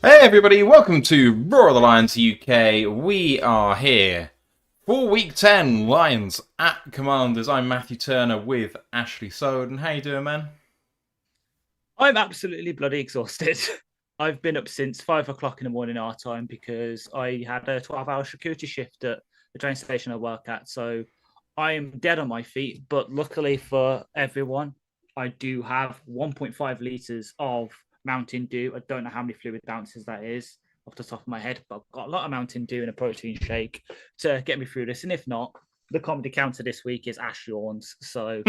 Hey everybody, welcome to Roar of the Lions UK. We are here for week 10, Lions at Commanders. I'm Matthew Turner with Ashley Soden. How you doing, man? I'm absolutely bloody exhausted. I've been up since 5 o'clock in the morning our time because I had a 12-hour security shift at the train station I work at. So I am dead on my feet. But luckily for everyone, I do have 1.5 liters of Mountain Dew. I don't know how many fluid ounces that is off the top of my head, but I've got a lot of Mountain Dew and a protein shake to get me through this. And if not, the comedy counter this week is Ash Yawns. So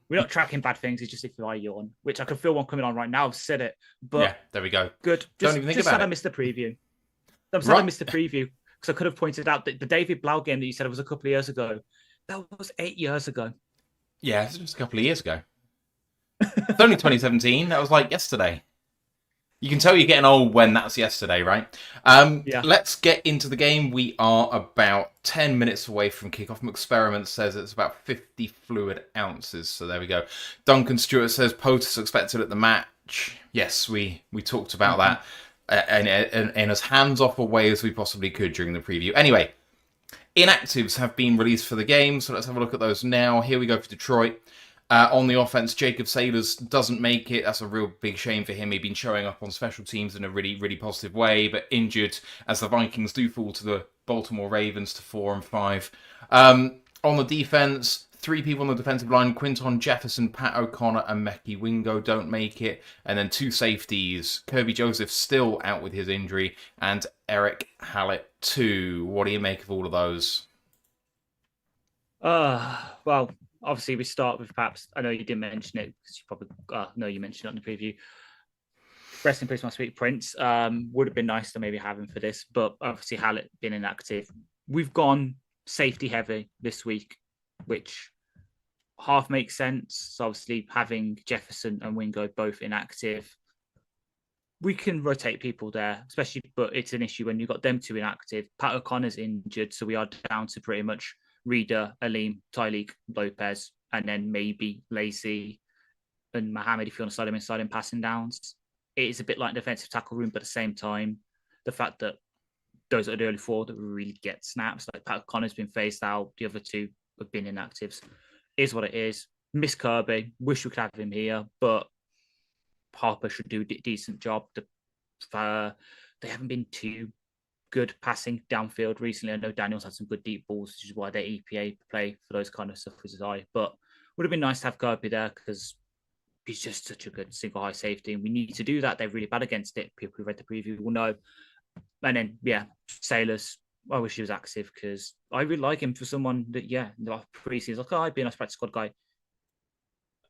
we're not tracking bad things. It's just if I yawn, which I can feel one coming on right now. I've said it, Yeah, but there we go. good. Don't Just even think just about sad I it. missed the preview. I'm sad I Right? missed the preview because I could have pointed out that the David Blau game that you said was a couple of years ago. That was 8 years ago. Yeah, it's just a couple of years ago. It's only 2017. That was like yesterday. You can tell you're getting old when that's yesterday, right? Yeah. Let's get into the game. We are about 10 minutes away from kickoff. Experiment says it's about 50 fluid ounces. So there we go. Duncan Stewart says POTUS expected at the match. Yes, we talked about Mm-hmm. that in as hands-off a way as we possibly could during the preview. Anyway, inactives have been released for the game, so let's have a look at those now. Here we go for Detroit. On the offense, Jacob Sailors doesn't make it. That's a real big shame for him. He'd been showing up on special teams in a really, really positive way, but injured as the Vikings do fall to the Baltimore Ravens to 4-5. On the defense, three people on the defensive line: Quinton Jefferson, Pat O'Connor, and Mekhi Wingo don't make it. And then two safeties: Kirby Joseph still out with his injury, and Eric Hallett too. What do you make of all of those? Well, obviously we start with perhaps. I know you didn't mention it because you probably know you mentioned it on the preview. Rest in peace, my sweet prince. Would have been nice to maybe have him for this, but obviously Hallett being inactive. We've gone safety heavy this week, which half makes sense. So obviously having Jefferson and Wingo both inactive, we can rotate people there, especially, but it's an issue when you've got them two inactive. Pat O'Connor's injured, so we are down to pretty much Reader, Aleem, Tyleek, Lopez, and then maybe Lacey and Mohammed if you want to slide him inside in passing downs. It is a bit like defensive tackle room, but at the same time, the fact that those are the early four that really get snaps, like Pat O'Connor's been phased out, the other two have been inactives, is what it is. Miss Kirby, wish we could have him here, but Harper should do a decent job. They haven't been too good passing downfield recently. I know Daniels had some good deep balls, which is why their EPA play for those kind of stuff is high. But would have been nice to have Kirby there because he's just such a good single high safety, and we need to do that. They're really bad against it. People who read the preview will know. And then Sailors. I wish he was active because I really like him for someone that the preseason like, oh, I'd be a nice practice squad guy.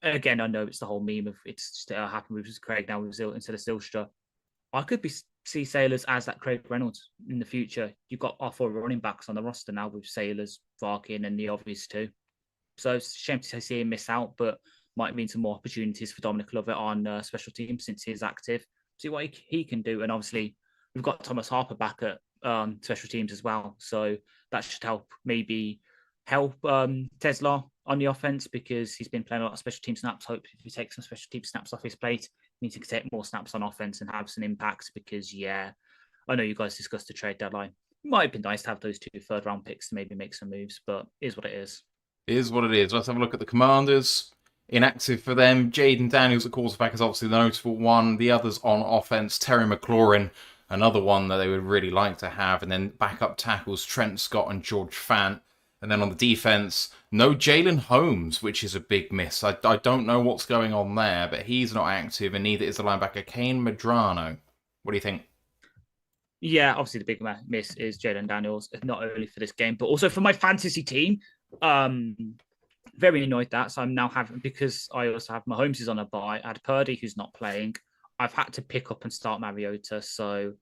Again, I know it's the whole meme of it's just happened with Craig now with instead of Silstra. I could see Sailors as that Craig Reynolds in the future. You've got our four running backs on the roster now with Sailors, Varkin, and the obvious two. So it's a shame to see him miss out, but might mean some more opportunities for Dominic Lovett on special teams since he's active. See what he can do. And obviously, we've got Thomas Harper back at special teams as well. So that should help Tesla on the offense because he's been playing a lot of special team snaps. Hope if he takes some special team snaps off his plate, he needs to take more snaps on offense and have some impact because, I know you guys discussed the trade deadline. It might have been nice to have those two third round picks to maybe make some moves, but is what it is. It is what it is. Let's have a look at the Commanders. Inactive for them. Jaden Daniels, at quarterback, is obviously the notable one. The others on offense, Terry McLaurin, another one that they would really like to have. And then backup tackles, Trent Scott and George Fant. And then on the defense, no Jalen Holmes, which is a big miss. I don't know what's going on there, but he's not active, and neither is the linebacker Kane Madrano. What do you think? Yeah, obviously the big miss is Jaden Daniels, not only for this game, but also for my fantasy team. Um, Very annoyed that. So I'm now having, because I also have Mahomes is on a bye. I had Purdy who's not playing. I've had to pick up and start Mariota. So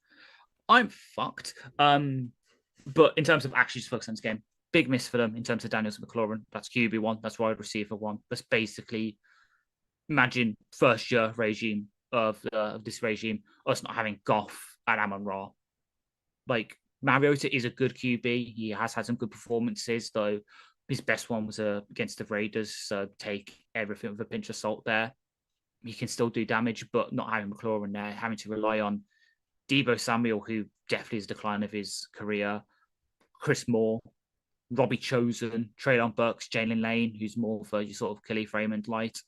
I'm fucked. But in terms of actually just focus on this game, big miss for them in terms of Daniels and McLaurin. That's QB1, that's wide receiver one. That's basically imagine first year regime of this regime, us not having Goff and Amon Ra. Like Mariota is a good QB. He has had some good performances, though his best one was against the Raiders. So take everything with a pinch of salt there. He can still do damage, but not having McLaurin there, having to rely on Deebo Samuel, who definitely is decline of his career, Chris Moore, Robbie Chosen, Traylon Burks, Jalen Lane, who's more for your sort of Khalif Raymond light,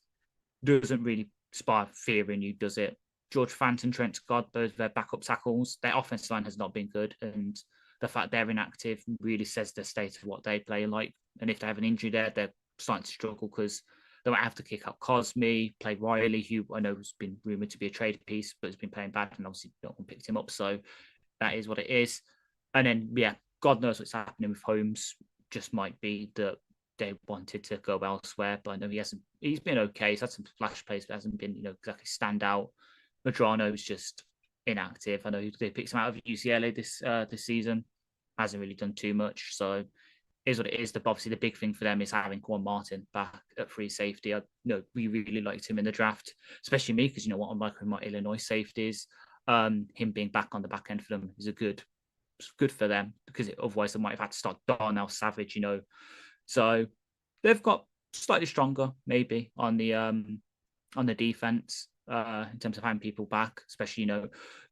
doesn't really inspire fear in you, does it? George Fanton, Trent Scott, those their backup tackles. Their offensive line has not been good, and the fact they're inactive really says the state of what they play like. And if they have an injury there, they're starting to struggle because they might have to kick out Cosme, play Riley, who I know has been rumored to be a trade piece, but has been playing bad, and obviously no one picked him up. So that is what it is. And then, yeah, God knows what's happening with Holmes. Just might be that they wanted to go elsewhere, but I know he hasn't. He's been okay. He's had some flash plays, but hasn't been, exactly stand out. Madrano's just inactive. I know they picked him out of UCLA this season. Hasn't really done too much. So is what it is. Obviously, the big thing for them is having Quan Martin back at free safety. We really liked him in the draft, especially me, because what I'm like with my Illinois safeties. Him being back on the back end for them is good for them, because otherwise they might have had to start Darnell Savage, So they've got slightly stronger maybe on the defense in terms of having people back, especially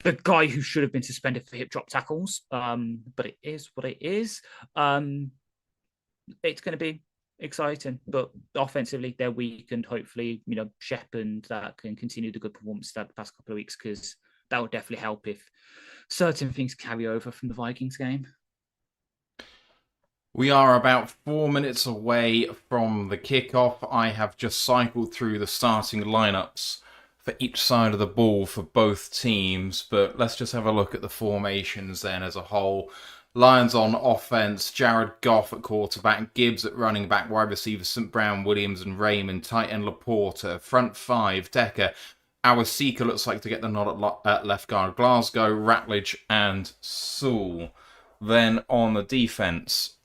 the guy who should have been suspended for hip drop tackles. But it is what it is. It's going to be exciting, but offensively they're weak, and hopefully Shep and that can continue the good performance that the past couple of weeks, because that would definitely help if certain things carry over from the Vikings game. We are about 4 minutes away from the kickoff. I have just cycled through the starting lineups for each side of the ball for both teams, but let's just have a look at the formations then as a whole. Lions on offense, Jared Goff at quarterback, Gibbs at running back, wide receiver St. Brown, Williams and Raymond, tight end Laporta, front five, Decker. Our Seeker looks like to get the nod at left guard, Glasgow, Ratledge and Sewell. Then on the defense,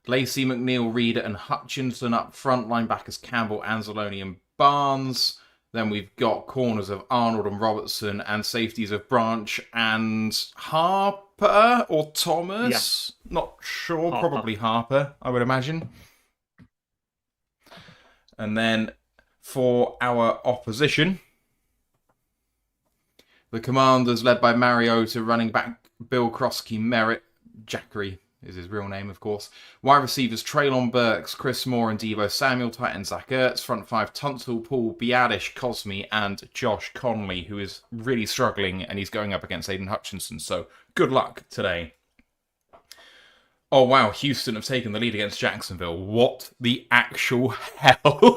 Lacey, McNeil, Reeder and Hutchinson up front, linebackers Campbell, Anzalone and Barnes. Then we've got corners of Arnold and Robertson, and safeties of Branch and Harper or Thomas. Yeah. Not sure. Harper. Probably Harper, I would imagine. And then for our opposition, the Commanders led by Mariota, running back Bill Krosky, Merritt, Jackery is his real name, of course. Wide receivers Traylon Burks, Chris Moore and Deebo Samuel, tight end Zach Ertz, front five Tunsil, Poole, Biadish, Cosme and Josh Conley, who is really struggling, and he's going up against Aiden Hutchinson, so good luck today. Oh wow, Houston have taken the lead against Jacksonville. What the actual hell?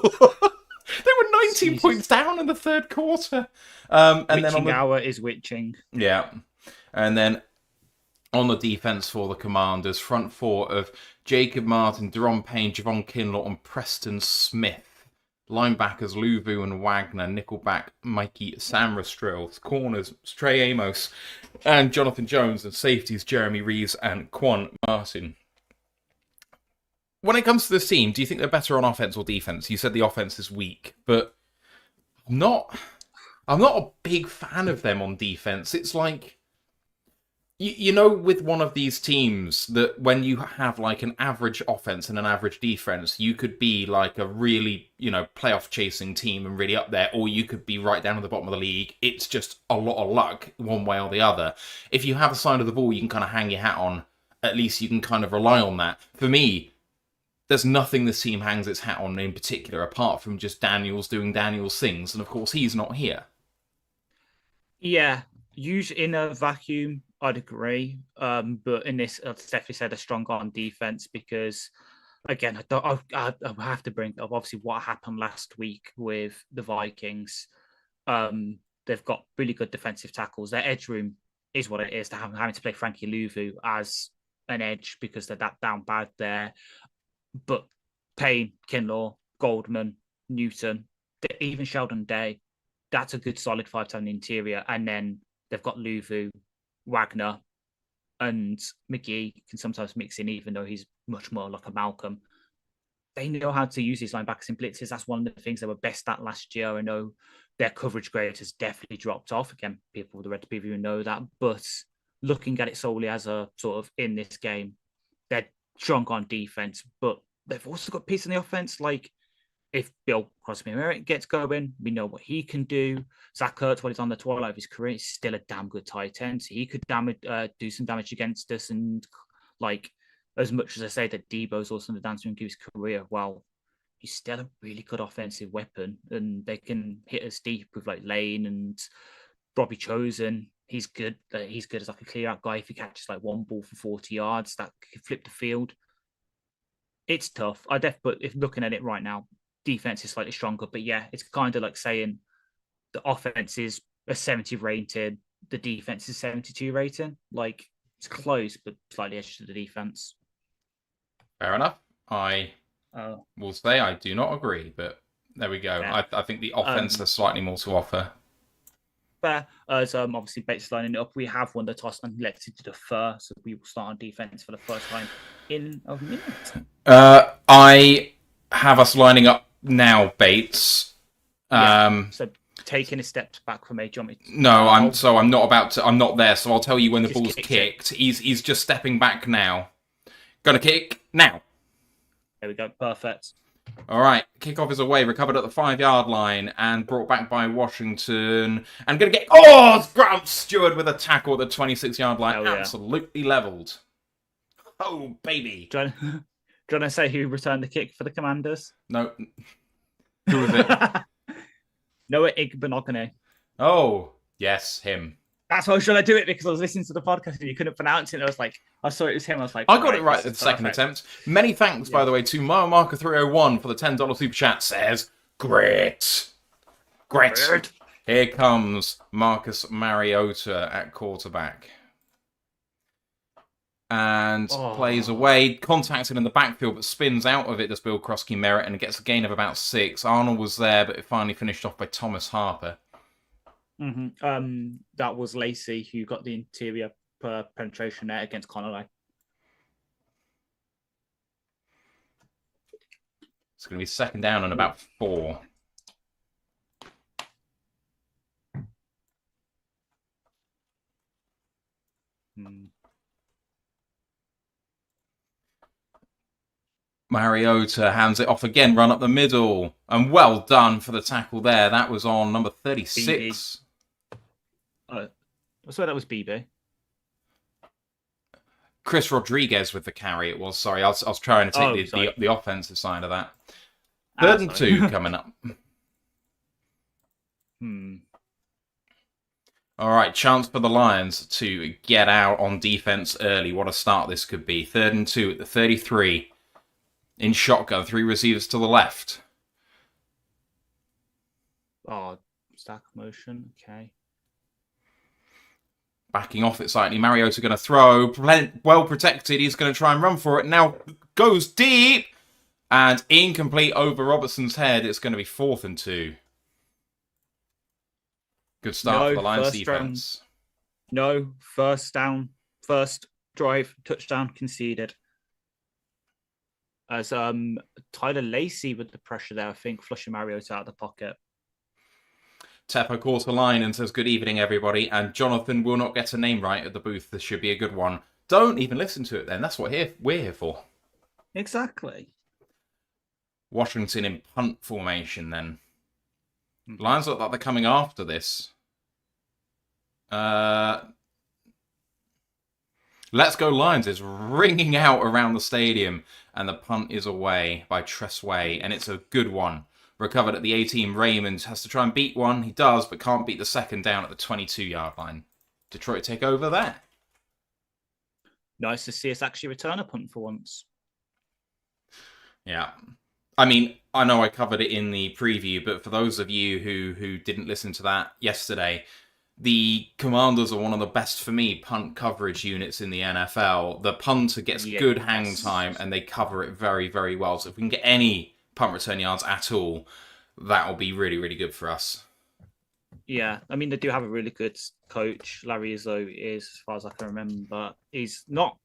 They were 19 points down in the third quarter. And witching then hour is witching. Yeah. And then on the defense for the Commanders, front four of Jacob Martin, Deron Payne, Javon Kinlaw, and Preston Smith. Linebackers Luvu and Wagner, nickelback Mikey Samrastrell, corners Trey Amos and Jonathan Jones, and safeties Jeremy Reeves and Quan Martin. When it comes to this team, do you think they're better on offense or defense? You said the offense is weak, but I'm not a big fan of them on defense. It's like, with one of these teams, that when you have like an average offense and an average defense, you could be like a really, playoff chasing team and really up there, or you could be right down at the bottom of the league. It's just a lot of luck one way or the other. If you have a side of the ball you can kind of hang your hat on, at least you can kind of rely on that. For me, there's nothing this team hangs its hat on in particular, apart from just Daniels doing Daniels things, and of course he's not here. Yeah, usually in a vacuum, I'd agree. But in this, I'd definitely said a strong on defense, because, again, I have to bring up obviously what happened last week with the Vikings. They've got really good defensive tackles. Their edge room is what it is. They're having to play Frankie Luvu as an edge because they're that down bad there. But Payne, Kinlaw, Goldman, Newton, even Sheldon Day, that's a good solid 5-10 interior. And then they've got Luvu, Wagner, and McGee can sometimes mix in, even though he's much more like a Malcolm. They know how to use these linebackers in blitzes. That's one of the things they were best at last year. I know their coverage grade has definitely dropped off. Again, people with the Red preview know that. But looking at it solely as a sort of in this game, they're strong on defense, but they've also got pieces in the offense. Like if Bill Crosby gets going, we know what he can do. Zach Ertz, when he's on the twilight of his career, is still a damn good tight end. So he could do some damage against us. And like, as much as I say that Debo's also in the dance room of his career, well, he's still a really good offensive weapon, and they can hit us deep with like Lane and Robbie Chosen. He's good. He's good as like a clear out guy. If he catches like one ball for 40 yards, that could flip the field. It's tough. But if looking at it right now, defense is slightly stronger. But yeah, it's kind of like saying the offense is a 70 rated, the defense is 72 rating. Like, it's close, but slightly edge to the defense. Fair enough. I will say I do not agree, but there we go. Yeah. I think the offense has slightly more to offer. Fair. As obviously Bates lining it up, we have won the toss and elected to defer, so we will start on defense for the first time in a minute. I have us lining up now, Bates. So taking a step back from me, do you want me to... No, I'm not about to. I'm not there, so I'll tell you when the ball's kicked. He's just stepping back now. Gonna kick now. There we go. Perfect. All right, kickoff is away, recovered at the 5-yard line and brought back by Washington. And going to get... Oh, Grant Stewart with a tackle at the 26-yard line. Absolutely leveled. Oh, baby. Do you want to say who returned the kick for the Commanders? No. Who was it? Noah Igbenogany. Oh, yes, him. That's why should I do it, because I was listening to the podcast and you couldn't pronounce it. And I was like, I saw it was him. I was like, I got it right at the second attempt. Many thanks, by the way, to Mile Marker 301 for the $10 super chat. Says, great. Here comes Marcus Mariota at quarterback. And plays away, contacted in the backfield, but spins out of it, does Bill Krosky Merritt, and gets a gain of about 6. Arnold was there, but it finally finished off by Thomas Harper. That was Lacey who got the interior penetration there against Connolly. It's going to be second down and about 4. Mariota hands it off again, run up the middle, and well done for the tackle there. That was on number 36. I swear that was BB. Chris Rodriguez with the carry. It was. Sorry, I was trying to take the offensive side of that. 3rd and 2 coming up. All right, chance for the Lions to get out on defense early. What a start this could be. 3rd and 2 at the 33. In shotgun, 3 receivers to the left. Stack motion. Okay. Backing off it slightly. Mariota going to throw. Well protected. He's going to try and run for it. Now goes deep. And incomplete over Robertson's head. It's going to be 4th and 2. Good start for the Lions defense. First down. First drive. Touchdown conceded. As Tyler Lacey with the pressure there, I think, flushing Mariota out of the pocket. Tepper caught a line and says, good evening, everybody. And Jonathan will not get a name right at the booth. This should be a good one. Don't even listen to it then. That's what we're here for. Exactly. Washington in punt formation then. Lions look like they're coming after this. Let's Go Lions is ringing out around the stadium. And the punt is away by Tressway. And it's a good one. Recovered at the 18. Raymond has to try and beat one. He does, but can't beat the second down at the 22-yard line. Detroit take over there. Nice to see us actually return a punt for once. Yeah. I mean, I know I covered it in the preview, but for those of you who didn't listen to that yesterday, the Commanders are one of the best, for me, punt coverage units in the NFL. The punter gets good hang time, and they cover it very, very well. So if we can get any punt return yards at all, that will be really, really good for us. Yeah, I mean, they do have a really good coach. Larry Izzo is, as far as I can remember, he's no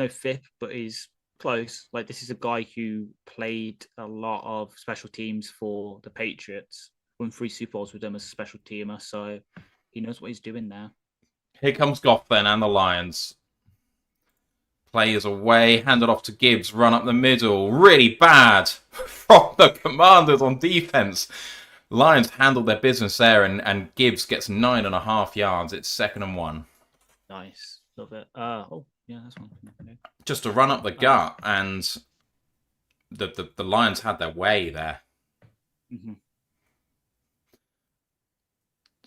fifth, but he's close. Like, this is a guy who played a lot of special teams for the Patriots, won 3 Super Bowls with them as a special teamer, so he knows what he's doing there. Here comes Goff then, and the Lions. Players away, handed off to Gibbs, run up the middle. Really bad from the Commanders on defense. Lions handled their business there, and Gibbs gets 9.5 yards. It's 2nd and 1. Nice. Love it. Oh, yeah, that's one. Okay. Just a run up the gut, and the Lions had their way there. Mm-hmm.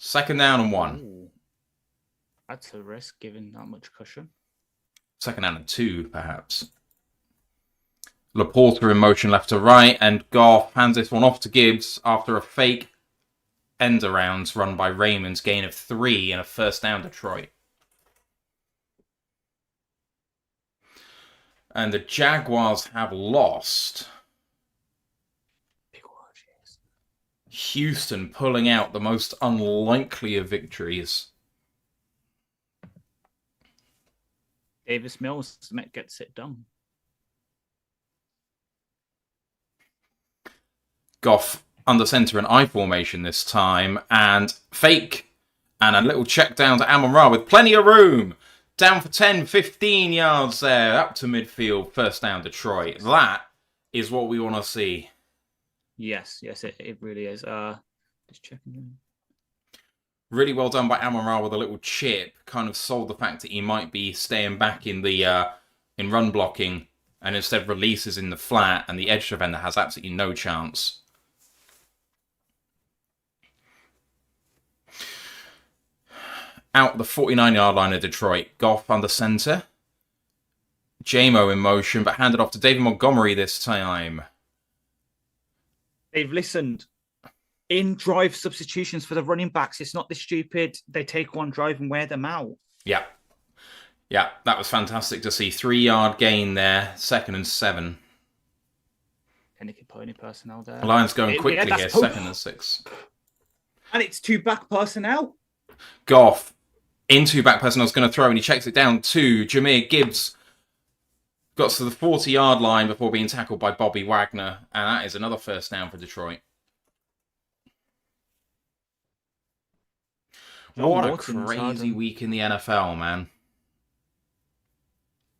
2nd down and 1. Ooh. That's a risk, given that much cushion. 2nd down and 2, perhaps. Laporta in motion left to right, and Goff hands this one off to Gibbs after a fake end around run by Raymond's gain of 3 and a 1st down Detroit. And the Jaguars have lost. Houston pulling out the most unlikely of victories. Davis Mills gets it done. Goff under center and I formation this time, and fake, and a little check down to Amon-Ra with plenty of room. Down for 10, 15 yards there, up to midfield, 1st down Detroit. That is what we want to see. Yes, it really is. Just checking. Really well done by Amon-Ra with a little chip. Kind of sold the fact that he might be staying back in the in run blocking, and instead releases in the flat, and the edge defender has absolutely no chance. Out the 49-yard line of Detroit. Goff under center. Jamo in motion, but handed off to David Montgomery this time. They've listened. In drive substitutions for the running backs, it's not this stupid. They take one drive and wear them out. Yeah. Yeah, that was fantastic to see. 3-yard gain there. 2nd and 7. Panicky pony personnel there. Lions going quickly here. 2nd and 6. And it's 2 back personnel. Goff into back personnel is going to throw, and he checks it down to Jahmyr Gibbs. Got to the 40-yard line before being tackled by Bobby Wagner, and that is another 1st down for Detroit. What a crazy week in the NFL, man.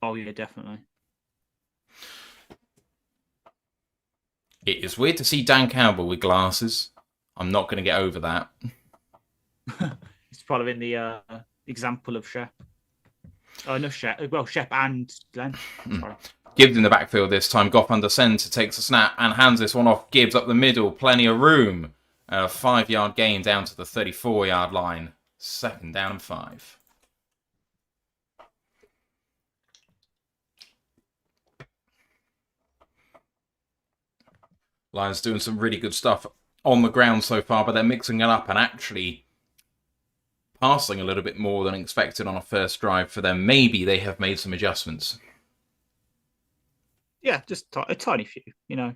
Oh, yeah, definitely. It is weird to see Dan Campbell with glasses. I'm not going to get over that. It's probably in the example of Shep. Oh, no, Shep. Well, Shep and Glenn. Sorry. Gibbs in the backfield this time. Goff under center, takes a snap and hands this one off. Gibbs up the middle, plenty of room. A 5-yard gain down to the 34-yard line. 2nd down and 5. Lions doing some really good stuff on the ground so far, but they're mixing it up and actually passing a little bit more than expected on a first drive for them. Maybe they have made some adjustments. Yeah, just a tiny few, you know.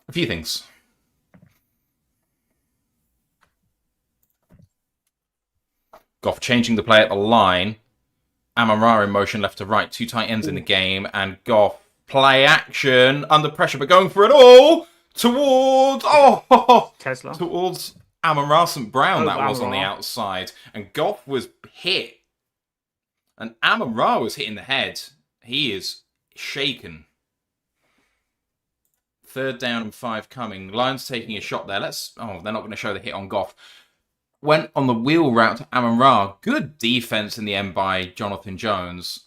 A few things. Goff changing the play at the line. Amon-Ra in motion left to right. 2 tight ends in the game. And Goff play action under pressure, but going for it all towards Tesla. Towards Amon-Ra St. Brown. Oh, that was on Amon-Ra. the outside. And Goff was hit. And Amon-Ra was hit in the head. He is shaken. 3rd down and 5 coming. Lions taking a shot there. They're not going to show the hit on Goff. Went on the wheel route to Amon-Ra. Good defense in the end by Jonathan Jones.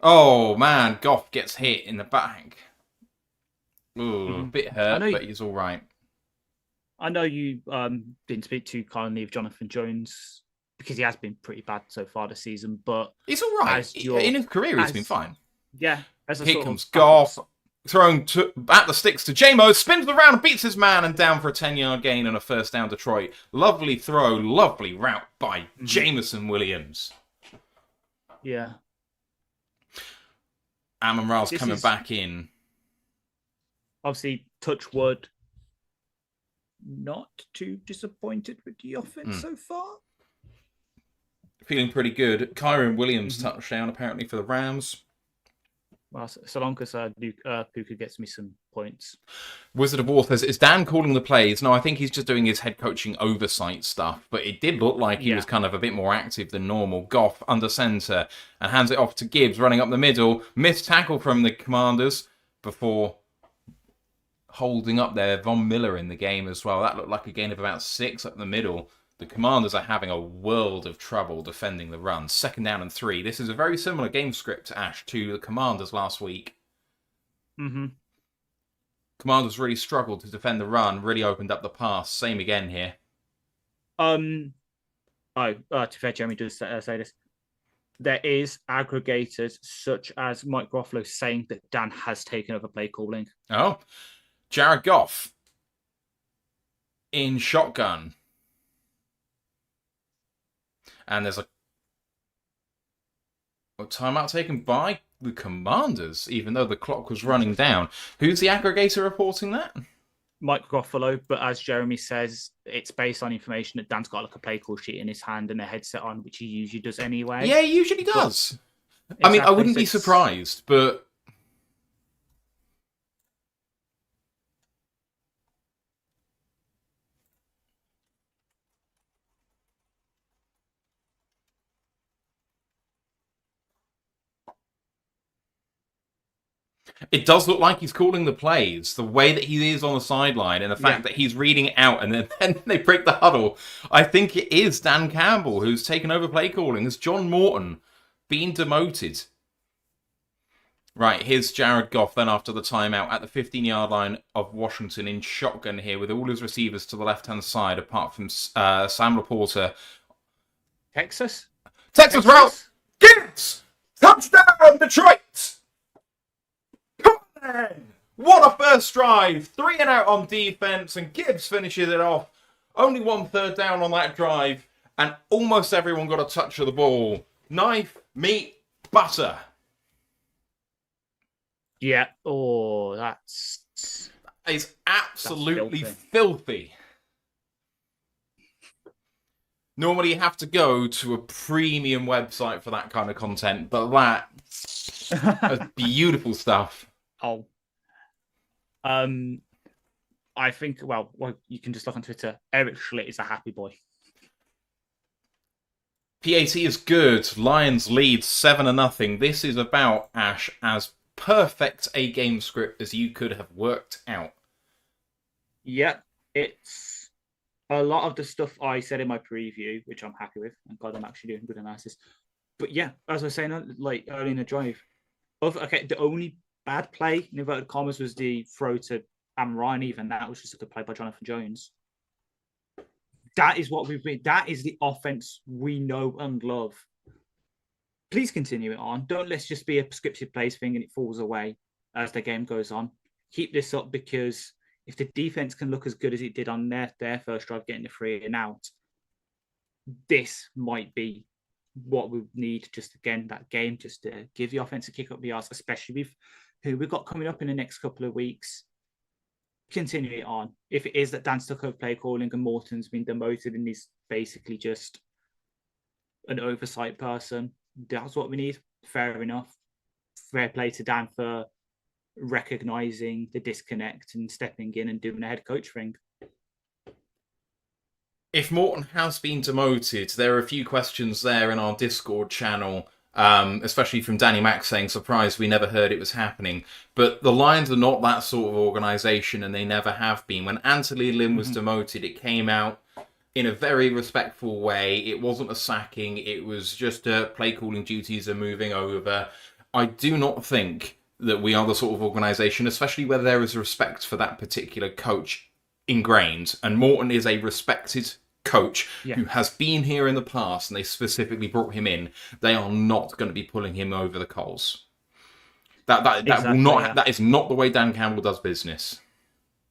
Oh, man. Goff gets hit in the back. Ooh, a bit hurt, but he's all right. I know you didn't speak too kindly of Jonathan Jones because he has been pretty bad so far this season, but... He's all right. In his career, he's been fine. Yeah. Here comes Goff. Thrown at the sticks to Jamo, spins around and beats his man, and down for a 10-yard gain and a 1st down Detroit. Lovely throw, lovely route by Jameson Williams. Yeah. Amon-Ra's coming back in. Obviously, touch wood. Not too disappointed with the offense so far. Feeling pretty good. Kyron Williams touchdown apparently for the Rams. Well, so long as Puka gets me some points. Wizard of War says, is Dan calling the plays? No, I think he's just doing his head coaching oversight stuff, but it did look like he was kind of a bit more active than normal. Goff under centre and hands it off to Gibbs, running up the middle. Missed tackle from the Commanders before holding up there. Von Miller in the game as well. That looked like a gain of about 6 up the middle. The Commanders are having a world of trouble defending the run. 2nd down and 3. This is a very similar game script, Ash, to the Commanders last week. Mm-hmm. Commanders really struggled to defend the run, really opened up the pass. Same again here. To be fair, Jeremy does say this. There is aggregators such as Mike Garofalo saying that Dan has taken over play calling. Oh, Jared Goff in shotgun. And there's a timeout taken by the Commanders, even though the clock was running down. Who's the aggregator reporting that? Mike Garofalo, but as Jeremy says, it's based on information that Dan's got like a play call sheet in his hand and a headset on, which he usually does anyway. Yeah, he usually does. I mean, I wouldn't be surprised, but... It does look like he's calling the plays. The way that he is on the sideline and the fact that he's reading it out and then they break the huddle. I think it is Dan Campbell who's taken over play calling. Has John Morton been demoted? Right, here's Jared Goff then after the timeout at the 15-yard line of Washington in shotgun here with all his receivers to the left-hand side apart from Sam Laporta. Texas route! Gibbs! Touchdown, Detroit! What a first drive. 3 and out on defense, and Gibbs finishes it off. Only 1 third down on that drive, and almost everyone got a touch of the ball. Knife, meat, butter. Yeah. Oh, that is absolutely filthy. Normally you have to go to a premium website for that kind of content, but that's beautiful stuff. Oh. I think, well, you can just look on Twitter. Eric Schlitt is a happy boy. PAT is good. Lions lead 7-0. This is about, Ash, as perfect a game script as you could have worked out. Yeah, it's a lot of the stuff I said in my preview, which I'm happy with. And God, I'm actually doing good analysis. But yeah, as I was saying, like early in the drive, the only bad play in inverted commas was the throw to Ryan. Even that was just a good play by Jonathan Jones. That is what we've been. That is the offense we know and love. Please continue it on. Don't let's just be a scripted plays thing and it falls away as the game goes on. Keep this up, because if the defense can look as good as it did on their first drive, getting the 3 and out, this might be what we need. Just again, that game, just to give the offense a kick up the arse, especially with who we've got coming up in the next couple of weeks. Continue it on. If it is that Dan stuck over play calling and Morton's been demoted and he's basically just an oversight person, that's what we need. Fair enough. Fair play to Dan for recognizing the disconnect and stepping in and doing a head coach thing. If Morton has been demoted, there are a few questions there in our Discord channel, especially from Danny Mack saying, surprised we never heard it was happening. But the Lions are not that sort of organisation, and they never have been. When Anthony Lynn was demoted, it came out in a very respectful way. It wasn't a sacking. It was just play calling duties are moving over. I do not think that we are the sort of organisation, especially where there is respect for that particular coach ingrained. And Morton is a respected coach who has been here in the past, and they specifically brought him in. They are not going to be pulling him over the coals. That is not the way Dan Campbell does business.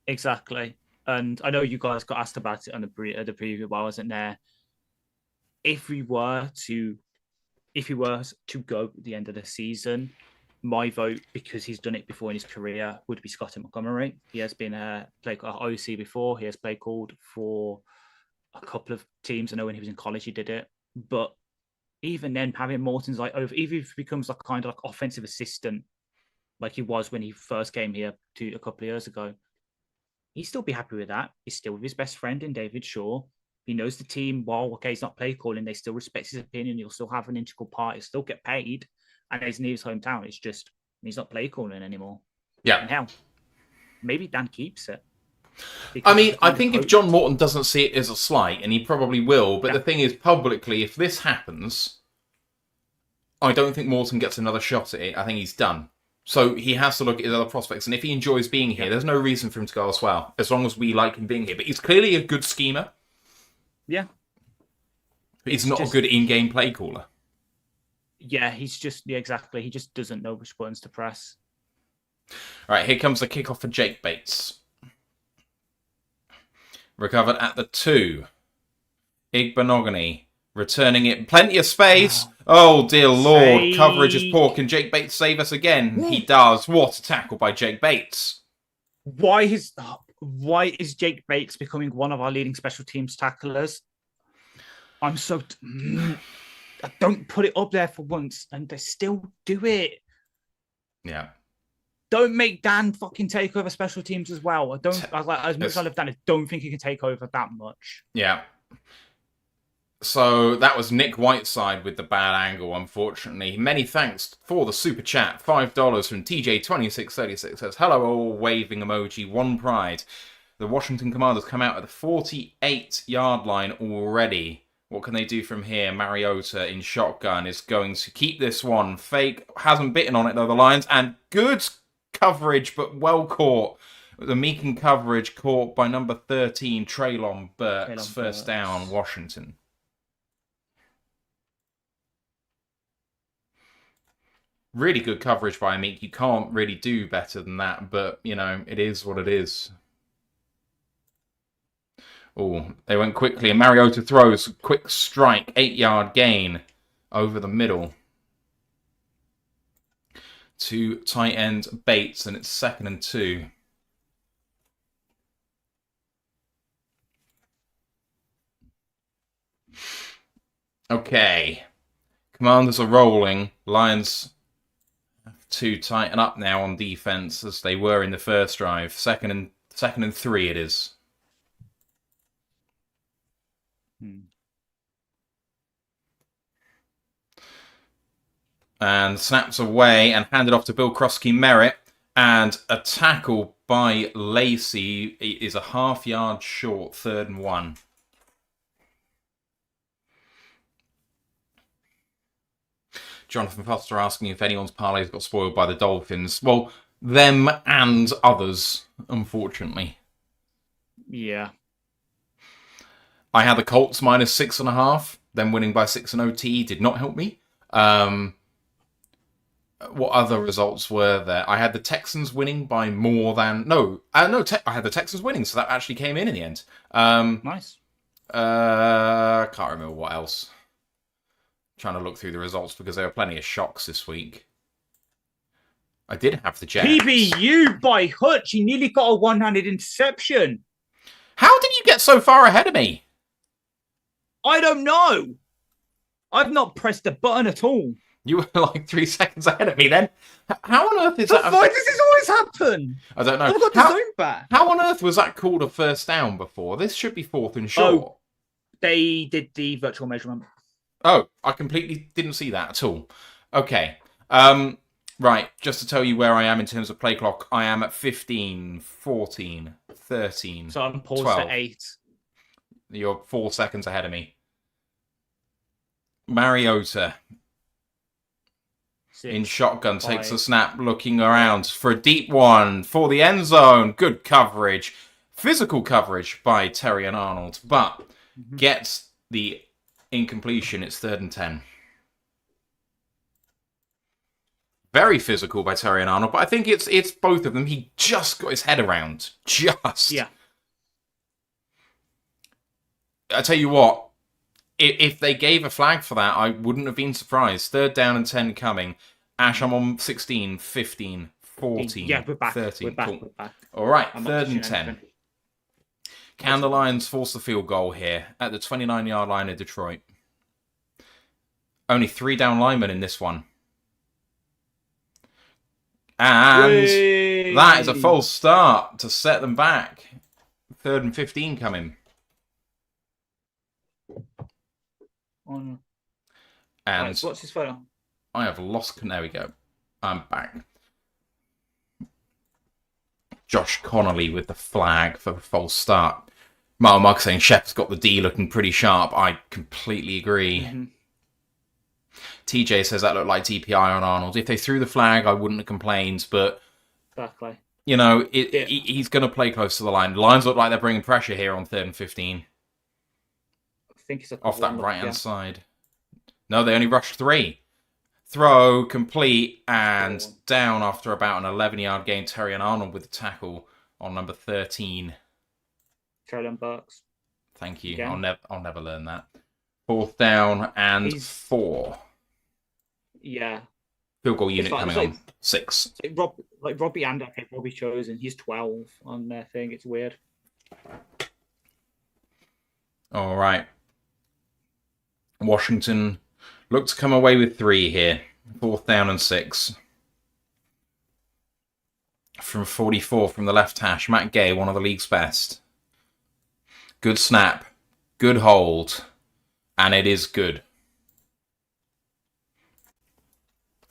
Exactly. And I know you guys got asked about it on the preview, but I wasn't there. If we were to go at the end of the season, my vote, because he's done it before in his career, would be Scotty Montgomery. He has been played OC before. He has played called for a couple of teams. I know when he was in college he did it. But even then, having Morton's like over, even if he becomes like kind of like offensive assistant, like he was when he first came here a couple of years ago. He'd still be happy with that. He's still with his best friend in David Shaw. He knows the team well. Okay, he's not play calling. They still respect his opinion. He'll still have an integral part. He'll still get paid. And he's in his hometown. It's just he's not play calling anymore. Yeah. And hell, maybe Dan keeps it. I mean, I think if John Morton doesn't see it as a slight, and he probably will, but the thing is, publicly, if this happens, I don't think Morton gets another shot at it. I think he's done. So he has to look at his other prospects, and if he enjoys being here, there's no reason for him to go elsewhere, as long as we like him being here. But he's clearly a good schemer. Yeah. He's not a good in-game play caller. Yeah, he's just, exactly. He just doesn't know which buttons to press. All right, here comes the kickoff for Jake Bates. Recovered at the 2. Igbenogany returning it. Plenty of space. Oh, dear Lord. Coverage is poor. Can Jake Bates save us again? He does. What a tackle by Jake Bates. Why is Jake Bates becoming one of our leading special teams tacklers? I'm so... I don't put it up there for once, and they still do it. Yeah. Don't make Dan fucking take over special teams as well. As much as I love Dan, I don't think he can take over that much. Yeah. So that was Nick Whiteside with the bad angle, unfortunately. Many thanks for the super chat. $5 from TJ2636 says, hello all, waving emoji, one pride. The Washington Commanders come out at the 48-yard line already. What can they do from here? Mariota in shotgun is going to keep this one. Fake hasn't bitten on it though, the Lions. And good coverage, but well caught. The Meakin coverage caught by number 13, Traylon Burks. First down, Washington. Really good coverage by Meek. You can't really do better than that, but, you know, it is what it is. Oh, they went quickly, and Mariota throws. Quick strike, 8-yard gain over the middle to tight end Bates, and it's 2nd and 2. Okay. Commanders are rolling. Lions have to tighten up now on defense as they were in the first drive. Second and 3 it is. And snaps away and handed off to Bill Krosky-Merritt. And a tackle by Lacey is a half-yard short, 3rd and 1. Jonathan Foster asking if anyone's parlays got spoiled by the Dolphins. Well, them and others, unfortunately. Yeah. I had the Colts minus 6.5. Them winning by 6 in OT did not help me. What other results were there? I had the Texans winning by more than... I had the Texans winning, so that actually came in the end. Nice. Can't remember what else. Trying to look through the results because there were plenty of shocks this week. I did have the Jets. PBU by Hutch. He nearly got a one-handed interception. How did you get so far ahead of me? I don't know. I've not pressed the button at all. You were like 3 seconds ahead of me then. How on earth is that? Why does this always happen? I don't know. I've got the zone back. How on earth was that called a first down before? This should be 4th and short. Oh, they did the virtual measurement. Oh, I completely didn't see that at all. Okay. Right, just to tell you where I am in terms of play clock, I am at 15, 14, 13, so I'm paused 12. at 8. You're 4 seconds ahead of me. Mariota 6, in shotgun 5. takes a snap, looking around for a deep one for the end zone. Good coverage. Physical coverage by Terry and Arnold, but gets the incompletion. It's 3rd and 10. Very physical by Terry and Arnold, but I think it's both of them. He just got his head around. Just. Yeah. I tell you what, if they gave a flag for that, I wouldn't have been surprised. 3rd down and 10 coming. Ash, I'm on 16, 15, 14, yeah, we're back. 13. We're back. Cool. We're back. All right, I'm 3rd and not 10. anything. Can the Lions force the field goal here at the 29-yard line of Detroit? Only 3 down linemen in this one. And that is a Whee! false start to set them back. 3rd and 15 coming. On. And Right, what's his photo? I have lost... There we go. I'm back. Josh Connolly with the flag for a false start. Mark saying Shep's got the D looking pretty sharp. I completely agree. Mm-hmm. TJ says that looked like DPI on Arnold. If they threw the flag, I wouldn't have complained, but... Exactly. You know, he's going to play close to the line. The Lions look like they're bringing pressure here on 3rd and 15. I think it's off that right-hand side. No, they only rushed 3. Throw, complete, and down after about an 11-yard gain. Terry and Arnold with the tackle on number 13. Traylon Burks. Thank you. Again. I'll never learn that. 4th down and 4. Yeah. Field goal unit coming on 6. Robbie and Robbie Chosen. He's 12 on their thing. It's weird. All right. Washington look to come away with 3 here. 4th down and 6. From 44 from the left hash. Matt Gay, one of the league's best. Good snap. Good hold. And it is good.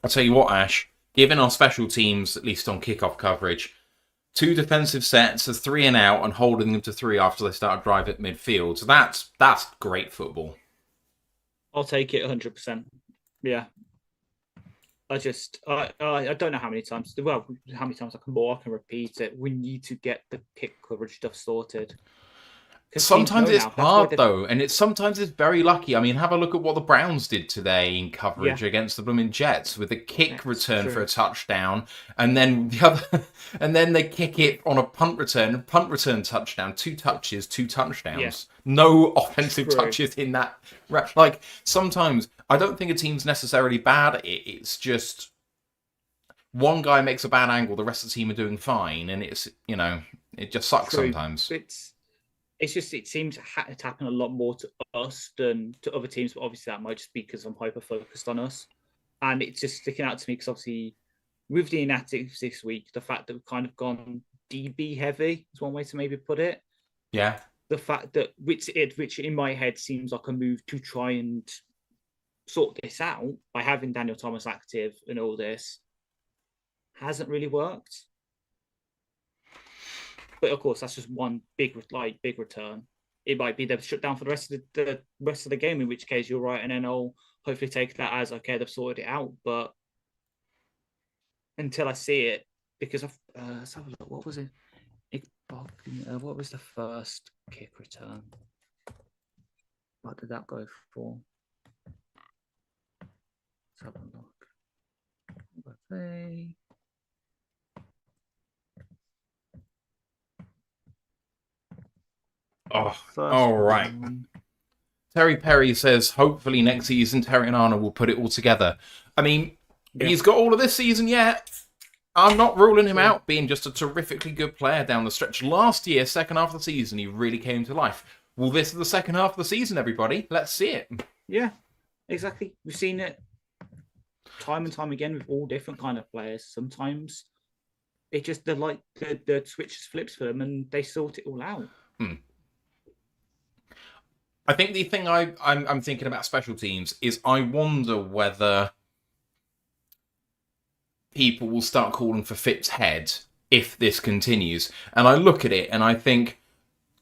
I'll tell you what, Ash. Given our special teams, at least on kickoff coverage, 2 defensive sets of 3 and out and holding them to 3 after they start a drive at midfield. So that's great football. I'll take it 100%. Yeah. I don't know how many times. Well, how many times I can repeat it. We need to get the kick coverage stuff sorted. Sometimes it's hard though, and sometimes it's very lucky. I mean, have a look at what the Browns did today in coverage against the blooming Jets with a kick return for a touchdown, and then and then they kick it on a punt return touchdown, 2 touches, 2 touchdowns. Yeah. No offensive touches in that. Like sometimes I don't think a team's necessarily bad at it. It's just one guy makes a bad angle, the rest of the team are doing fine, and it just sucks sometimes. It seems to happen a lot more to us than to other teams, but obviously that might just be because I'm hyper focused on us. And it's just sticking out to me because obviously with the inactives this week, the fact that we've kind of gone DB heavy is one way to maybe put it. Yeah. The fact that which in my head seems like a move to try and sort this out by having Daniel Thomas active and all this hasn't really worked. But of course, that's just one big return. It might be they've shut down for the rest of the game, in which case you're right, and then I'll hopefully take that as okay, they've sorted it out. But until I see it, because let's have a look. What was it? What was the first kick return? What did that go for? Let's have a look. Okay. All right. Terry Perry says, hopefully next season, Terry and Arnold will put it all together. I mean, he's got all of this season yet. I'm not ruling him out being just a terrifically good player down the stretch. Last year, second half of the season, he really came to life. Well, this is the second half of the season, everybody. Let's see it. Yeah, exactly. We've seen it time and time again with all different kind of players. Sometimes it just, the switch flips for them and they sort it all out. I think the thing I'm thinking about special teams is I wonder whether people will start calling for Phipps' head if this continues. And I look at it and I think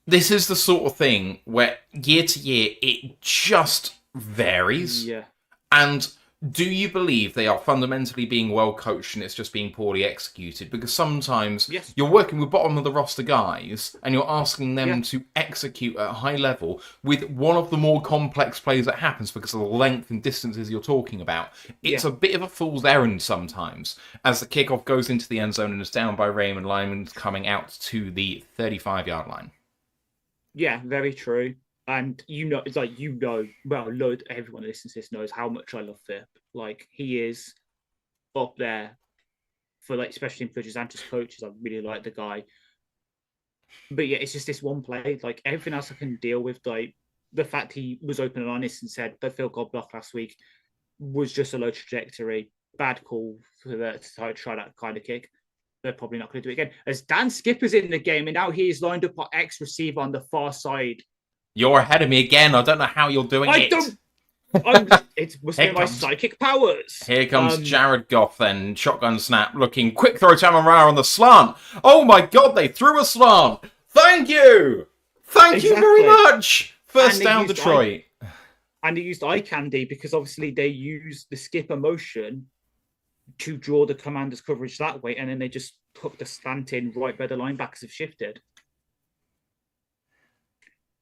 this is the sort of thing where year to year it just varies. Yeah. And do you believe they are fundamentally being well coached and it's just being poorly executed? Because sometimes you're working with bottom of the roster guys and you're asking them to execute at a high level with one of the more complex plays that happens because of the length and distances you're talking about. It's a bit of a fool's errand sometimes as the kickoff goes into the end zone and is down by Raymond Lyman's coming out to the 35-yard line. Yeah, very true. And it's like, well, everyone that listens to this knows how much I love Phip. Like, he is up there for, like, especially in judges and just coaches. I really like the guy. But yeah, it's just this one play. Like, everything else I can deal with, like, the fact he was open and honest and said the field goal block last week was just a low trajectory. bad call for to try that kind of kick. They're probably not going to do it again. As Dan Skipper's in the game, and now he's lined up our X receiver on the far side. You're ahead of me again. I don't know how you're doing it. It must be my psychic powers. Here comes Jared Goff then. Shotgun snap. Looking. Quick throw to Amon-Ra on the slant. Oh my god, they threw a slant. Thank you. Thank you very much. First down, Detroit. And they used eye candy because obviously they used the skipper motion to draw the commander's coverage that way, and then they just put the slant in right where the linebackers have shifted.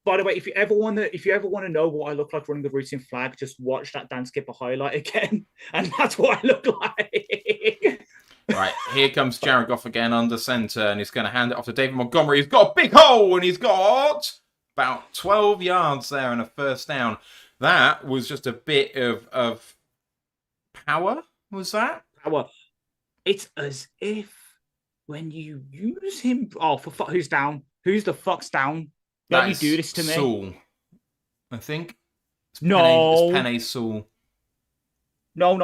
By the way, if you ever want to know what I look like running the routine flag, just watch that Dan Skipper highlight again, and that's what I look like. Right, here comes Jared Goff again under center, and he's going to hand it off to David Montgomery. He's got a big hole, and he's got about 12 yards there and a first down. That was just a bit of power, was that? Power. It's as if when you use him... Oh, who's down? Who's the fuck's down? Let me do this to me. Saul, I think. It's Penny Saul. No.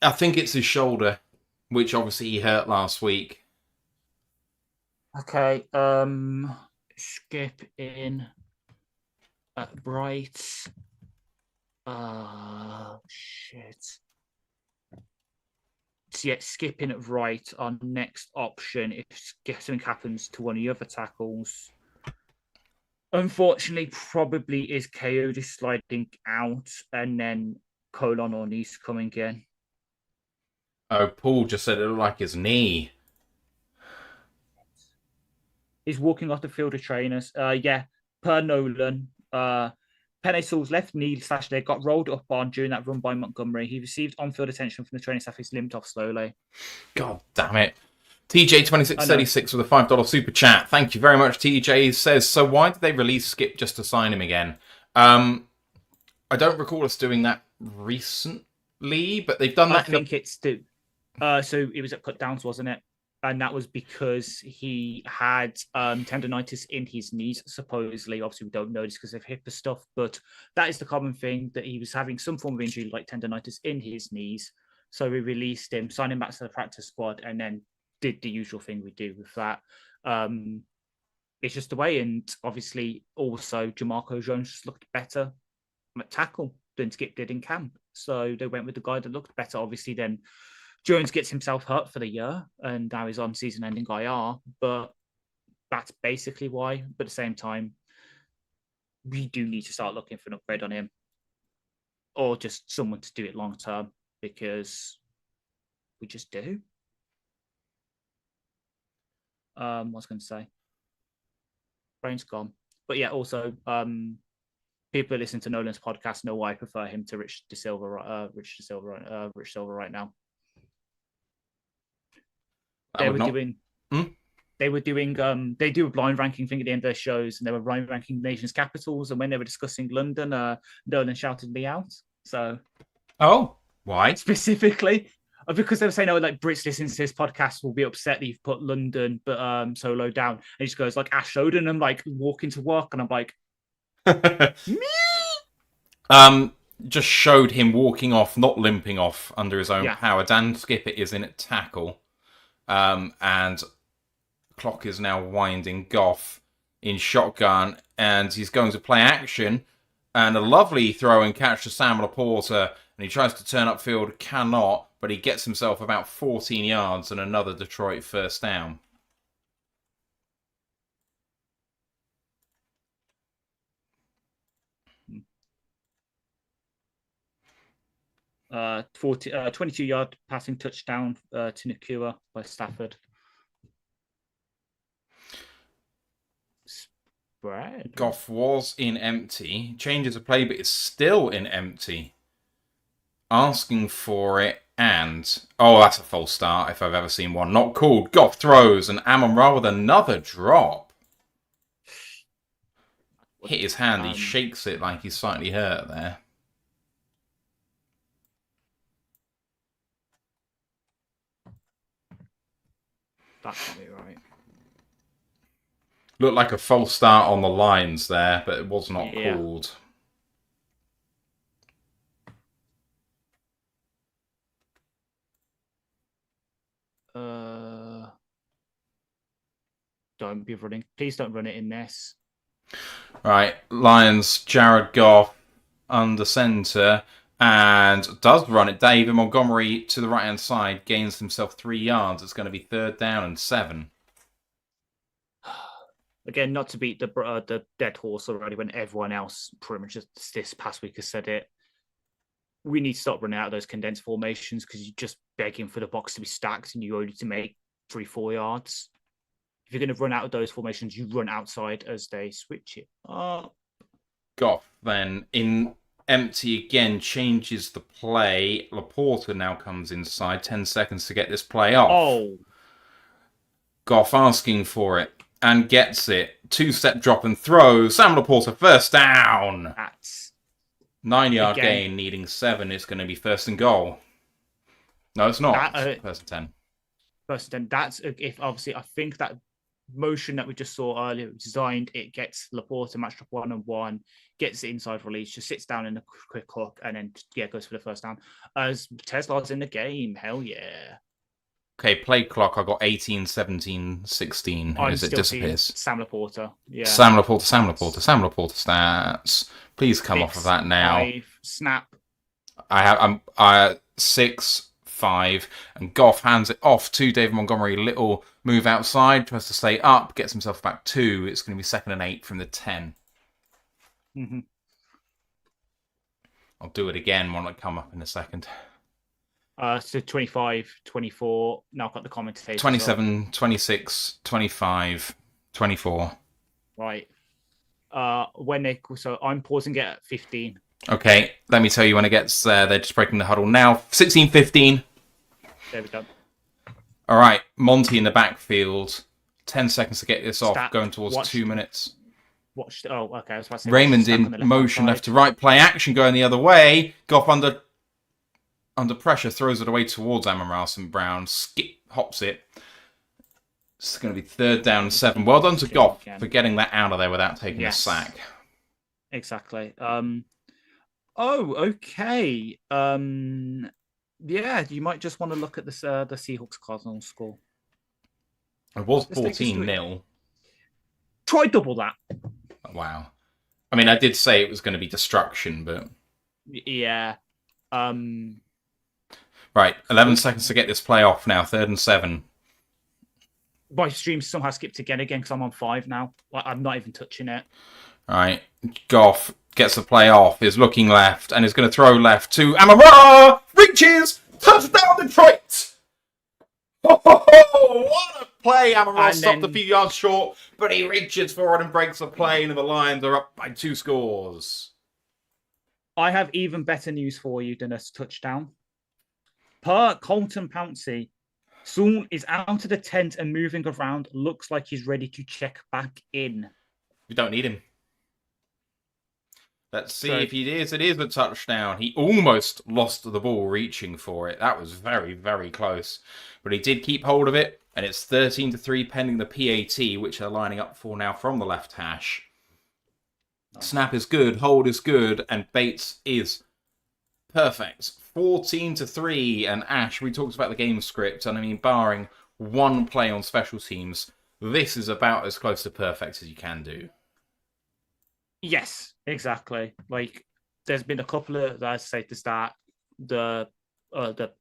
I think it's his shoulder, which obviously he hurt last week. Okay, skip in at Bright. Shit. So yeah, skipping at right, our next option if something happens to one of the other tackles. Unfortunately, probably is KO just sliding out and then colon or knees coming in. Oh, Poole just said it looked like his knee. He's walking off the field of trainers. Yeah, per Nolan. Penny Saul's left knee /leg got rolled up on during that run by Montgomery. He received on-field attention from the training staff. He's limped off slowly. God damn it. TJ2636 with a $5 super chat. Thank you very much, TJ. Says, so why did they release Skip just to sign him again? I don't recall us doing that recently, but they've done that. I think it's... so it was at cut downs, wasn't it? And that was because he had tendonitis in his knees, supposedly. Obviously, we don't know this because of HIPAA stuff, but that is the common thing, that he was having some form of injury like tendonitis in his knees. So we released him, signed him back to the practice squad, and then did the usual thing we do with that. It's just the way. And obviously, also, Jamarco Jones just looked better at tackle than Skip did in camp. So they went with the guy that looked better. Obviously, then Jones gets himself hurt for the year and now he's on season-ending IR, but that's basically why. But at the same time, we do need to start looking for an upgrade on him or just someone to do it long-term because we just do. What I was going to say? Brain's gone. But yeah, also, people who listen to Nolan's podcast know why I prefer him to Rich Silva right now. They do a blind ranking thing at the end of their shows, and they were blind ranking nation's capitals. And when they were discussing London, Nolan shouted me out. So, why specifically? Because they were saying, like Brits listening to this podcast will be upset that you've put London, but so low down. And he just goes like Ash Oden. I'm like walking to work, and I'm like, me. Just showed him walking off, not limping off under his own power. Dan Skipper is in at tackle. And clock is now winding Goff in shotgun, and he's going to play action, and a lovely throw and catch to Sam Laporta, and he tries to turn upfield, cannot, but he gets himself about 14 yards and another Detroit first down. Uh, 22-yard passing touchdown to Nakua by Stafford. Spread. Goff was in empty. Changes of play, but it's still in empty. Asking for it, and... Oh, that's a false start if I've ever seen one. Not called. Goff throws, and Amon-Ra with another drop. Hit his hand. He shakes it like he's slightly hurt there. That can't be right. Looked like a false start on the lines there, but it was not called. Don't be running. Please don't run it in this. Right, Lions, Jared Goff under centre, and does run it. David Montgomery to the right-hand side, gains himself 3 yards. It's going to be 3rd down and 7. Again, not to beat the dead horse already when everyone else pretty much just this past week has said it. We need to stop running out of those condensed formations because you're just begging for the box to be stacked and you only to make 3-4 yards. If you're going to run out of those formations, you run outside as they switch it up. Goff then in empty again, changes the play. Laporta now comes inside. 10 seconds to get this play off. Oh. Goff asking for it and gets it. 2-step drop and throw. Sam Laporta, 1st down. That's 9-yard gain, needing 7. It's going to be 1st and goal. No, it's not. 1st and 10. 1st and 10. That's if obviously I think that motion that we just saw earlier designed, it gets Laporta matched up 1-on-1, gets the inside release, just sits down in a quick hook, and then goes for the 1st down. As Tesla's in the game, hell yeah. Okay, play clock. I got 18, 17, 16. As it disappears. Sam Laporta. Yeah. Sam Laporta stats. Please come off of that now. 5, snap. I'm 6, 5, and Goff hands it off to David Montgomery. Little move outside, tries to stay up, gets himself back 2. It's going to be 2nd and 8 from the 10. Mm-hmm. I'll do it again when I come up in a second. So 25, 24. Now I've got the commentators. 27, 26, 25, 24. Right. So I'm pausing it at 15. Okay, let me tell you when it gets there. They're just breaking the huddle now. 16, 15. There we go. All right, Monty in the backfield. 10 seconds to get this off, going towards 2 minutes. Okay. I was about to say, Raymond in motion, left to right, play action going the other way. Goff under pressure, throws it away towards Amon-Ra St. Brown. Hops it. It's going to be 3rd down and 7. Well done to Goff for getting that out of there without taking a sack. Exactly. Okay. Yeah, you might just want to look at this the Seahawks Cardinals score. It was 14-0. Try double that. Wow. I mean, I did say it was going to be destruction, but... Yeah. Right, 11 seconds to get this play off now. 3rd and 7. My stream somehow skipped again because I'm on 5 now. I'm not even touching it. All right, Goff gets the play off, is looking left, and is going to throw left to Amon-Ra! Reaches! Touchdown, Detroit! Ho, ho, ho! What a play! Amon-Ra stopped a few yards short, but he reaches forward and breaks the play, and the Lions are up by 2 scores. I have even better news for you than a touchdown. Per Colton Pouncey, Soon is out of the tent and moving around. Looks like he's ready to check back in. We don't need him. Let's see if he is. It is a touchdown. He almost lost the ball reaching for it. That was very, very close. But he did keep hold of it. And it's 13-3 pending the PAT, which they're lining up for now from the left hash. Snap is good. Hold is good. And Bates is perfect. 14-3. And Ash, we talked about the game script. And I mean, barring one play on special teams, this is about as close to perfect as you can do. Yes, exactly. Like, there's been a couple of, as I say to start, the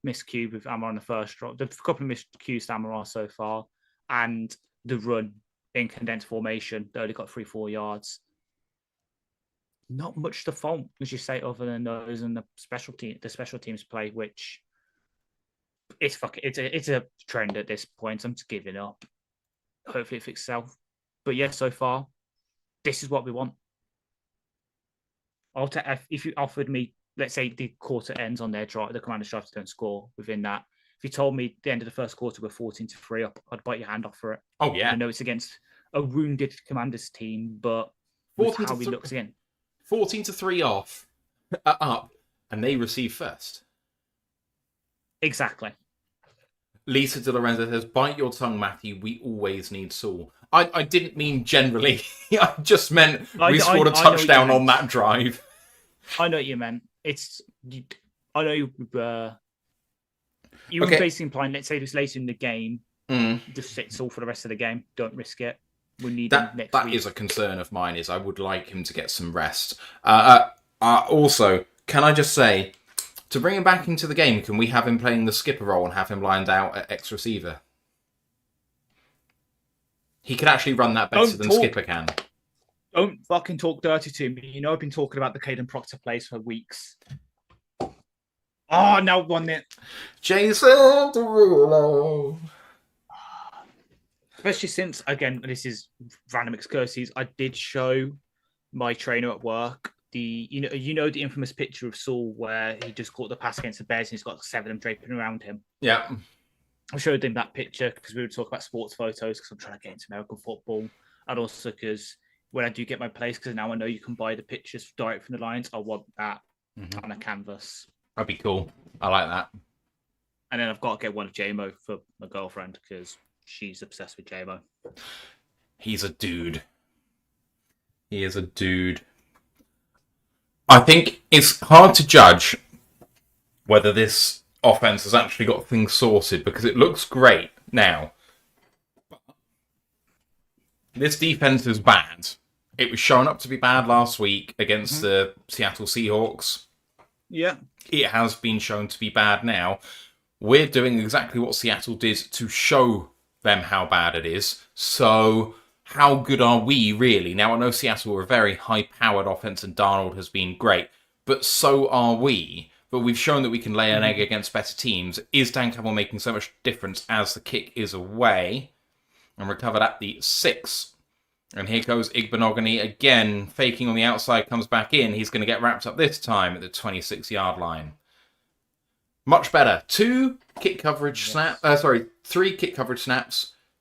miscue with Amon on the first drop, the couple of miscues to Amon so far, and the run in condensed formation. They only got 3-4 yards. Not much to fault, as you say, other than those and the special teams play, which it's a trend at this point. I'm just giving up. Hopefully it fixes itself. But yeah, so far, this is what we want. If you offered me, let's say the quarter ends on their drive, the Commanders drive don't score within that. If you told me the end of the first quarter we're 14-3 up, I'd bite your hand off for it. Oh yeah, I know it's against a wounded Commanders team, but how he looks again. 14-3 off, up, and they receive first. Exactly. Lisa De Lorenzo says, bite your tongue, Matthew. We always need Saul. I didn't mean generally. I just meant we scored a touchdown on that drive. I know what you meant. I know you were basically implying, let's say it was later in the game, just sit Saul for the rest of the game. Don't risk it. We need him next week. That is a concern of mine, is I would like him to get some rest. Also, can I just say, to bring him back into the game, can we have him playing the skipper role and have him lined out at ex-receiver? He could actually run that better than skipper can. Don't fucking talk dirty to me. You know I've been talking about the Caden Proctor plays for weeks. Oh, now won it. Jason Derulo. Especially since, again, this is random excursions, I did show my trainer at work the the infamous picture of Saul where he just caught the pass against the Bears and he's got 7 of them draping around him. Yeah. I showed him that picture because we would talk about sports photos because I'm trying to get into American football. And also because when I do get my place, because now I know you can buy the pictures direct from the Lions, I want that on a canvas. That'd be cool. I like that. And then I've got to get one of JMO for my girlfriend because she's obsessed with JMO. He's a dude. He is a dude. I think it's hard to judge whether this offense has actually got things sorted because it looks great now. This defense is bad. It was shown up to be bad last week against the Seattle Seahawks. Yeah. It has been shown to be bad now. We're doing exactly what Seattle did to show them how bad it is. So how good are we, really? Now, I know Seattle are a very high-powered offense and Darnold has been great, but so are we. But we've shown that we can lay an egg against better teams. Is Dan Campbell making so much difference as the kick is away? And recovered at the 6. And here goes Igbenogany again, faking on the outside, comes back in. He's going to get wrapped up this time at the 26-yard line. Much better. 3 kick coverage snaps,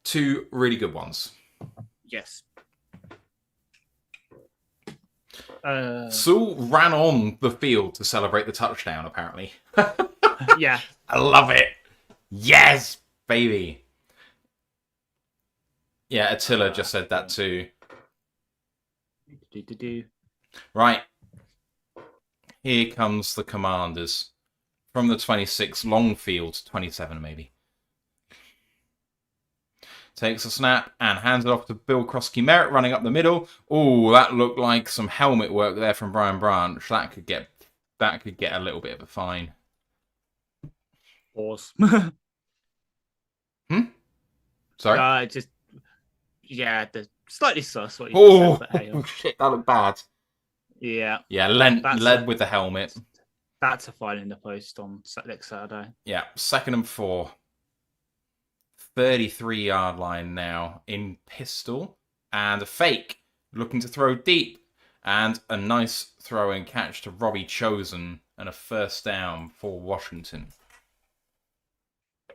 2 really good ones. Yes. Saul ran on the field to celebrate the touchdown, apparently. Yeah. I love it. Yes, baby. Yeah, Attila just said that too. Right. Here comes the Commanders. From the 26, long field, 27 maybe. Takes a snap and hands it off to Bill Krosky-Merritt running up the middle. Oh, that looked like some helmet work there from Brian Branch. That could get a little bit of a fine. Pause. Sorry? The slightly sus what you said, but hey, shit, that looked bad. Yeah. Yeah, led with the helmet. That's a fine in the post on next Saturday. Yeah, 2nd and 4. 33-yard line now in pistol. And a fake. Looking to throw deep. And a nice throw and catch to Robbie Chosen. And a first down for Washington. I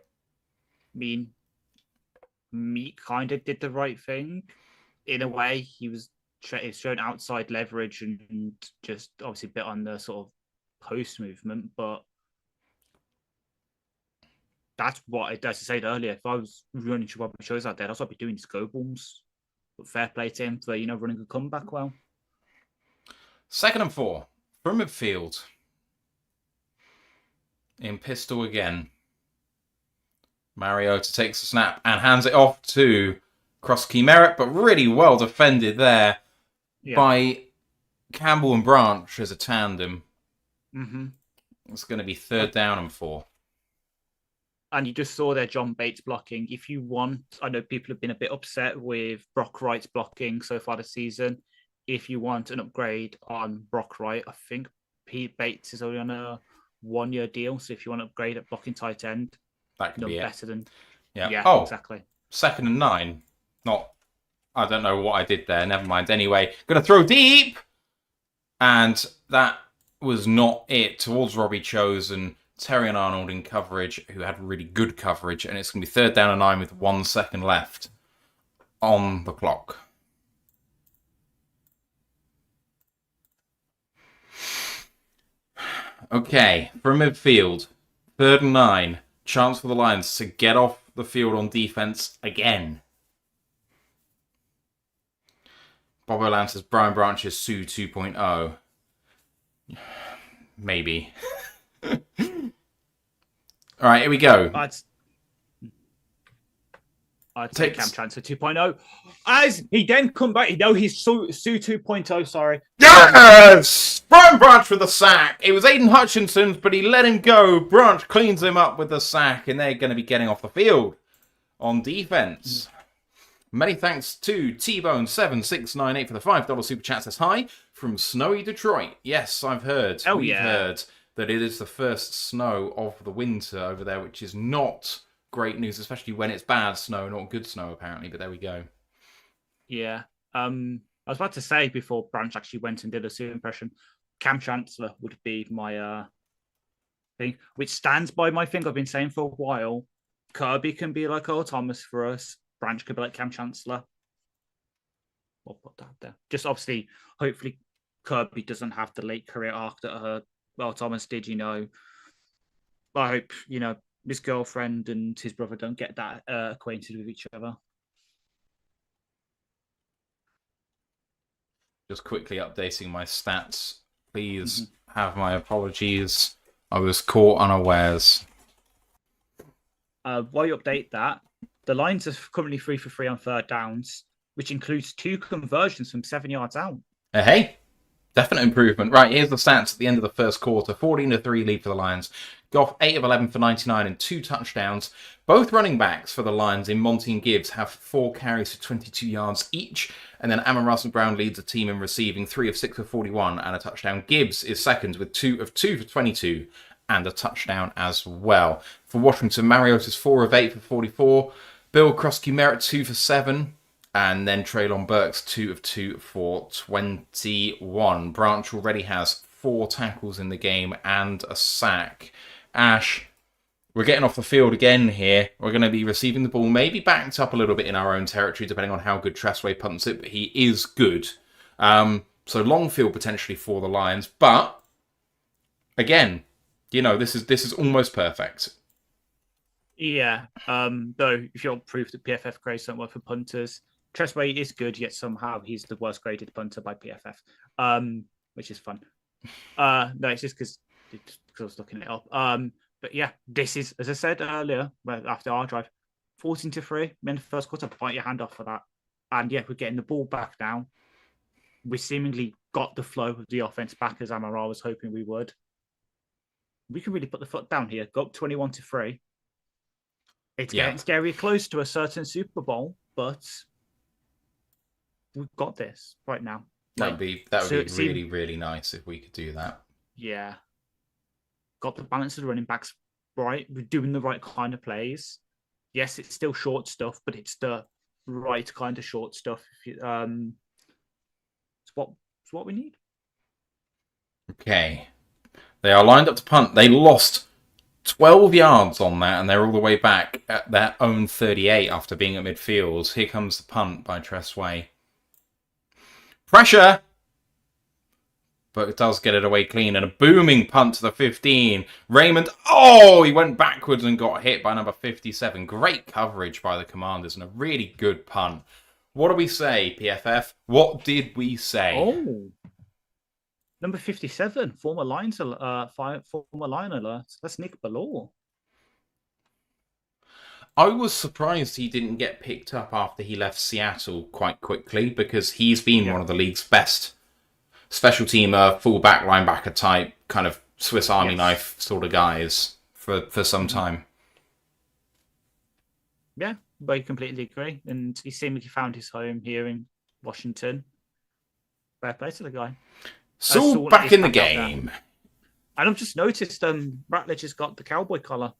mean, Meek kind of did the right thing. In a way, he was shown outside leverage and just obviously bit on the sort of post movement, but that's what as I said earlier. If I was running Robbie shows out there, that's what I'd be doing, go booms. But fair play to him for running a comeback well. 2nd and 4 from midfield. In pistol again. Mariota takes the snap and hands it off to Krosky-Merritt, but really well defended there by Campbell and Branch as a tandem. Mm-hmm. It's going to be 3rd down and 4. And you just saw there John Bates blocking. If you want, I know people have been a bit upset with Brock Wright's blocking so far this season. If you want an upgrade on Brock Wright, I think Pete Bates is only on a 1-year deal. So if you want to upgrade at blocking tight end, that could be better than. Yeah. Oh, exactly. 2nd and 9. I don't know what I did there. Never mind. Anyway, going to throw deep. And that was not it. Towards Robbie Chosen, Terry and Arnold in coverage, who had really good coverage. And it's going to be 3rd down and 9 with 1 second left on the clock. Okay, from midfield, 3rd and 9. Chance for the Lions to get off the field on defense again. Bobo Lamb says Brian Branch's Sue 2.0. Maybe. All right, here we go. I'd take Cam Chancellor 2.0. As he then come back, he's Sue 2.0, sorry. Yes! Brian Branch with the sack. It was Aiden Hutchinson's, but he let him go. Branch cleans him up with the sack, and they're going to be getting off the field on defense. Many thanks to T-Bone7698 for the $5 super chat. Says hi from snowy Detroit. Yes, I've heard. We've heard that it is the first snow of the winter over there, which is not great news, especially when it's bad snow, not good snow, apparently. But there we go. Yeah. I was about to say before Branch actually went and did a Sue impression, Cam Chancellor would be my thing, which stands by my thing I've been saying for a while. Kirby can be like Earl Thomas for us. Branch could be like Cam Chancellor. We'll put that there. Just obviously, hopefully, Kirby doesn't have the late career arc that Earl Thomas did, I hope, his girlfriend and his brother don't get that acquainted with each other. Just quickly updating my stats. Please have my apologies. I was caught unawares. While you update that, the Lions are currently 3 for 3 on third downs, which includes 2 conversions from 7 yards out. Hey, definite improvement. Right, here's the stats at the end of the first quarter. 14-3 lead for the Lions. Goff 8 of 11 for 99 and 2 touchdowns. Both running backs for the Lions in Monty and Gibbs have 4 carries for 22 yards each. And then Amon-Ra Brown leads the team in receiving 3 of 6 for 41 and a touchdown. Gibbs is second with 2 of 2 for 22 and a touchdown as well. For Washington, Mariota's 4 of 8 for 44. Bill Krosky-Merritt 2 for 7. And then Treylon Burks 2 of 2 for 21. Branch already has 4 tackles in the game and a sack. Ash, we're getting off the field again here. We're going to be receiving the ball, maybe backed up a little bit in our own territory, depending on how good Tressway punts it, but he is good. So long field potentially for the Lions. But, again, this is almost perfect. Yeah, though, if you want proof that PFF grades don't work for punters, Tressway is good, yet somehow he's the worst graded punter by PFF, which is fun. No, it's just because I was looking it up. But yeah, this is, as I said earlier, after our drive, 14-3, in the first quarter, bite your hand off for that. And yeah, we're getting the ball back now. We seemingly got the flow of the offense back as Amon-Ra was hoping we would. We can really put the foot down here, go up 21-3. It's getting scary close to a certain Super Bowl, but we've got this right now. That would be really, really nice if we could do that. Yeah. Got the balance of the running backs right. We're doing the right kind of plays. Yes, it's still short stuff, but it's the right kind of short stuff. It's what we need. Okay. They are lined up to punt. They lost 12 yards on that, and they're all the way back at their own 38 after being at midfield. Here comes the punt by Tressway. Pressure! But it does get it away clean, and a booming punt to the 15. Raymond, he went backwards and got hit by number 57. Great coverage by the Commanders, and a really good punt. What do we say, PFF? What did we say? Oh, number 57, former Lion alert. That's Nick Ballore. I was surprised he didn't get picked up after he left Seattle quite quickly, because he's been one of the league's best special teamer, fullback, linebacker type, kind of Swiss Army knife sort of guys for some time. Yeah, I completely agree. And he seemingly found his home here in Washington. Fair play to the guy. Saul back in the game. And I've just noticed Ratledge has got the cowboy collar.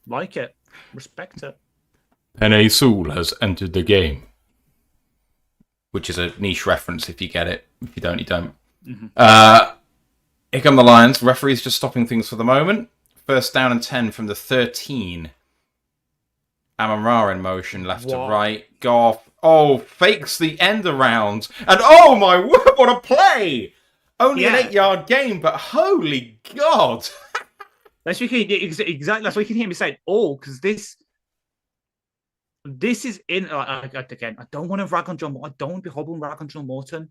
Like it. Respect it. Penei Sewell has entered the game. Which is a niche reference if you get it. If you don't, you don't. Here come the Lions. Referee's just stopping things for the moment. First down and 10 from the 13. Amon-Ra in motion, left to right. Goff. Fakes the end around. And oh my word, what a play! Only an 8-yard gain, but holy God! That's what you can, exactly. That's what you can hear me saying. Oh, because this is in again. I don't want to rag on John. I don't want to be hobbling rag on John Morton.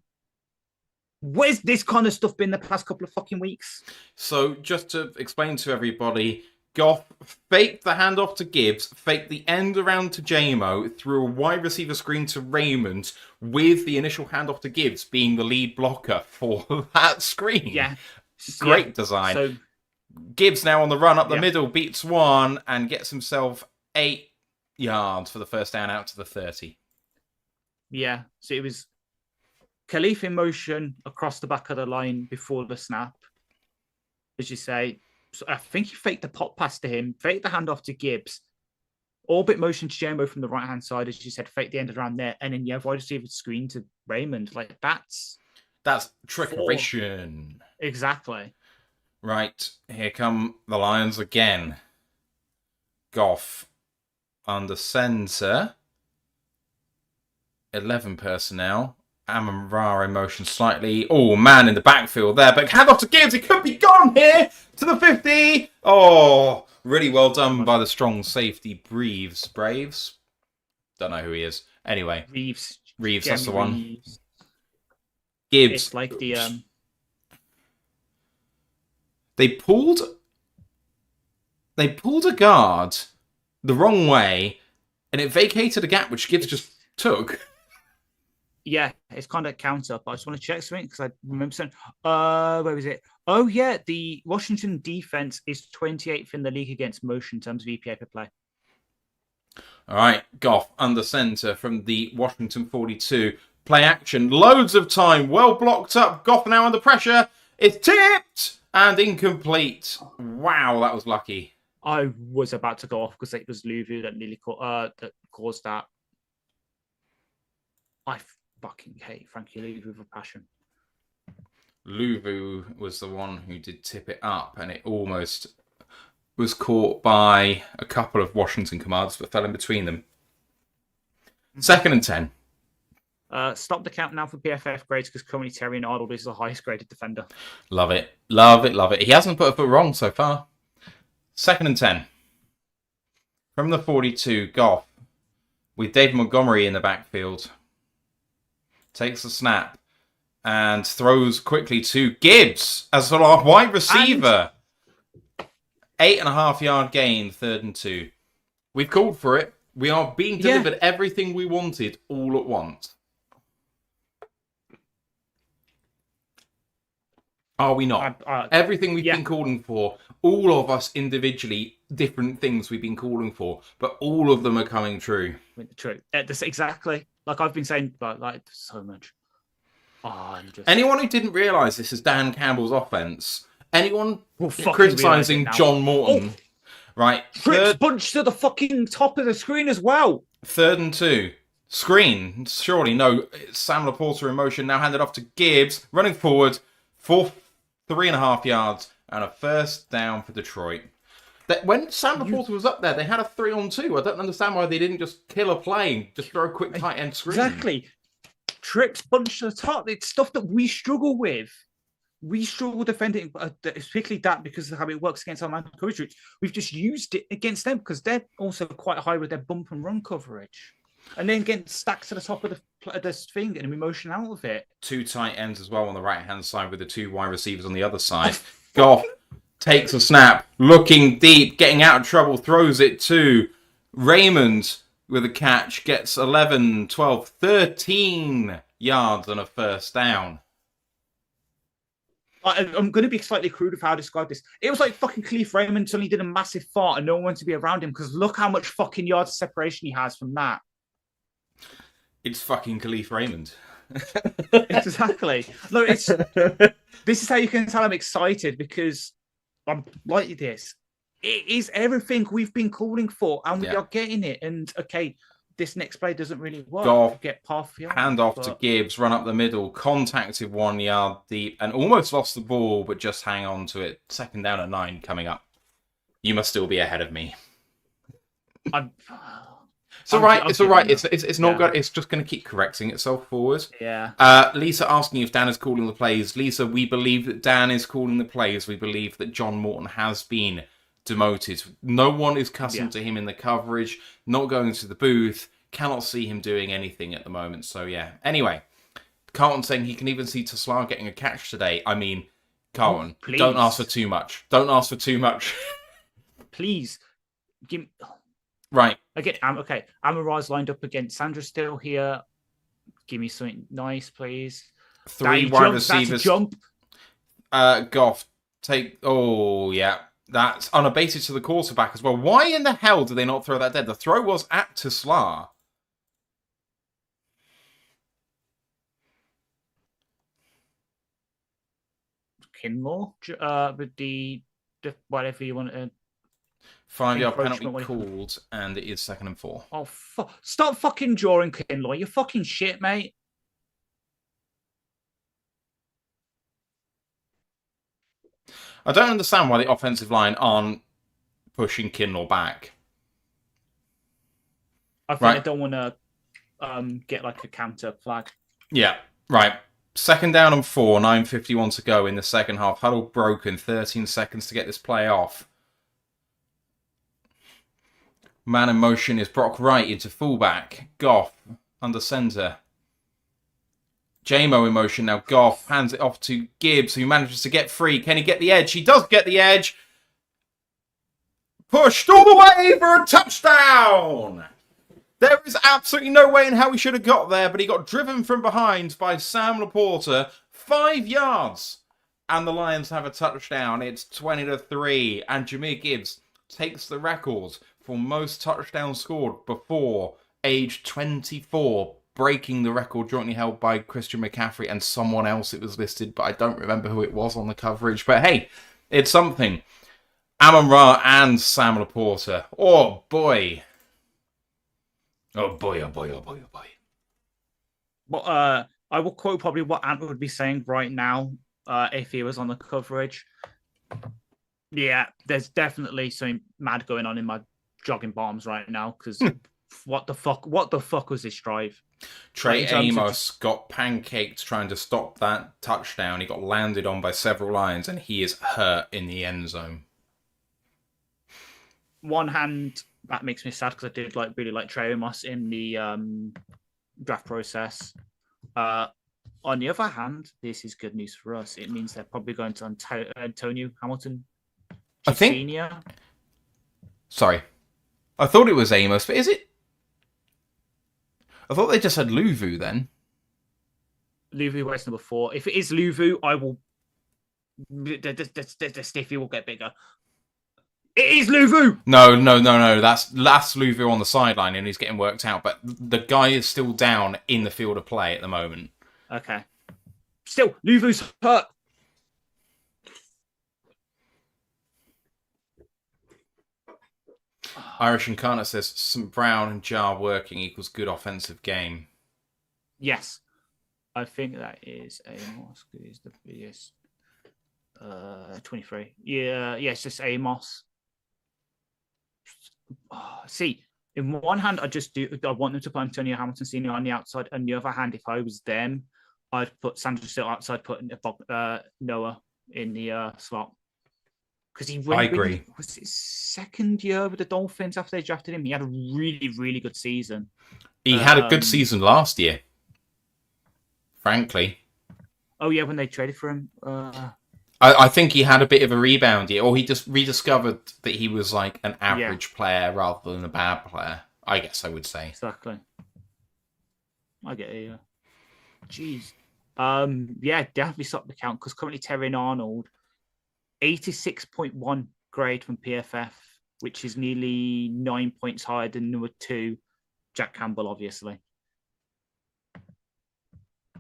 Where's this kind of stuff been the past couple of fucking weeks? So just to explain to everybody, Goff faked the handoff to Gibbs, faked the end around to JMO, threw a wide receiver screen to Raymond, with the initial handoff to Gibbs being the lead blocker for that screen. Yeah. Great design. So Gibbs now on the run up the middle, beats one, and gets himself 8 yards for the first down out to the 30. Yeah. So it was Khalif in motion across the back of the line before the snap, as you say. So I think he faked the pop pass to him, faked the handoff to Gibbs, orbit motion to Jumbo from the right hand side, as you said, faked the end around there, and then wide receiver screen to Raymond. Like that's trickeration. Exactly. Right, here come the Lions again. Goff under centre. 11 personnel. Amon-Ra in motion slightly. Oh, man in the backfield there. But handoff to Gibbs. It could be gone here to the 50. Oh, really well done by the strong safety Braves. Don't know who he is. Anyway. Reeves, that's the one. Gibbs. It's like the... They pulled a guard the wrong way, and it vacated a gap which Gibbs just took. Yeah, it's kind of counter, but I just want to check something because I remember saying, where was it? Oh, yeah, the Washington defense is 28th in the league against motion in terms of EPA per play. All right, Goff under centre from the Washington 42. Play action, loads of time, well blocked up. Goff now under pressure. It's tipped and incomplete. Wow, that was lucky. I was about to go off because it was Luvu that nearly caused that. I fucking hate Frankie Luvu with a passion. Luvu was the one who did tip it up, and it almost was caught by a couple of Washington commanders, but fell in between them. 2nd and 10. Stop the count now for PFF grades because currently Terry Arnold is the highest graded defender. Love it. Love it. Love it. He hasn't put a foot wrong so far. 2nd and 10. From the 42, Goff with David Montgomery in the backfield. Takes the snap and throws quickly to Gibbs as a wide receiver. 8.5 yard gain, 3rd and 2. We've called for it. We are being delivered everything we wanted all at once. Are we not? Everything we've been calling for, all of us individually, different things we've been calling for, but all of them are coming true. True. Exactly. Like I've been saying, like so much. Anyone who didn't realise this is Dan Campbell's offense, anyone criticising John Morton, right? Trips bunch to the fucking top of the screen as well. 3rd and 2. Screen. Surely no. It's Sam Laporta in motion, now handed off to Gibbs, running forward for 3.5 yards and a first down for Detroit. When Sam Laporta was up there, they had a 3-on-2. I don't understand why they didn't just kill a play, just throw a quick tight end screen. Exactly. Trips bunch to the top. It's stuff that we struggle with. We struggle defending, particularly that because of how it works against our man coverage routes. We've just used it against them because they're also quite high with their bump and run coverage. And then getting stacked to the top of the thing and we motion out of it. 2 tight ends as well on the right-hand side with the 2 wide receivers on the other side. Goff takes a snap, looking deep, getting out of trouble, throws it to Raymond with a catch, gets 11, 12, 13 yards and a first down. I'm going to be slightly crude with how I describe this. It was like fucking Khalif Raymond suddenly did a massive fart and no one wanted to be around him because look how much fucking yards of separation he has from that. It's fucking Khalif Raymond. Exactly. No, this is how you can tell I'm excited because I'm like this. It is everything we've been calling for and we are getting it. And okay, this next play doesn't really work. Goff, get half yard, hand off to Gibbs, run up the middle, contacted 1 yard deep and almost lost the ball, but just hang on to it. 2nd down at 9 coming up. You must still be ahead of me. It's all right. It's all right. It's not good. It's just going to keep correcting itself forward. Yeah. Lisa asking if Dan is calling the plays. Lisa, we believe that Dan is calling the plays. We believe that John Morton has been demoted. No one is cussing to him in the coverage, not going to the booth, cannot see him doing anything at the moment. So, yeah. Anyway, Carlton saying he can even see Tesla getting a catch today. I mean, Carlton, don't ask for too much. Don't ask for too much. Please. Give... Right. Again, okay. Amari's lined up against Sandra still here. Give me something nice, please. 3 wide receivers. That's a jump. Goff, take... Oh, yeah. That's on a basis to the quarterback as well. Why in the hell did they not throw that dead? The throw was at Tesla. Kinlaw with the whatever you want to... 5-yard penalty called, and it is 2nd and 4. Oh, stop fucking drawing, Kinlaw. You're fucking shit, mate. I don't understand why the offensive line aren't pushing Kinlaw back. I think they don't want to get like a counter flag. Yeah, right. 2nd down and 4, 9:51 to go in the second half. Huddle broken, 13 seconds to get this play off. Man in motion is Brock Wright into fullback. Goff under centre. J-Mo in motion now. Goff hands it off to Gibbs, who manages to get free. Can he get the edge? He does get the edge. Pushed all the way for a touchdown! There is absolutely no way in how he should have got there, but he got driven from behind by Sam Laporta, 5 yards. And the Lions have a touchdown. It's 20-3, and Jahmyr Gibbs takes the record for most touchdowns scored before age 24, breaking the record jointly held by Christian McCaffrey and someone else. It was listed, but I don't remember who it was on the coverage. But hey, it's something. Amon-Ra and Sam Laporta. Oh boy. Oh boy, oh boy, oh boy, oh boy. Well, I will quote probably what Ant would be saying right now if he was on the coverage. Yeah, there's definitely something mad going on in my jogging bombs right now, because what the fuck was this drive? Trey Amos got pancaked trying to stop that touchdown. He got landed on by several Lions, and he is hurt in the end zone. One hand, that makes me sad because I did really like Trey Amos in the draft process. On the other hand, this is good news for us. It means they're probably going to Antonio Hamilton. I think. Senior. Sorry, I thought it was Amos, but is it? I thought they just had Luvu then. Luvu was number 4. If it is Luvu, I will. The stiffy will get bigger. It is Luvu! No. That's Luvu on the sideline, and he's getting worked out. But the guy is still down in the field of play at the moment. Okay. Still, Luvu's hurt. Irish Incarnate says some Brown and Jar working equals good offensive game. Yes. I think that is Amos. Is the biggest. 23. Yeah, it's just Amos. See, in one hand, I want them to put Antonio Hamilton Sr. on the outside. On the other hand, if I was them, I'd put Sandra still outside, put Noah in the slot. Because I agree. Was his 2nd year with the Dolphins after they drafted him? He had a really, really good season. He had a good season last year, frankly. Oh, yeah, when they traded for him. I think he had a bit of a rebound year, or he just rediscovered that he was like an average player rather than a bad player, I guess I would say. Exactly. I get it, yeah. Jeez. Yeah, definitely stop the count, because currently Terry Arnold, 86.1 grade from PFF, which is nearly 9 points higher than number 2, Jack Campbell, obviously.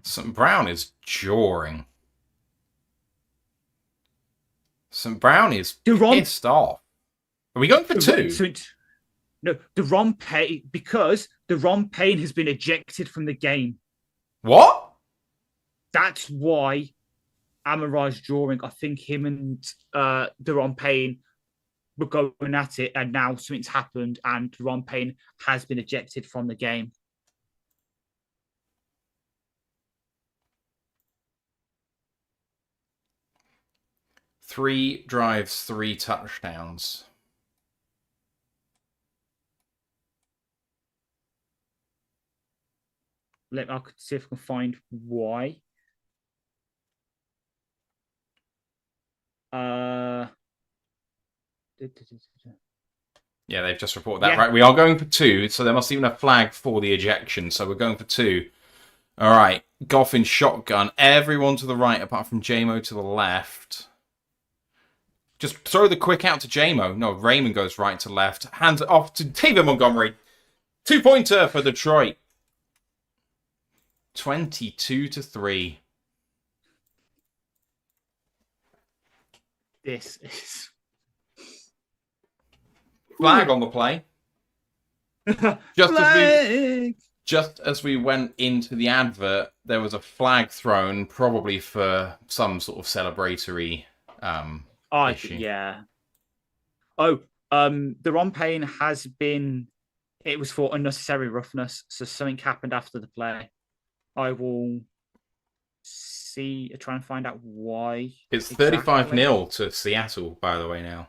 St. Brown is jawing. St. Brown is pissed off. Are we going for 2? No, Deron Payne, because Deron Payne has been ejected from the game. What? That's why Amon-Ra's drawing. I think him and Deron Payne were going at it, and now something's happened, and Deron Payne has been ejected from the game. Three drives, 3 touchdowns. I could see if I can find why. Yeah, they've just reported that, right? We are going for 2, so there must even a flag for the ejection, so we're going for 2. All right, Goff in shotgun. Everyone to the right, apart from JMO to the left. Just throw the quick out to JMO. No, Raymond goes right to left. Hands it off to David Montgomery. 2-pointer for Detroit. 22-3. This is... Flag on the play. Just as we went into the advert, there was a flag thrown, probably for some sort of celebratory issue. Yeah. Oh, the Ron Payne has been... It was for unnecessary roughness, so something happened after the play. I will try and find out why. It's 35-0 to Seattle, by the way, now.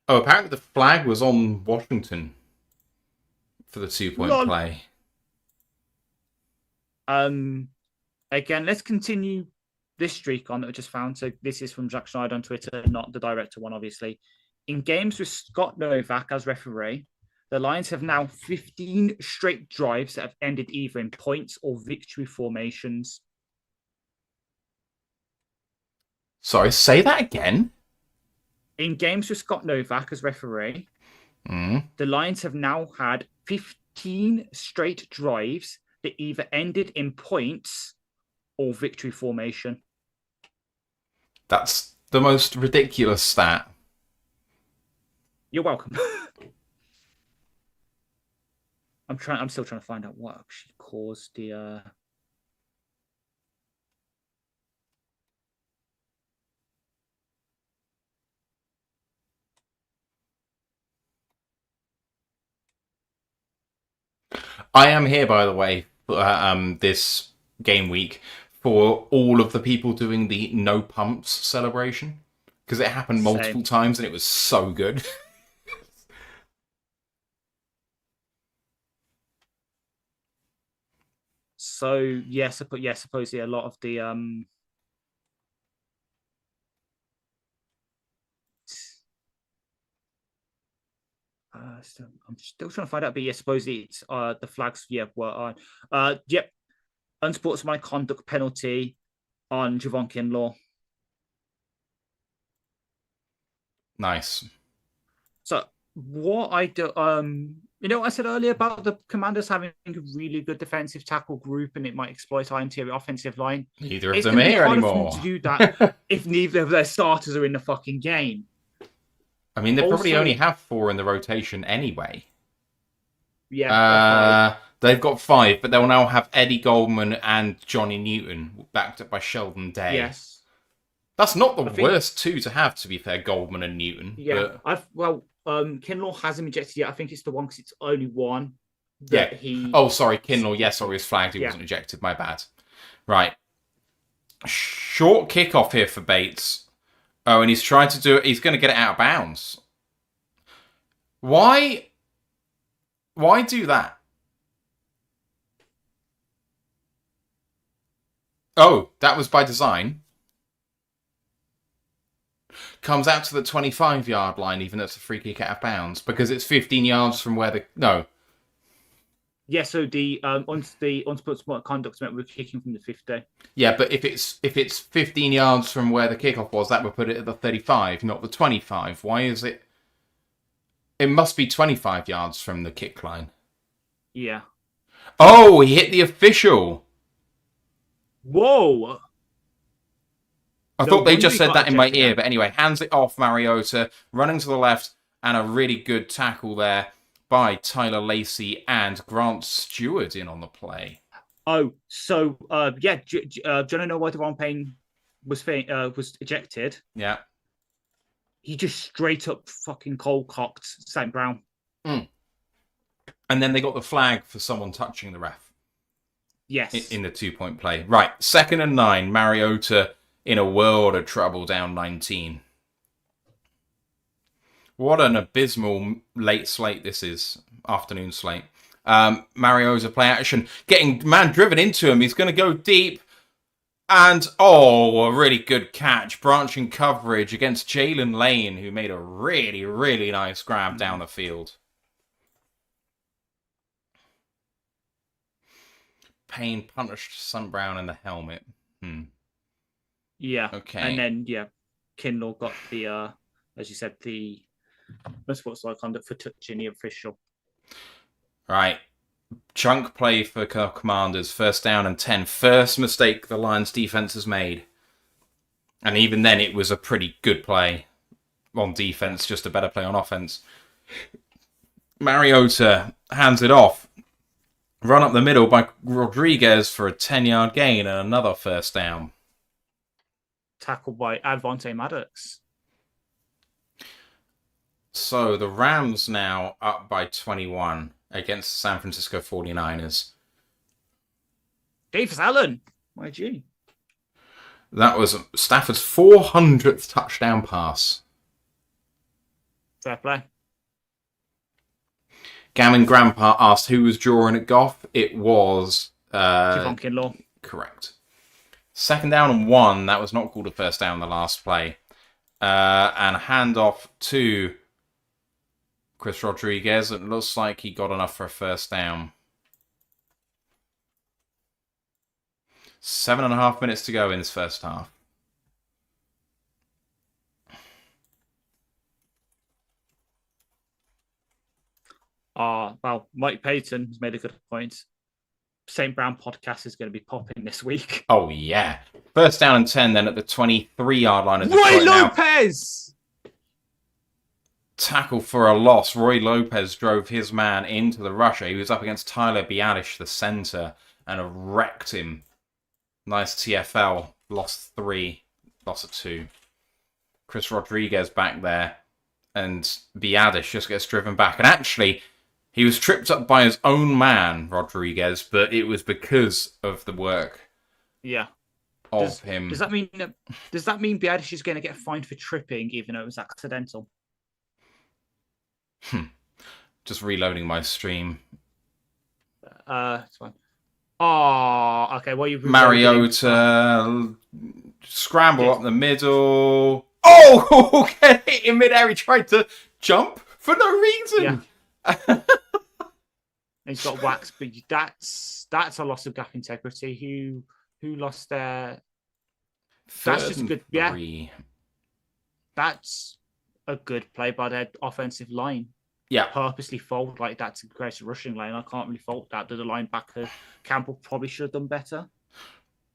Oh, apparently the flag was on Washington for the 2-point play. Again, let's continue this streak on that we just found. So this is from Jack Schneider on Twitter, not the director one, obviously. In games with Scott Novak as referee, the Lions have now 15 straight drives that have ended either in points or victory formations. Sorry, say that again? In games with Scott Novak as referee, the Lions have now had 15 straight drives that either ended in points or victory formation. That's the most ridiculous stat. You're welcome. I'm still trying to find out what actually caused the I am here, by the way, this game week for all of the people doing the no pumps celebration, because it happened multiple times and it was so good. So yes, supposedly a lot of the I'm still trying to find out, but yeah, supposedly it's the flags were on unsportsmanlike conduct penalty on Javon Kinlaw. Nice. So what I do, you know what I said earlier about the Commanders having a really good defensive tackle group and it might exploit our interior offensive line. Neither of them are here anymore. To do that if neither of their starters are in the fucking game. I mean, they probably only have 4 in the rotation anyway. Yeah. They've got 5, but they'll now have Eddie Goldman and Johnny Newton, backed up by Sheldon Day. Yes. That's not the worst 2 to have, to be fair, Goldman and Newton. Yeah. But... Kinlaw hasn't ejected yet. I think it's the one because it's only one. Yeah. Oh, sorry, Kinlaw. Yes, sorry, he was flagged. He wasn't ejected. My bad. Right. Short kickoff here for Bates. Oh, and he's trying to do it. He's going to get it out of bounds. Why do that? Oh, that was by design. Comes out to the 25-yard line, even though it's a free kick out of bounds, because it's 15 yards from where the... No. Yeah, so the unsportsmanlike conduct meant we're kicking from the 50. Yeah, but if it's 15 yards from where the kickoff was, that would put it at the 35, not the 25. Why is it... It must be 25 yards from the kick line. Yeah. Oh, he hit the official. Whoa. I thought they just said that in my ear, but anyway, hands it off Mariota, running to the left, and a really good tackle there by Tyler Lacey and Grant Stewart in on the play. Oh, so do you know why Ron Payne was ejected? Yeah. He just straight up fucking cold-cocked St. Brown. And then they got the flag for someone touching the ref. Yes. In the 2-point play. Right, 2nd and 9, Mariota in a world of trouble, down 19. What an abysmal late slate this is. Afternoon slate. Mario's play action. Getting man driven into him. He's going to go deep. And, a really good catch. Branching coverage against Jalen Lane, who made a really, really nice grab down the field. Payne punished Sun Brown in the helmet. Yeah. Okay. And then, Kinlaw got the, as you said, the unsportsmanlike conduct for touching the official. Right. Chunk play for Commanders. 1st down and 10. First mistake the Lions defense has made. And even then, it was a pretty good play on defense, just a better play on offense. Mariota hands it off. Run up the middle by Rodriguez for a 10-yard gain and another 1st down. Tackled by Avonte Maddox. So the Rams now up by 21 against the San Francisco 49ers. Davis Allen, my G. That was Stafford's 400th touchdown pass. Fair play. Gammon Grandpa asked who was drawing at Goff. It was... Javon Kinlaw. Correct. 2nd down and 1. That was not called a 1st down the last play. And a handoff to Chris Rodriguez. It looks like he got enough for a 1st down. 7.5 minutes to go in this 1st half. Well, Mike Payton has made a good point. St. Brown podcast is going to be popping this week. Oh, yeah. 1st down and 10 then at the 23-yard line. Roy Lopez! Tackle for a loss. Roy Lopez drove his man into the rusher. He was up against Tyler Biadish, the center, and wrecked him. Nice TFL. Lost 3. Loss of 2. Chris Rodriguez back there. And Biadish just gets driven back. And actually, he was tripped up by his own man, Rodriguez, but it was because of the work of him. Does that mean Biadish is going to get fined for tripping, even though it was accidental? Just reloading my stream. It's fine. Oh, okay. Well, you've Mariota scramble up the middle. Oh, get hit in midair. He tried to jump for no reason. Yeah. He's got wax, but that's a loss of gap integrity. Who lost their? That's just good. 3. That's a good play by their offensive line. Yeah, purposely fold like that's a great rushing line. I can't really fault that. The linebacker Campbell probably should have done better.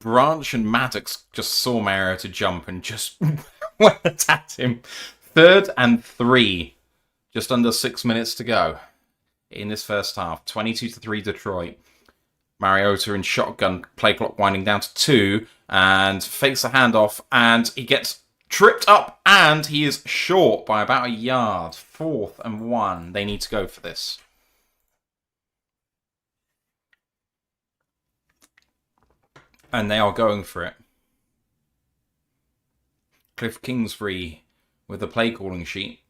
Branch and Maddox just saw Mariota jump and just went at him. 3rd and 3. Just under 6 minutes to go in this 1st half. 22-3 Detroit. Mariota in shotgun. Play clock winding down to 2. And fakes a handoff. And he gets tripped up. And he is short by about a yard. 4th and 1. They need to go for this. And they are going for it. Cliff Kingsbury with the play calling sheet.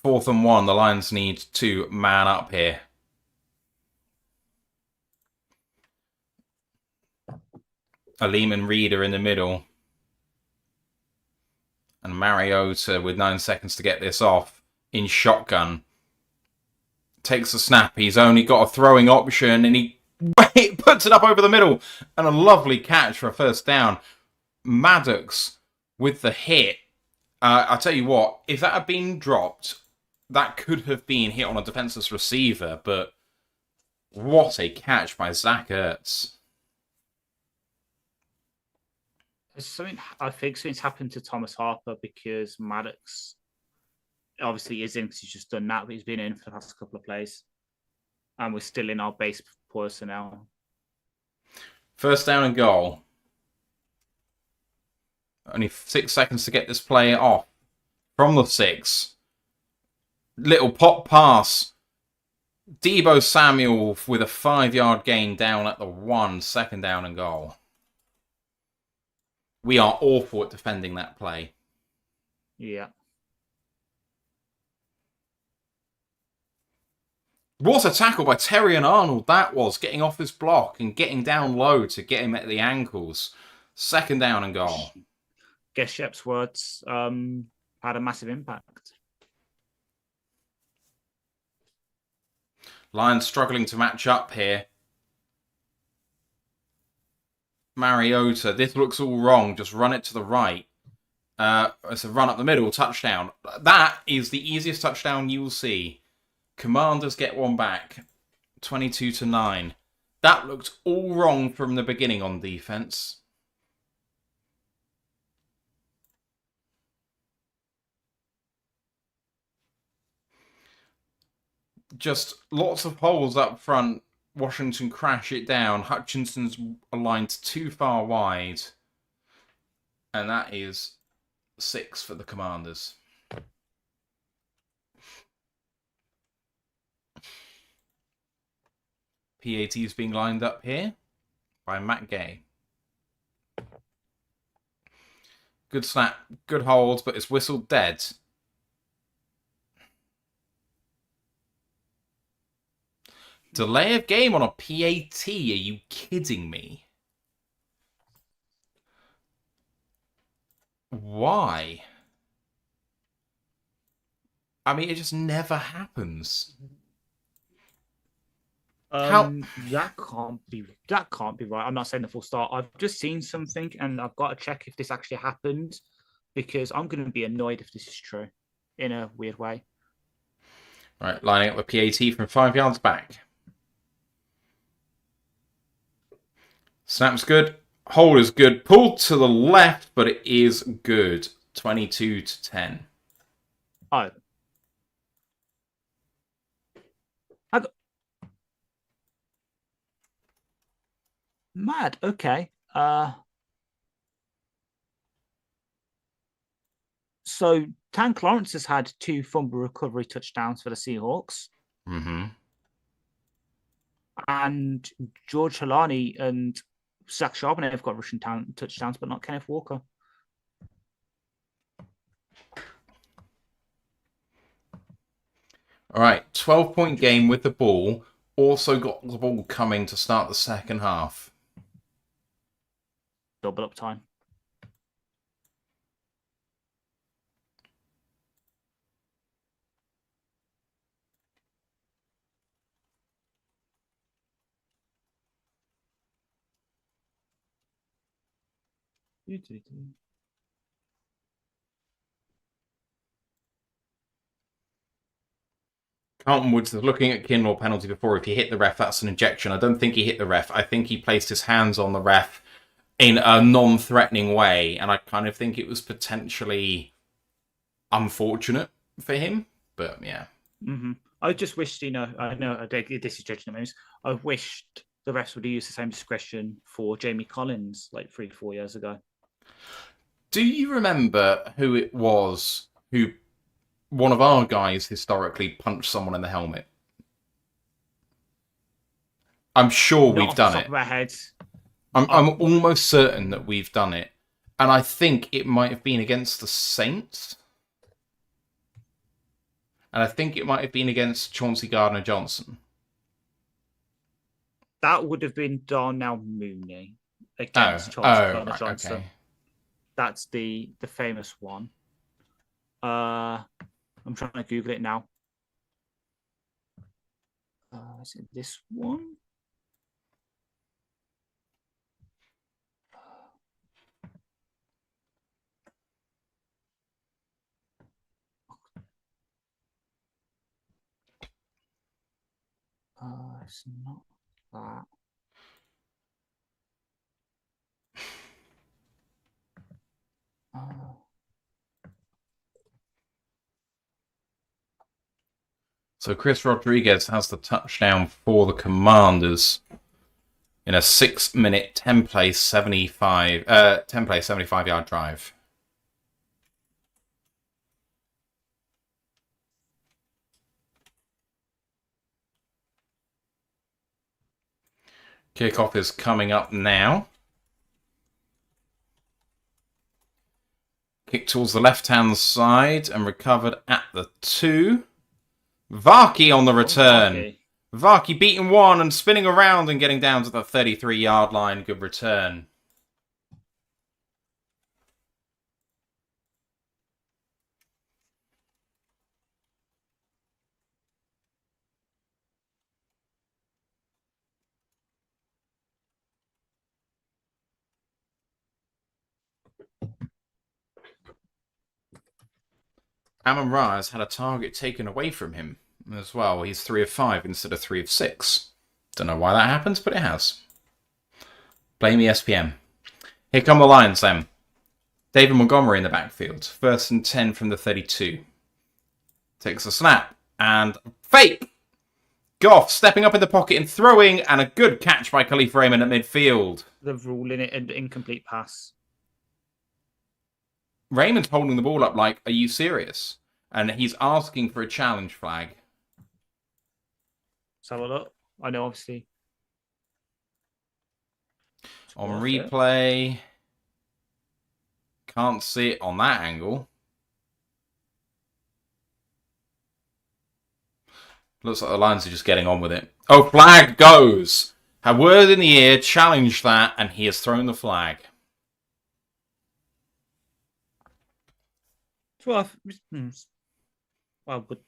4th and 1. The Lions need to man up here. Aleem and Reed are in the middle. And Mariota with 9 seconds to get this off in shotgun. Takes a snap. He's only got a throwing option and he puts it up over the middle. And a lovely catch for a 1st down. Maddox with the hit. I'll tell you what, if that had been dropped, that could have been hit on a defenseless receiver. But what a catch by Zach Ertz. I think something's happened to Thomas Harper because Maddox obviously is in because he's just done that, but he's been in for the past couple of plays. And we're still in our base personnel. 1st down and goal. Only 6 seconds to get this play off. From the 6. Little pop pass. Deebo Samuel with a 5-yard gain down at the 1. 2nd down and goal. We are awful at defending that play. Yeah. What a tackle by Terry and Arnold that was, getting off his block and getting down low to get him at the ankles. Second down and goal. Guess Shep's words had a massive impact. Lions struggling to match up here. Mariota, this looks all wrong. Just run it to the right. It's a run up the middle, touchdown. That is the easiest touchdown you will see. Commanders get one back. 22-9. That looked all wrong from the beginning on defense. Just lots of holes up front. Washington crash it down. Hutchinson's aligned too far wide. And that is 6 for the Commanders. PAT is being lined up here by Matt Gay. Good snap, good hold, but it's whistled dead. Delay of game on a PAT? Are you kidding me? Why? I mean, it just never happens. That can't be right. I'm not saying the full start. I've just seen something, and I've got to check if this actually happened, because I'm going to be annoyed if this is true, in a weird way. Right, lining up the PAT from 5 yards back. Snap's good. Hold is good. Pulled to the left, but it is good. 22-10. Oh. Mad. Okay. So Tank Lawrence has had 2 fumble recovery touchdowns for the Seahawks. Mm-hmm. And George Halani and Zach Charbonnet have got rushing touchdowns, but not Kenneth Walker. All right, 12-point game with the ball. Also got the ball coming to start the second half. Double up time. Carlton Woods was looking at Kinlaw penalty before. If he hit the ref, that's an injection. I don't think he hit the ref. I think he placed his hands on the ref in a non-threatening way, and I kind of think it was potentially unfortunate for him. But yeah. Mm-hmm. I just wished, I know this is judging names. I wished the refs would have used the same discretion for Jamie Collins like 3-4 years ago. Do you remember who it was who one of our guys historically punched someone in the helmet? I'm sure we've done it. I'm almost certain that we've done it. And I think it might have been against the Saints. And I think it might have been against Chauncey Gardner-Johnson. That would have been Darnell Mooney against Chauncey Gardner-Johnson. Okay. That's the famous one. I'm trying to Google it now. Is it this one? It's not that. So Chris Rodriguez has the touchdown for the Commanders in a 6-minute 10-play 75-yard drive. Kickoff is coming up now. Kick towards the left-hand side and recovered at the 2. Varkey on the return. Varkey beating one and spinning around and getting down to the 33-yard line. Good return. Amon Ra has had a target taken away from him as well. He's 3 of 5 instead of 3 of 6. Don't know why that happens, but it has. Blame ESPN. Here come the Lions then. David Montgomery in the backfield. 1st and 10 from the 32. Takes a snap and fake. Goff stepping up in the pocket and throwing, and a good catch by Khalif Raymond at midfield. The rule in it, an incomplete pass. Raymond's holding the ball up like, are you serious? And he's asking for a challenge flag. Let's have a look. I know, obviously. On replay. Can't see it on that angle. Looks like the Lions are just getting on with it. Oh, flag goes. A word in the ear, challenge that, and he has thrown the flag. 12. Well, good.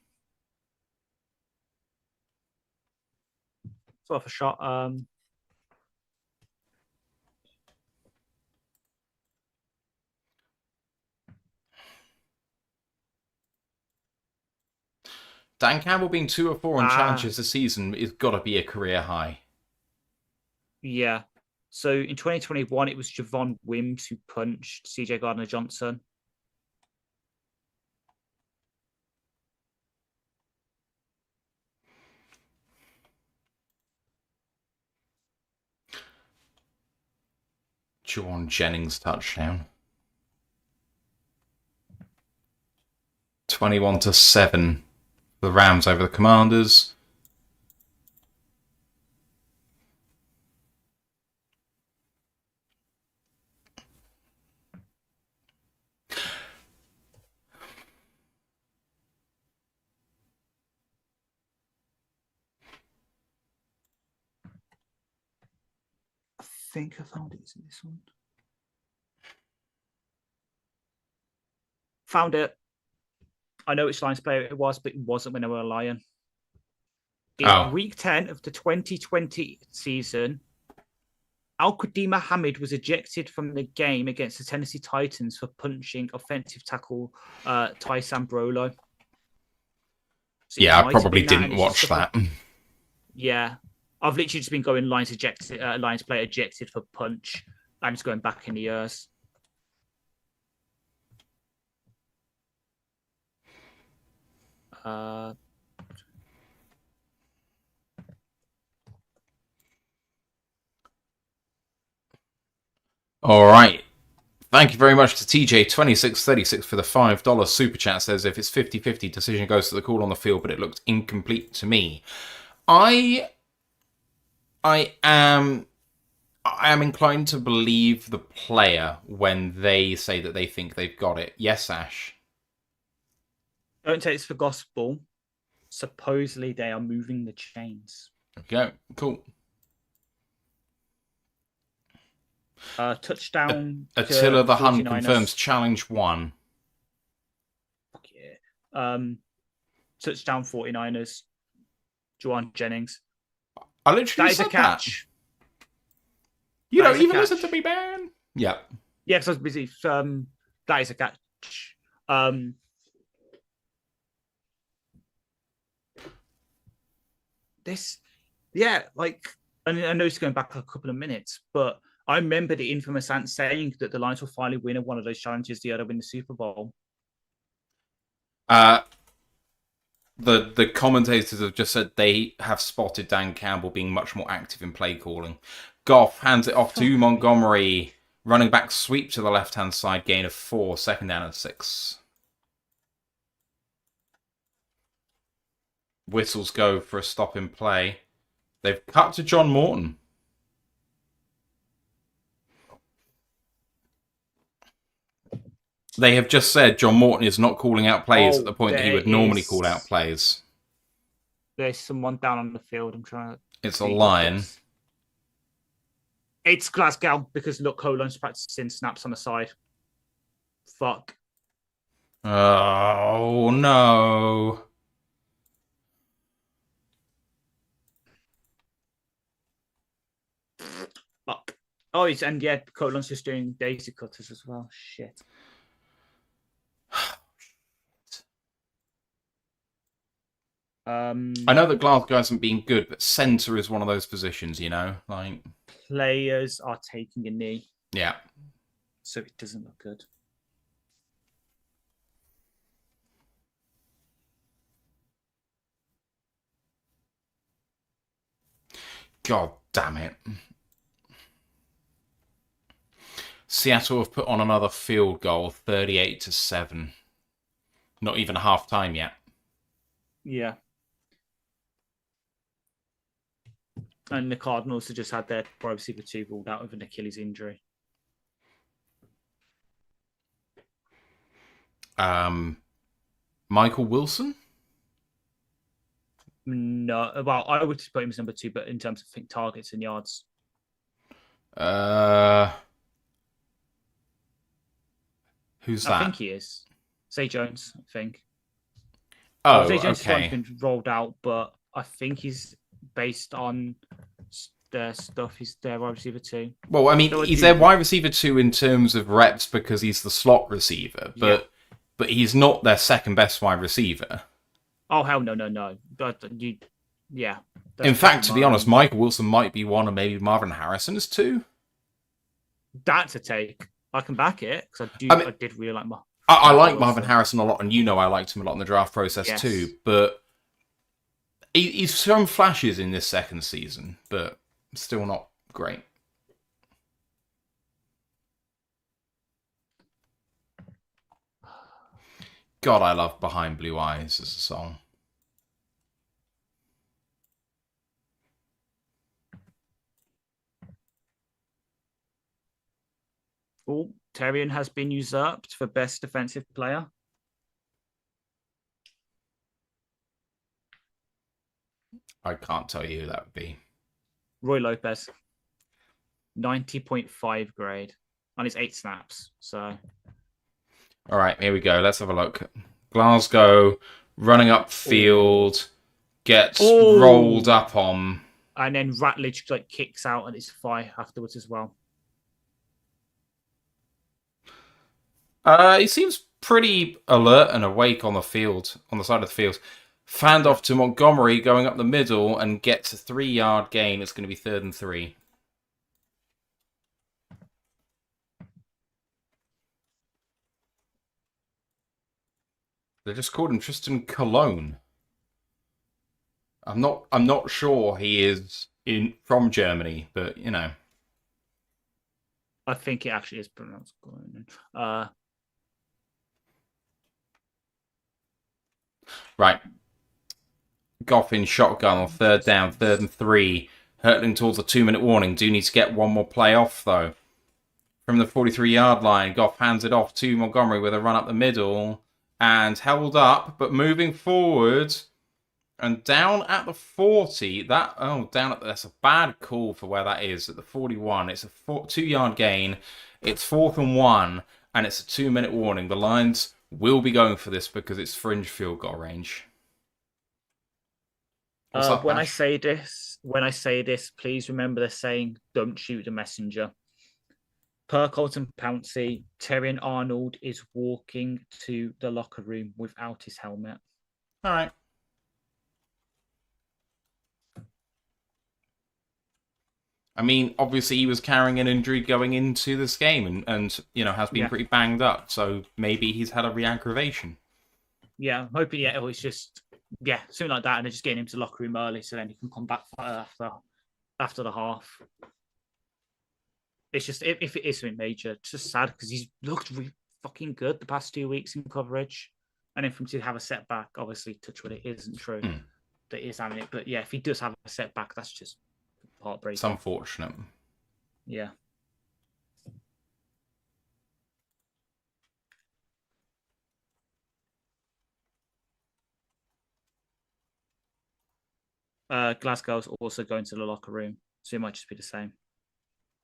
12 a shot. Dan Campbell being 2 or 4 on challenges this season has got to be a career high. Yeah. So in 2021, it was Javon Wims who punched CJ Gardner-Johnson. Juwan Jennings touchdown. 21-7. The Rams over the Commanders. I think I found it. Is it this one? Found it. I know which Lions player it was, but it wasn't when they were a Lion. In week 10 of the 2020 season, Al-Qadim Mohammed was ejected from the game against the Tennessee Titans for punching offensive tackle Ty Sambrolo. So yeah, I probably didn't watch that. Yeah. I've literally just been going Lions player ejected for punch. I'm just going back in the years. All right. Thank you very much to TJ2636 for the $5 super chat. Says if it's 50-50, decision goes to the call on the field, but it looked incomplete to me. I am inclined to believe the player when they say that they think they've got it. Yes, Ash. Don't take this for gospel. Supposedly they are moving the chains. Okay, cool. Touchdown. Attila the Hun confirms challenge 1. Fuck yeah. Touchdown 49ers. Juwan Jennings. I literally said that. Is a catch. You don't even listen to me, man. Yeah. Yeah, because I was busy. That is a catch. I know it's going back a couple of minutes, but I remember the infamous Ant saying that the Lions will finally win one of those challenges the other win the Super Bowl. The commentators have just said they have spotted Dan Campbell being much more active in play calling. Goff hands it off to Montgomery. Running back sweep to the left-hand side, gain of 4, 2nd down and 6. Whistles go for a stop in play. They've cut to John Morton. They have just said John Morton is not calling out plays at the point that he would normally call out plays. There's someone down on the field. I'm trying to. It's a see lion. It's Glasgow because look, Colon's practicing snaps on the side. Fuck. Oh no. Fuck. Oh, and yeah, Colon's just doing daisy cutters as well. Shit. I know that Glasgow hasn't been good, but centre is one of those positions, you know? Like, players are taking a knee. Yeah. So it doesn't look good. God damn it. Seattle have put on another field goal, 38-7. Not even half time yet. Yeah. And the Cardinals have just had their wide receiver 2 ruled out with an Achilles injury. Michael Wilson? No, well, I would put him as number 2, but in terms of targets and yards. Who's that? I think he is. Zay Jones, I think. Oh, Zay Jones okay. has been rolled out, but I think he's based on their stuff. He's their wide receiver 2. Well, I mean, he's their wide receiver 2 in terms of reps because he's the slot receiver, but he's not their second best wide receiver. Oh, hell no. But yeah. In fact, to be honest, Michael Wilson might be one, or maybe Marvin Harrison's 2. That's a take. I can back it because I did really like I like Marvin Harrison a lot, and you know I liked him a lot in the draft process too. But he's shown flashes in this second season, but still not great. God, I love Behind Blue Eyes as a song. Oh, Terrian has been usurped for best defensive player. I can't tell you who that would be. Roy Lopez. 90.5 grade on his 8 snaps. So, all right, here we go. Let's have a look. Glasgow running up field, gets rolled up on, and then Ratledge kicks out and it's thigh afterwards as well. He seems pretty alert and awake on the field, on the side of the field. Fanned off to Montgomery, going up the middle, and gets a 3-yard gain. It's going to be 3rd and 3. They just called him Tristan Cologne. I'm not sure he is from Germany, but you know. I think it actually is pronounced Cologne. Right. Goff in shotgun on 3rd down, 3rd and 3. Hurtling towards a 2-minute warning. Do need to get one more play off, though. From the 43-yard line, Goff hands it off to Montgomery with a run up the middle. And held up, but moving forward. And down at the 40. That's a bad call for where that is. At the 41. It's a 2-yard gain. It's 4th and 1. And it's a 2-minute warning. The Lions will be going for this because it's fringe field goal range. When I say this, please remember the saying, don't shoot the messenger. Per Colton Pouncey, Terrian Arnold is walking to the locker room without his helmet. All right. I mean, obviously he was carrying an injury going into this game and you know, has been pretty banged up. So maybe he's had a re-aggravation. Yeah, I'm hoping, it was just, something like that. And they're just getting him to the locker room early so then he can come back after the half. It's just, if it is something major, it's just sad because he's looked really fucking good the past 2 weeks in coverage. And then for him to have a setback, obviously, touch wood, it isn't true that he's having it. But yeah, if he does have a setback, that's just heartbreaking. It's unfortunate. Yeah. Glasgow's also going to the locker room, so it might just be the same.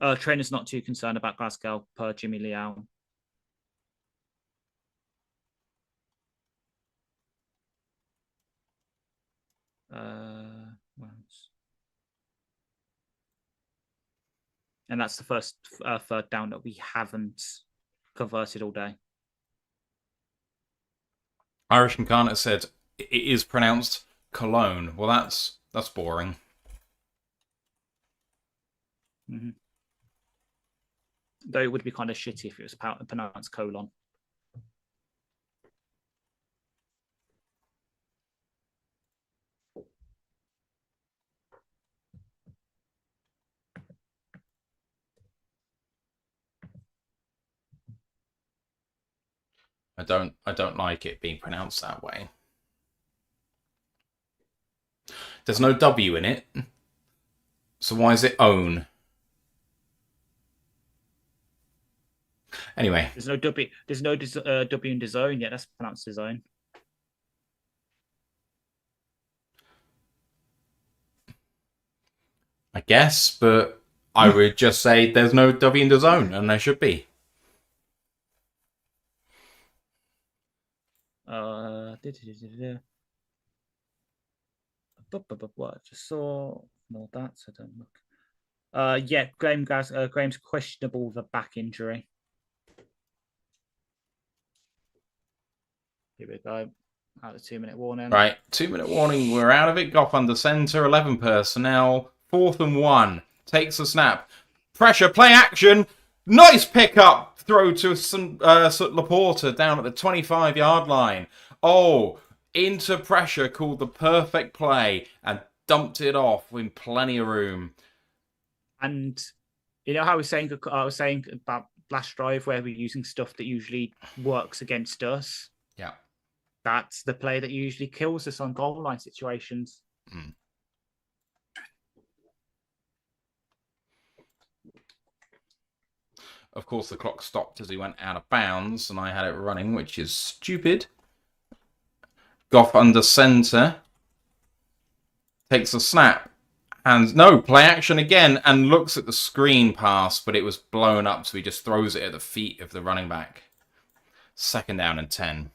Trainer's not too concerned about Glasgow per Jimmy Liao. And that's the first third down that we haven't converted all day. Irish Incarnate said it is pronounced Cologne. Well, that's boring. Mm-hmm. Though it would be kind of shitty if it was pronounced colon. I don't like it being pronounced that way. There's no W in it. So why is it own? Anyway. There's no W. There's no W in design yet. That's pronounced design. I guess, but I would just say there's no W in the zone, and there should be. What I just saw, more that, so don't look. Yeah, Graham's questionable with a back injury. Here we go. Out of 2-minute warning. Right, 2-minute warning. We're out of it. Goff under centre. 11 personnel. 4th and 1. Takes a snap. Pressure. Play action. Nice pickup. Throw to Laporta down at the 25-yard line. Oh, into pressure. Called the perfect play and dumped it off with plenty of room. And you know how I was saying about last drive where we're using stuff that usually works against us? Yeah. That's the play that usually kills us on goal line situations. Mm. Of course, the clock stopped as he went out of bounds, and I had it running, which is stupid. Goff under centre. Takes a snap. And no, play action again, and looks at the screen pass, but it was blown up, so he just throws it at the feet of the running back. 2nd down and 10.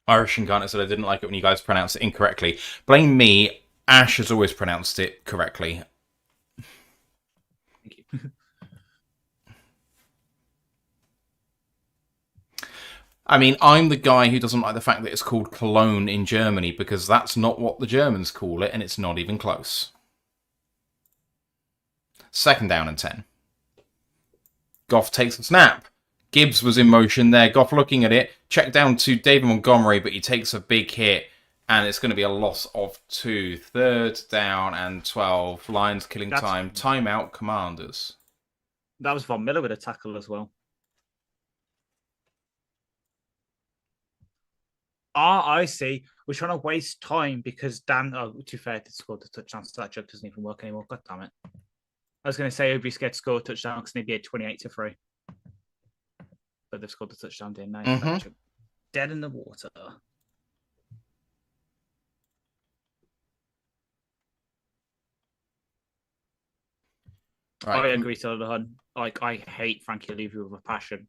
Irish Incarnate said I didn't like it when you guys pronounced it incorrectly. Blame me. Ash has always pronounced it correctly. Thank you. I mean, I'm the guy who doesn't like the fact that it's called Cologne in Germany, because that's not what the Germans call it, and it's not even close. 2nd down and 10. Goff takes a snap. Gibbs was in motion there. Goff looking at it. Check down to David Montgomery, but he takes a big hit. And it's going to be a loss of 2. 3rd down and 12. Lions killing time. Timeout, Commanders. That was Von Miller with a tackle as well. I see. We're trying to waste time because Dan, to be fair, did score the touchdown, so that joke doesn't even work anymore. God damn it. I was going to say he'd be scared to score a touchdown because they'd be at 28-3. But they've scored the touchdown, didn't they? Mm-hmm. Dead in the water. Right. I agree to the hun. Like, I hate Frankie Levy with a passion.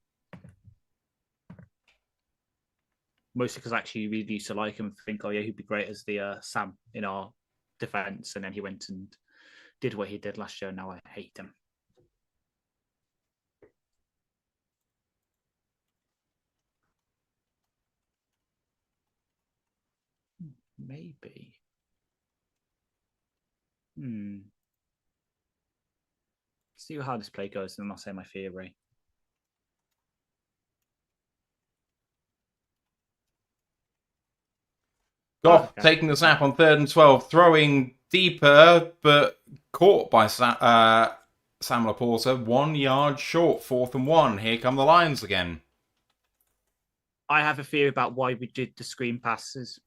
Mostly because actually we used to like him and think, oh yeah, he'd be great as the Sam in our defense, and then he went and did what he did last year. And now I hate him. Maybe. See how this play goes, and I'll say my theory. Goff taking the snap on 3rd and 12, throwing deeper, but caught by Sam Laporta. 1 yard short, 4th and 1. Here come the Lions again. I have a theory about why we did the screen passes.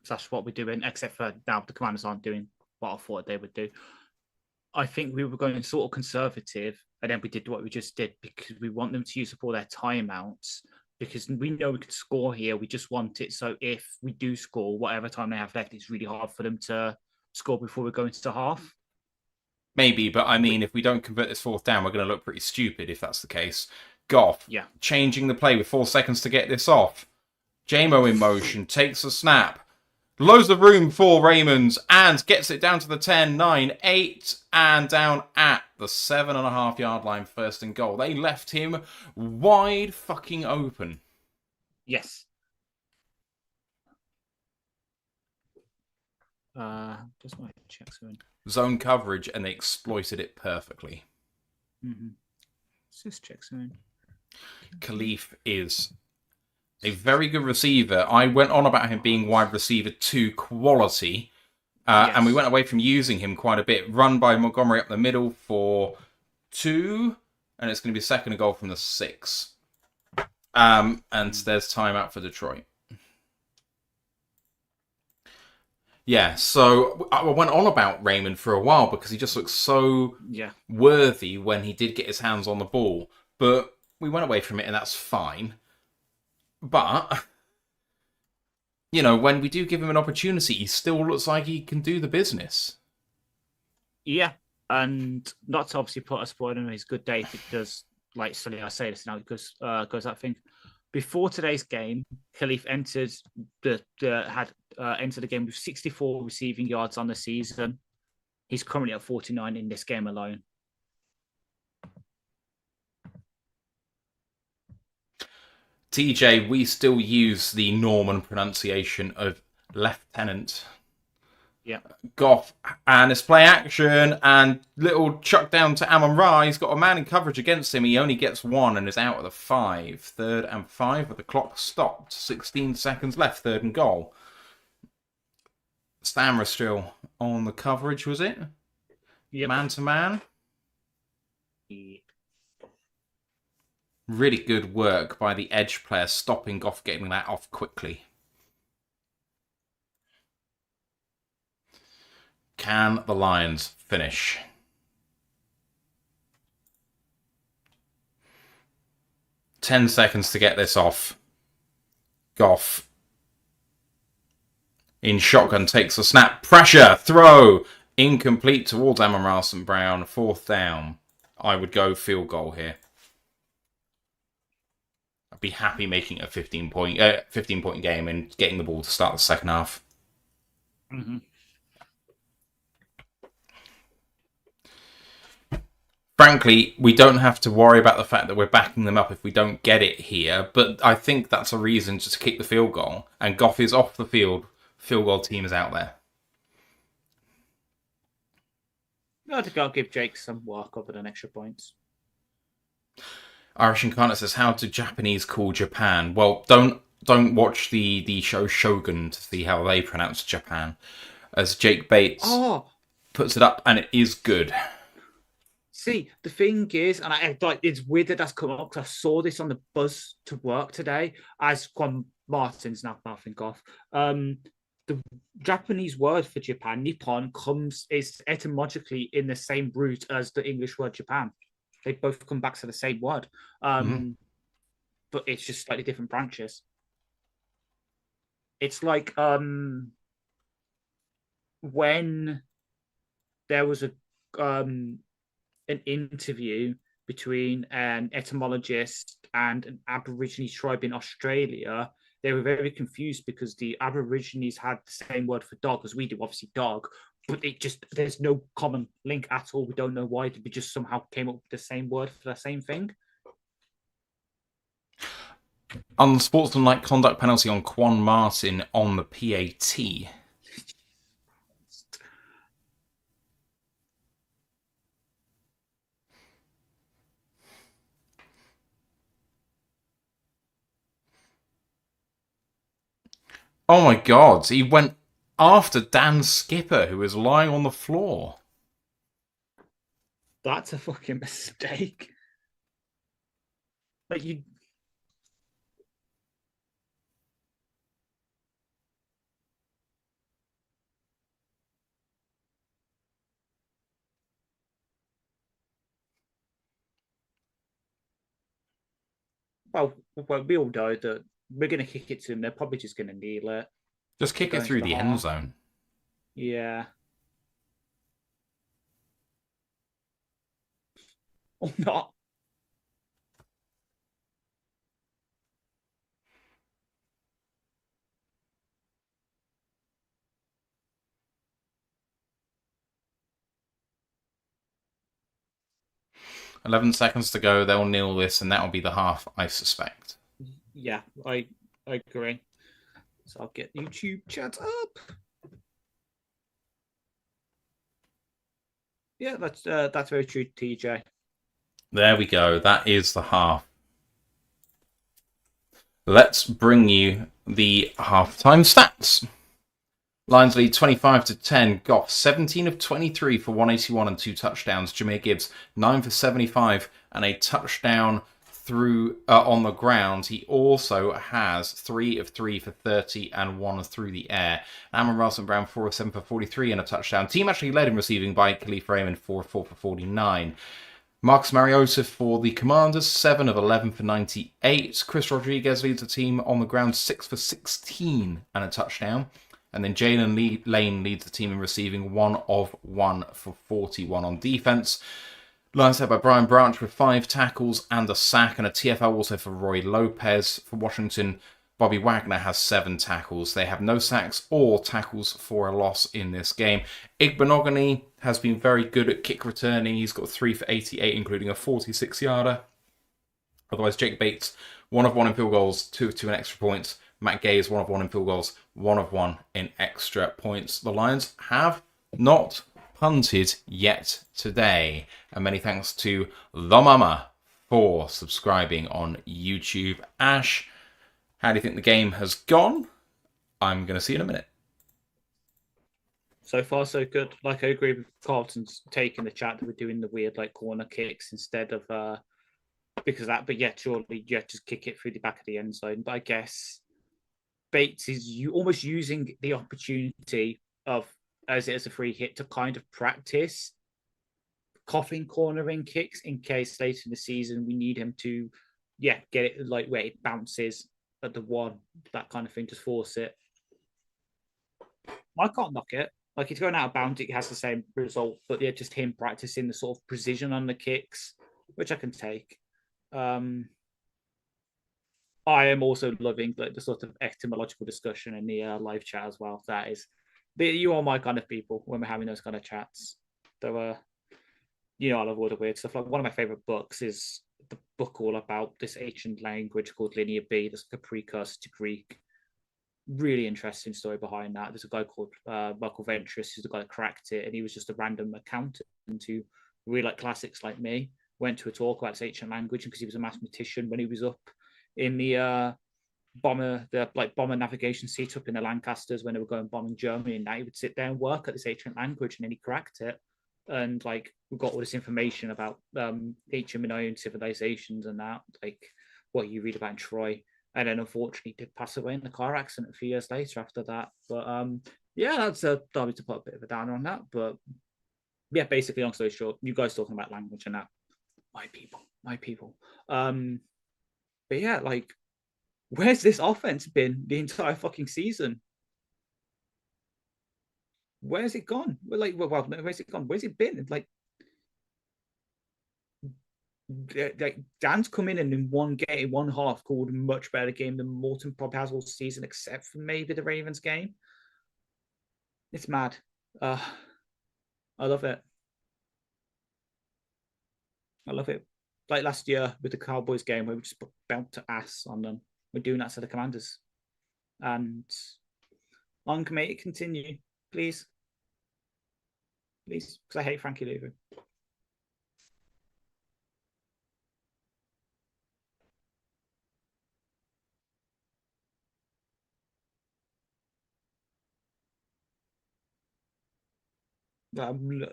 That's what we're doing, except for now the Commanders aren't doing what I thought they would do. I think we were going sort of conservative and then we did what we just did because we want them to use up all their timeouts because we know we could score here. We just want it so if we do score, whatever time they have left, it's really hard for them to score before we go into half. Maybe, but I mean, if we don't convert this fourth down, we're going to look pretty stupid if that's the case. Goff, Yeah. changing the play with 4 seconds to get this off. JMO in motion, takes a snap. Loads of room for Raymond's and gets it down to the 10, 9, 8, and down at the 7.5 yard line, 1st and goal. They left him wide fucking open. Yes. Just want to check something. Zone coverage, and they exploited it perfectly. Mm-hmm. Let's just check something. Khalif is a very good receiver. I went on about him being wide receiver 2 quality, Yes. and we went away from using him quite a bit. Run by Montgomery up the middle for 2, and it's going to be 2nd and goal from the 6. And there's timeout for Detroit. Yeah, so I went on about Raymond for a while because he just looks so worthy when he did get his hands on the ball. But we went away from it, and that's fine. But, you know, when we do give him an opportunity, he still looks like he can do the business. Yeah, and not to obviously put a spoiler on his good day because, like, sorry, I say this now because goes that thing. Before today's game, Khalif entered entered the game with 64 receiving yards on the season. He's currently at 49 in this game alone. TJ, we still use the Norman pronunciation of lieutenant. Yeah. Goff, and it's play action, and little chuck down to Amon Ra. He's got a man in coverage against him. He only gets 1 and is out of the 5. 3rd and 5 with the clock stopped. 16 seconds left, 3rd and goal. Stammer still on the coverage, was it? Yep. Man to man. Yeah. Really good work by the edge player, stopping Goff getting that off quickly. Can the Lions finish? Ten seconds to get this off. Goff in shotgun takes a snap. Pressure. Throw. Incomplete towards Amon Ra St. Brown. 4th down. I would go field goal here. I'd be happy making a 15-point game and getting the ball to start the second half. Mm-hmm. Frankly, we don't have to worry about the fact that we're backing them up if we don't get it here, but I think that's a reason just to kick the field goal, and Goff is off the field. Field goal team is out there. I think I'll give Jake some work other than extra points. Irish Incarnate says, how do Japanese call Japan? Well, don't watch the show Shogun to see how they pronounce Japan. As Jake Bates puts it up, and it is good. See, the thing is, and I like it's weird that that's come up because I saw this on the bus to work today as Quan Martin's now mouthing off. The Japanese word for Japan, Nippon, is etymologically in the same root as the English word Japan. They both come back to the same word, but it's just slightly different branches. It's like when there was an interview between an etymologist and an Aborigines tribe in Australia. They were very confused because the Aborigines had the same word for dog as we do, obviously dog, but there's no common link at all. We don't know why. We just somehow came up with the same word for the same thing. Unsportsmanlike conduct penalty on Quan Martin on the PAT. Oh my god, he went after Dan Skipper, who was lying on the floor. That's a fucking mistake. Like you. well, we all know that we're going to kick it to them. They're probably just going to kneel it. Just kick it Going to through the the end half. zone. Yeah. Or not. $11 seconds to go. They'll kneel this, and that will be the half, I suspect. Yeah, I agree. So I'll get YouTube chat up. Yeah, that's very true, TJ. There we go. That is the half. Let's bring you the halftime stats. Lions lead 25-10. Goff 17 of 23 for 181 and 2 touchdowns. Jahmyr Gibbs 9 for 75 and a touchdown through on the ground. He also has 3 of 3 for 30 and 1 through the air. Amon-Ra St. Brown 4 of 7 for 43 and a touchdown. Team actually led in receiving by Khalif Raymond 4 of 4 for 49. Marcus Mariota for the Commanders, 7 of 11 for 98. Chris Rodriguez leads the team on the ground, 6 for 16 and a touchdown. And then Jalen Lane leads the team in receiving, 1 of 1 for 41 on defense. Lions led by Brian Branch with 5 tackles and a sack, and a TFL also for Roy Lopez. For Washington, Bobby Wagner has 7 tackles. They have no sacks or tackles for a loss in this game. Igbenogany has been very good at kick returning. He's got 3 for 88, including a 46-yarder. Otherwise, Jake Bates, 1 of 1 in field goals, 2 of 2 in extra points. Matt Gay is 1 of 1 in field goals, 1 of 1 in extra points. The Lions have not punted yet today. And many thanks to the Mama for subscribing on YouTube. Ash, how do you think the game has gone? I'm going to see you in a minute. So far, so good. Like, I agree with Carlton's taking the chat that we're doing the weird, like, corner kicks instead of, because of that. But yeah, surely, yeah, just kick it through the back of the end zone. But I guess Bates is almost using the opportunity of, as it is a free hit, to kind of practice coffin cornering kicks in case later in the season we need him to, yeah, get it like where it bounces at the 1, that kind of thing, just force it. I can't knock it. Like, he's going out of bounds, it has the same result, but yeah, just him practicing the sort of precision on the kicks, which I can take. I am also loving the sort of etymological discussion in the live chat as well. That is, you are my kind of people when we're having those kind of chats. There were, I love all the weird stuff. Like, one of my favorite books is the book all about this ancient language called Linear B. That's like a precursor to Greek. Really interesting story behind that. There's a guy called Michael Ventris, who's the guy that cracked it, and he was just a random accountant who really like classics like me. Went to a talk about this ancient language because he was a mathematician when he was up in the bomber navigation seat up in the Lancasters when they were going bombing Germany, and now he would sit there and work at this ancient language, and then he cracked it. And like, we got all this information about ancient Minoan civilizations and that, like what you read about in Troy. And then unfortunately did pass away in a car accident a few years later after that. But yeah, that's a Derby to put a bit of a downer on that. But yeah, basically, long story short, you guys talking about language and that. My people. But yeah, like, where's this offense been the entire fucking season? Where's it gone? Like, well, where's it gone? Where's it been? Like, Dan's come in and in one game, one half, called a much better game than Morton probably has all season, except for maybe the Ravens game. It's mad. I love it. I love it. Like last year with the Cowboys game where we just put belt to ass on them. We're doing that to the Commanders. And long may it continue, please. Please, because I hate Frankie Louvu.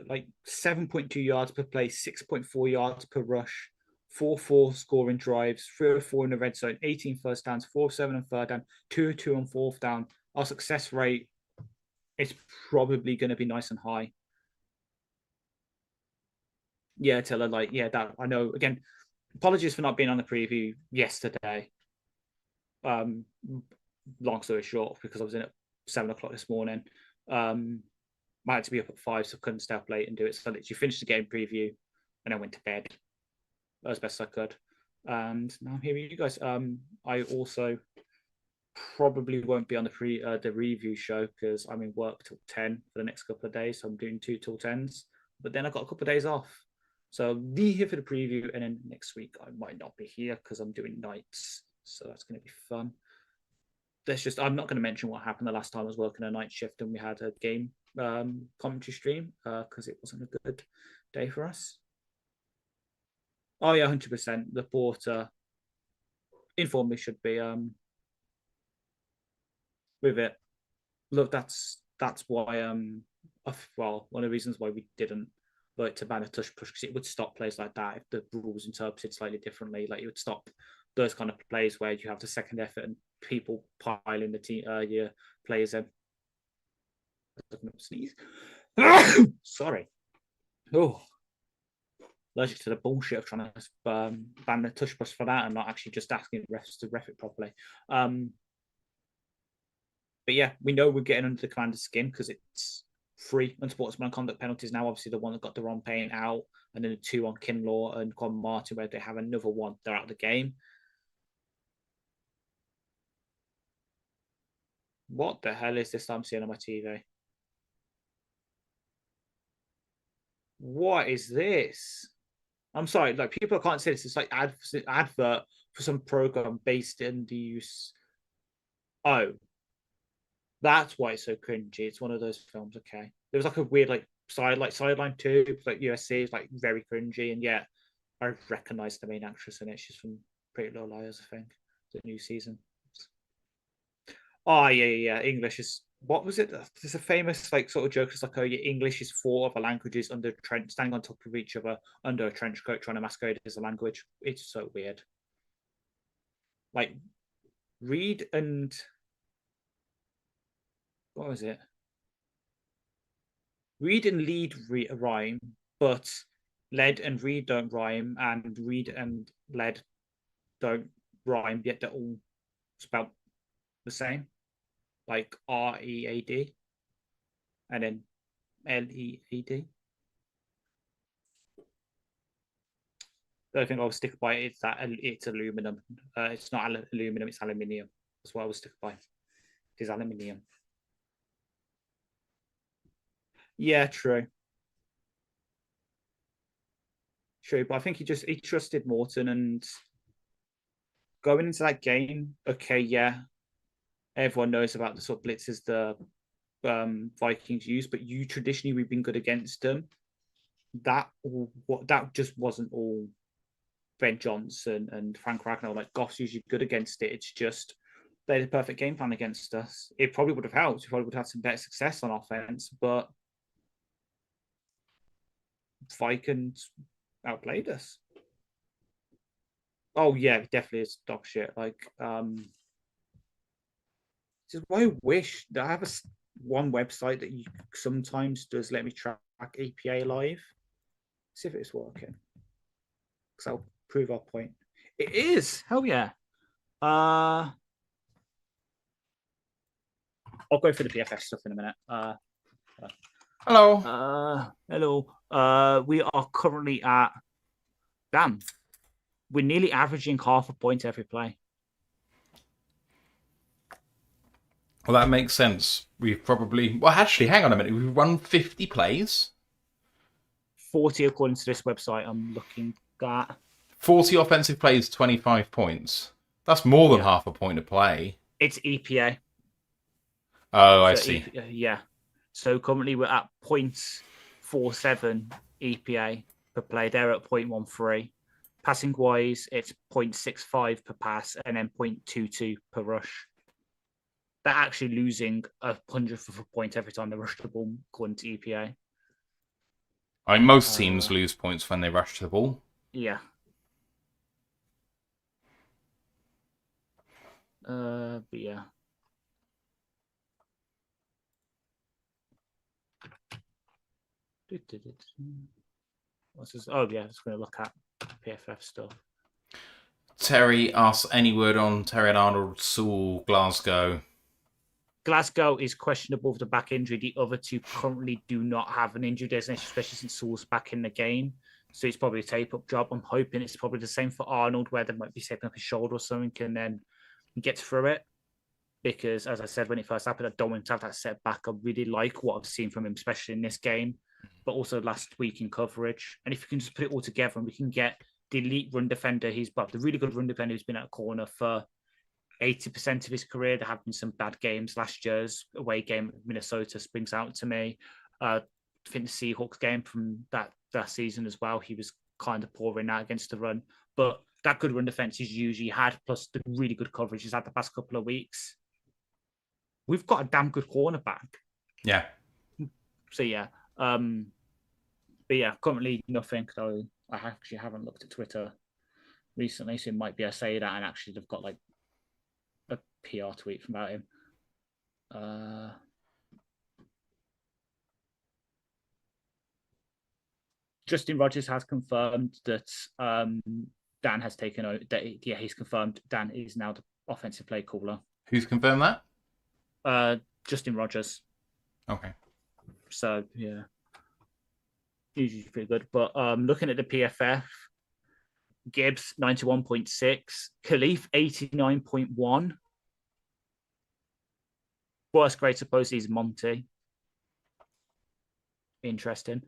Like 7.2 yards per play, 6.4 yards per rush, 4-4 scoring drives, 3-4 in the red zone, 18 first downs, 4-7 on third down, 2-2 on fourth down. Our success rate is probably going to be nice and high. Yeah, Taylor, like, yeah, that I know. Again, apologies for not being on the preview yesterday. Long story short, because I was in at 7 o'clock this morning. I had to be up at 5, so I couldn't stay up late and do it. So I literally finished the game preview and I went to bed as best I could. And now I'm here with you guys. I also probably won't be on the review show because I'm in work till 10 for the next couple of days. So I'm doing 2 till 10s. But then I've got a couple of days off. So I'll be here for the preview. And then next week I might not be here because I'm doing nights. So that's going to be fun. I'm not going to mention what happened the last time I was working a night shift and we had a game commentary stream because it wasn't a good day for us. Oh yeah, 100%. The porter informed me should be with it. Look, that's why well, one of the reasons why we didn't like to ban a touch push because it would stop plays like that if the rules interpreted slightly differently. Like it would stop those kind of plays where you have the second effort and people piling the team your players in. Sneeze. Sorry. Oh, allergic to the bullshit of trying to ban the touch push for that and not actually just asking refs to ref it properly. But yeah, we know we're getting under the commander's skin because it's free unsportsmanlike conduct penalties now. Obviously, the one that got the wrong paint out, and then the 2 on Kinlaw and Con Martin, where they have another one, they're out of the game. What the hell is this I'm seeing on my TV? What is this? I'm sorry, like people can't see this. It's like advert for some program based in the use. Oh, that's why it's so cringy. It's one of those films. Okay, there was like a weird sideline too, like USC is like very cringy, and yet I recognize the main actress in it. She's from Pretty Little Liars, I think, the new season. Oh yeah. English is what was it? There's a famous like sort of joke. It's like, oh, your English is 4 other languages under trench, standing on top of each other under a trench coat, trying to masquerade as a language. It's so weird. Like, read and what was it? Read and lead rhyme, but lead and read don't rhyme, and read and lead don't rhyme. Yet they're all spelled the same, like READ, and then LEAD. The only thing I will stick by is that it's aluminum. It's not aluminum; it's aluminium. That's what I will stick by. It is aluminium. Yeah, true. True, but I think he trusted Morton and going into that game. Okay, yeah, everyone knows about the sort of blitzes the Vikings use, but we've been good against them. That just wasn't all Ben Johnson and Frank Ragnar. Like Goff's usually good against it. It's just they had a perfect game plan against us. It probably would have helped. We probably would have had some better success on offense, but Vikings outplayed us. Oh yeah, definitely is dog shit. Like, just I wish that I have one website that you sometimes does let me track EPA live. See if it's working. Because I'll prove our point. It is. Hell yeah. I'll go for the PFF stuff in a minute. Hello. Hello. We are currently at. Damn. We're nearly averaging half a point every play. Well, that makes sense. We've probably... Well, actually, hang on a minute. We've run 50 plays? 40 according to this website I'm looking at. 40 offensive plays, 25 points. That's more than half a point a play. It's EPA. Oh, I see. Yeah. So currently we're at 0.47 EPA per play. They're at 0.13. Passing wise, it's 0.65 per pass and then 0.22 per rush. They're actually losing 100th of a point every time they rush the ball, according to EPA. I mean, most teams lose points when they rush the ball. Yeah. But yeah. What's this? Oh yeah, I'm just going to look at PFF stuff. Terry asks any word on Terry and Arnold, Sewell, Glasgow. Glasgow is questionable for the back injury. The other two currently do not have an injury designation, especially since Sewell's back in the game. So it's probably a tape-up job. I'm hoping it's probably the same for Arnold, where they might be taping up his shoulder or something, and then he gets through it. Because, as I said, when it first happened, I don't want him to have that setback. I really like what I've seen from him, especially in this game, but also last week in coverage. And if you can just put it all together and we can get the elite run defender, the really good run defender who's been at a corner for 80% of his career. There have been some bad games. Last year's away game at Minnesota springs out to me. I think the Seahawks game from that season as well, he was kind of poor in that against the run. But that good run defense he's usually had, plus the really good coverage he's had the past couple of weeks. We've got a damn good cornerback. Yeah. So, yeah. But, yeah, currently nothing. So I actually haven't looked at Twitter recently, so it might be I say that and actually they've got like a PR tweet from about him. Justin Rogers has confirmed that Dan has taken over. He's confirmed Dan is now the offensive play caller. Who's confirmed that? Justin Rogers. Okay. So, yeah. Usually pretty good. But looking at the PFF, Gibbs 91.6, Khalif 89.1. Worst grade supposedly is Monty. Interesting.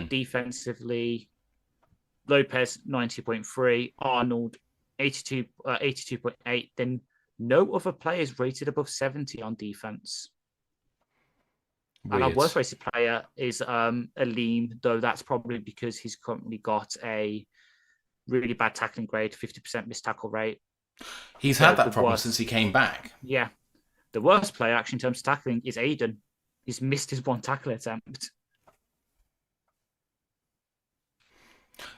Defensively, Lopez 90.3, Arnold 82.8. Then no other players rated above 70 on defense. Weird. And our worst rated player is Aleem, though that's probably because he's currently got a really bad tackling grade, 50% missed tackle rate. He's had that problem since he came back. Yeah. The worst player, actually, in terms of tackling, is Aiden. He's missed his one tackle attempt.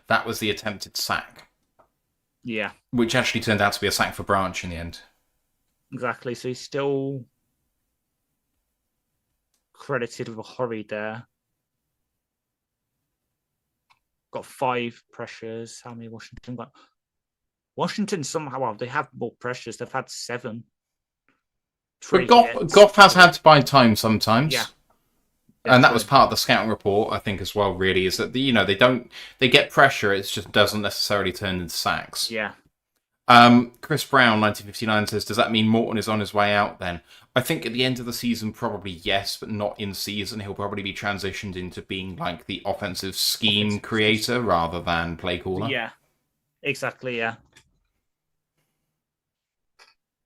That was the attempted sack. Yeah. Which actually turned out to be a sack for Branch in the end. Exactly. So he's still credited with a hurry there. Got 5 pressures. How many Washington got? Washington somehow, well, they have more pressures. They've had 7. But Goff has had to buy time sometimes. Yeah. And that was part of the scouting report, I think, as well, really, is that, they get pressure, it just doesn't necessarily turn into sacks. Yeah. Chris Brown, 1959, says, does that mean Morton is on his way out then? I think at the end of the season, probably yes, but not in season. He'll probably be transitioned into being like the offensive scheme creator rather than play caller. Yeah, exactly, yeah.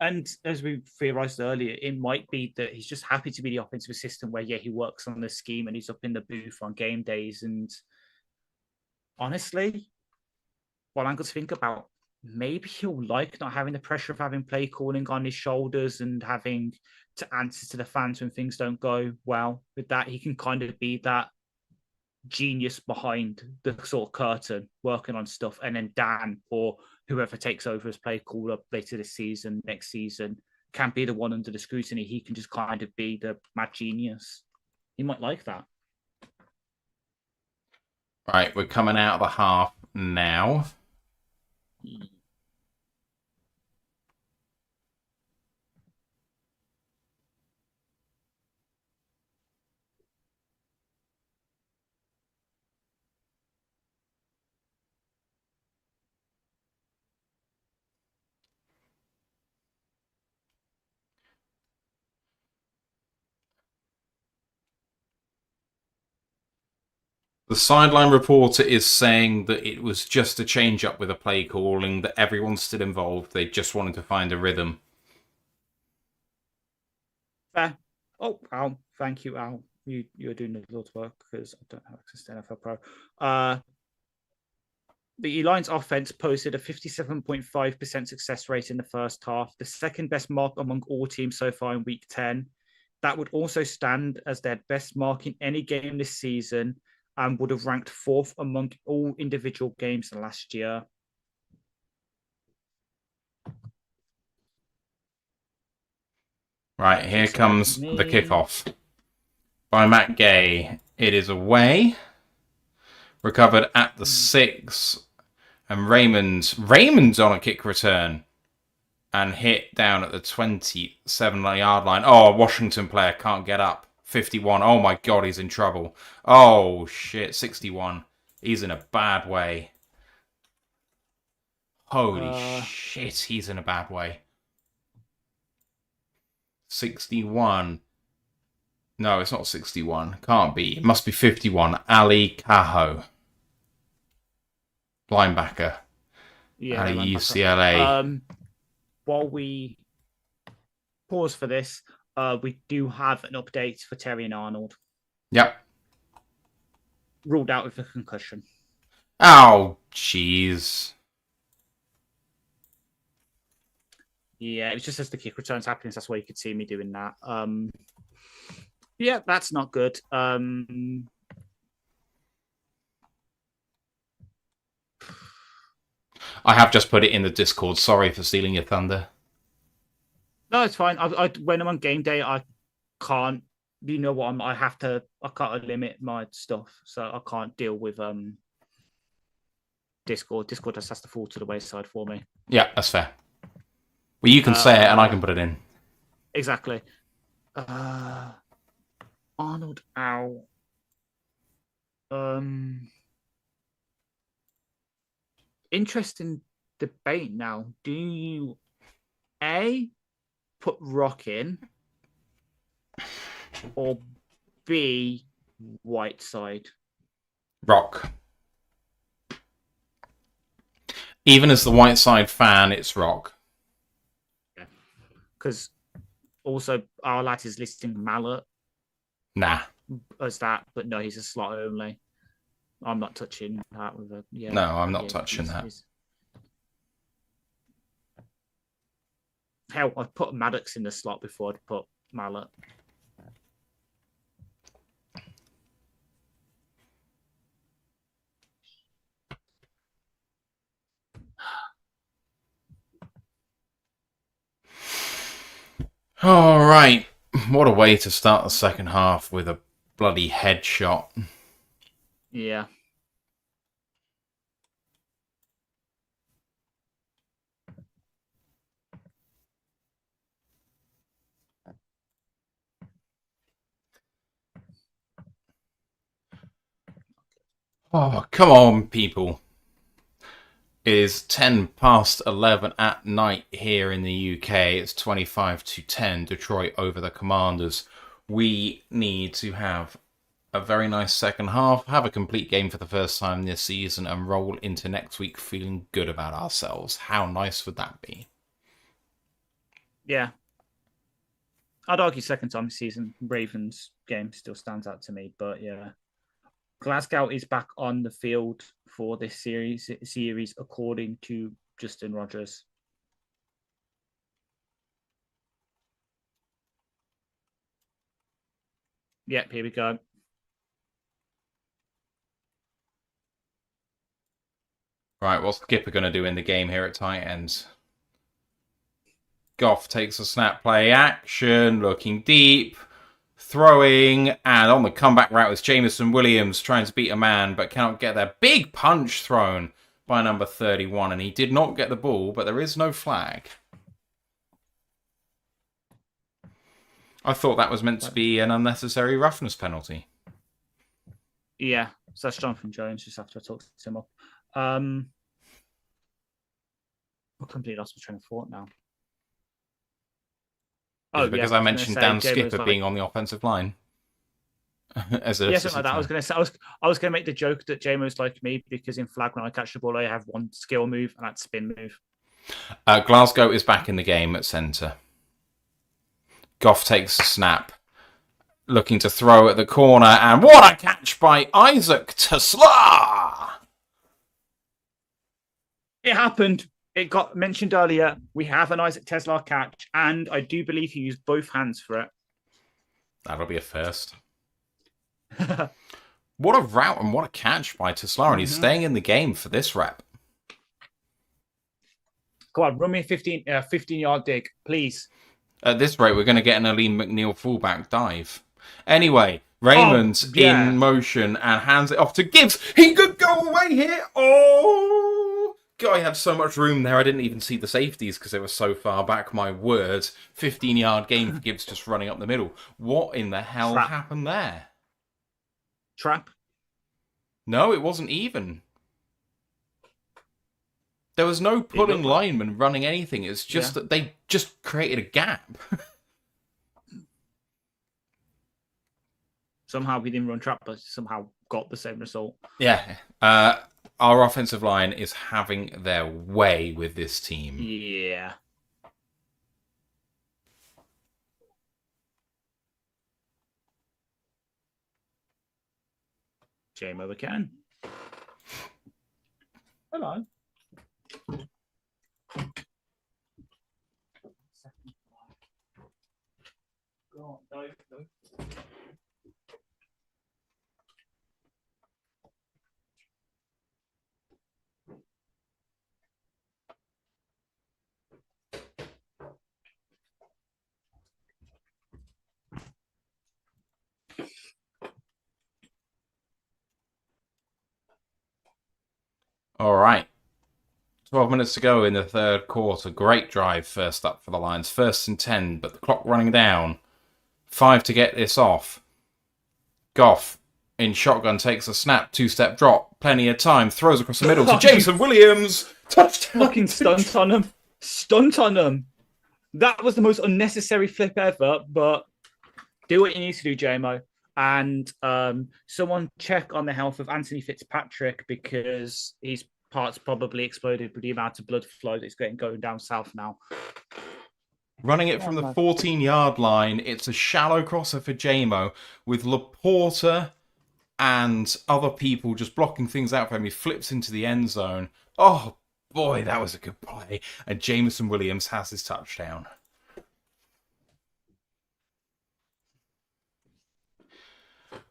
And as we theorized earlier, it might be that he's just happy to be the offensive assistant where, he works on the scheme and he's up in the booth on game days. And honestly, what I'm going to think about, maybe he'll like not having the pressure of having play calling on his shoulders and having to answer to the fans when things don't go well. With that, he can kind of be that genius behind the sort of curtain working on stuff, and then Dan or whoever takes over as play caller later this season, next season, can't be the one under the scrutiny. He can just kind of be the mad genius. He might like that. Right, we're coming out of the half now. The sideline reporter is saying that it was just a change-up with a play calling, that everyone's still involved. They just wanted to find a rhythm. Fair. Oh, Al, thank you, Al. You're doing a lot of work because I don't have access to NFL Pro. The Lions offense posted a 57.5% success rate in the first half, the second best mark among all teams so far in Week 10. That would also stand as their best mark in any game this season, and would have ranked 4th among all individual games last year. Right, here comes the kickoff by Matt Gay. It is away. Recovered at the 6. And Raymond's on a kick return. And hit down at the 27-yard line. Oh, Washington player can't get up. 51. Oh my God, he's in trouble. Oh shit, 61. He's in a bad way. Holy shit, he's in a bad way. 61. No, it's not 61. Can't be. It must be 51. Ali Cajo. Linebacker. Yeah, at linebacker. UCLA. While we pause for this, we do have an update for Terry and Arnold. Yep. Ruled out with a concussion. Oh, jeez. Yeah, it's just as the kick returns happening, that's why you could see me doing that. Yeah, that's not good. I have just put it in the Discord. Sorry for stealing your thunder. No, it's fine. When I'm on game day, I can't. You know what? I can't limit my stuff, so I can't deal with Discord. Discord just has to fall to the wayside for me. Yeah, that's fair. Well, you can say it, and I can put it in. Exactly. Arnold out. Interesting debate now. Do you A, put Rock in, or B, Whiteside? Rock. Even as the Whiteside fan, it's Rock. Yeah. Because also our lad is listing Mallet. Nah. As that, but no, he's a slot only. I'm not touching that with a No, I'm not touching that. Hell, I've put Maddox in the slot before I'd put Mallet. All right. What a way to start the second half with a bloody headshot. Yeah. Oh, come on, people. It is 10 past 11 at night here in the UK. It's 25-10, Detroit over the Commanders. We need to have a very nice second half, have a complete game for the first time this season, and roll into next week feeling good about ourselves. How nice would that be? Yeah. I'd argue second time this season, Ravens game still stands out to me, but yeah. Glasgow is back on the field for this series according to Justin Rogers. Yep, here we go. Right, what's Skipper going to do in the game here at tight ends? Goff takes a snap play action, looking deep, throwing, and on the comeback route is Jameson Williams trying to beat a man, but cannot get there. Big punch thrown by number 31, and he did not get the ball, but there is no flag. I thought that was meant to be an unnecessary roughness penalty. Yeah, so that's Jonathan Jones, just after I talked to him up. I completely lost my train of thought now. Because I mentioned Dan Skipper being on the offensive line. Something like that. I was going to say I was going to make the joke that JMO's like me because in flag when I catch the ball I have one skill move and that's spin move. Glasgow is back in the game at centre. Goff takes a snap, looking to throw at the corner, and what a catch by Isaac Tesla! It happened. It got mentioned earlier. We have an Isaac Tesla catch, and I do believe he used both hands for it. That'll be a first. What a route and what a catch by Tesla, and he's staying in the game for this rep. Come on, run me a 15-yard dig, please. At this rate, we're going to get an Aleem McNeil fullback dive. Anyway, Raymond's in motion and hands it off to Gibbs. He could go away here. Oh! God, I had so much room there. I didn't even see the safeties because they were so far back. My word. 15-yard gain for Gibbs just running up the middle. What in the hell happened there? Trap? No, it wasn't even. There was no pulling lineman running anything. It's just that they just created a gap. Somehow we didn't run trap, but somehow got the same result. Yeah. Our offensive line is having their way with this team. Yeah. JMO again. Hello. Go on, no. All right. 12 minutes to go in the third quarter. Great drive first up for the Lions. 1st and 10, but the clock running down. 5 to get this off. Goff in shotgun takes a snap, 2-step drop. Plenty of time. Throws across the middle to Jameson Williams. Touchdown. Fucking stunt on him. Stunt on him. That was the most unnecessary flip ever, but do what you need to do, JMO. And someone check on the health of Anthony Fitzpatrick because his parts probably exploded with the amount of blood flow that's going down south now. Running it from the 14-yard line. It's a shallow crosser for JMO with Laporta and other people just blocking things out for him. He flips into the end zone. Oh, boy, that was a good play. And Jameson Williams has his touchdown.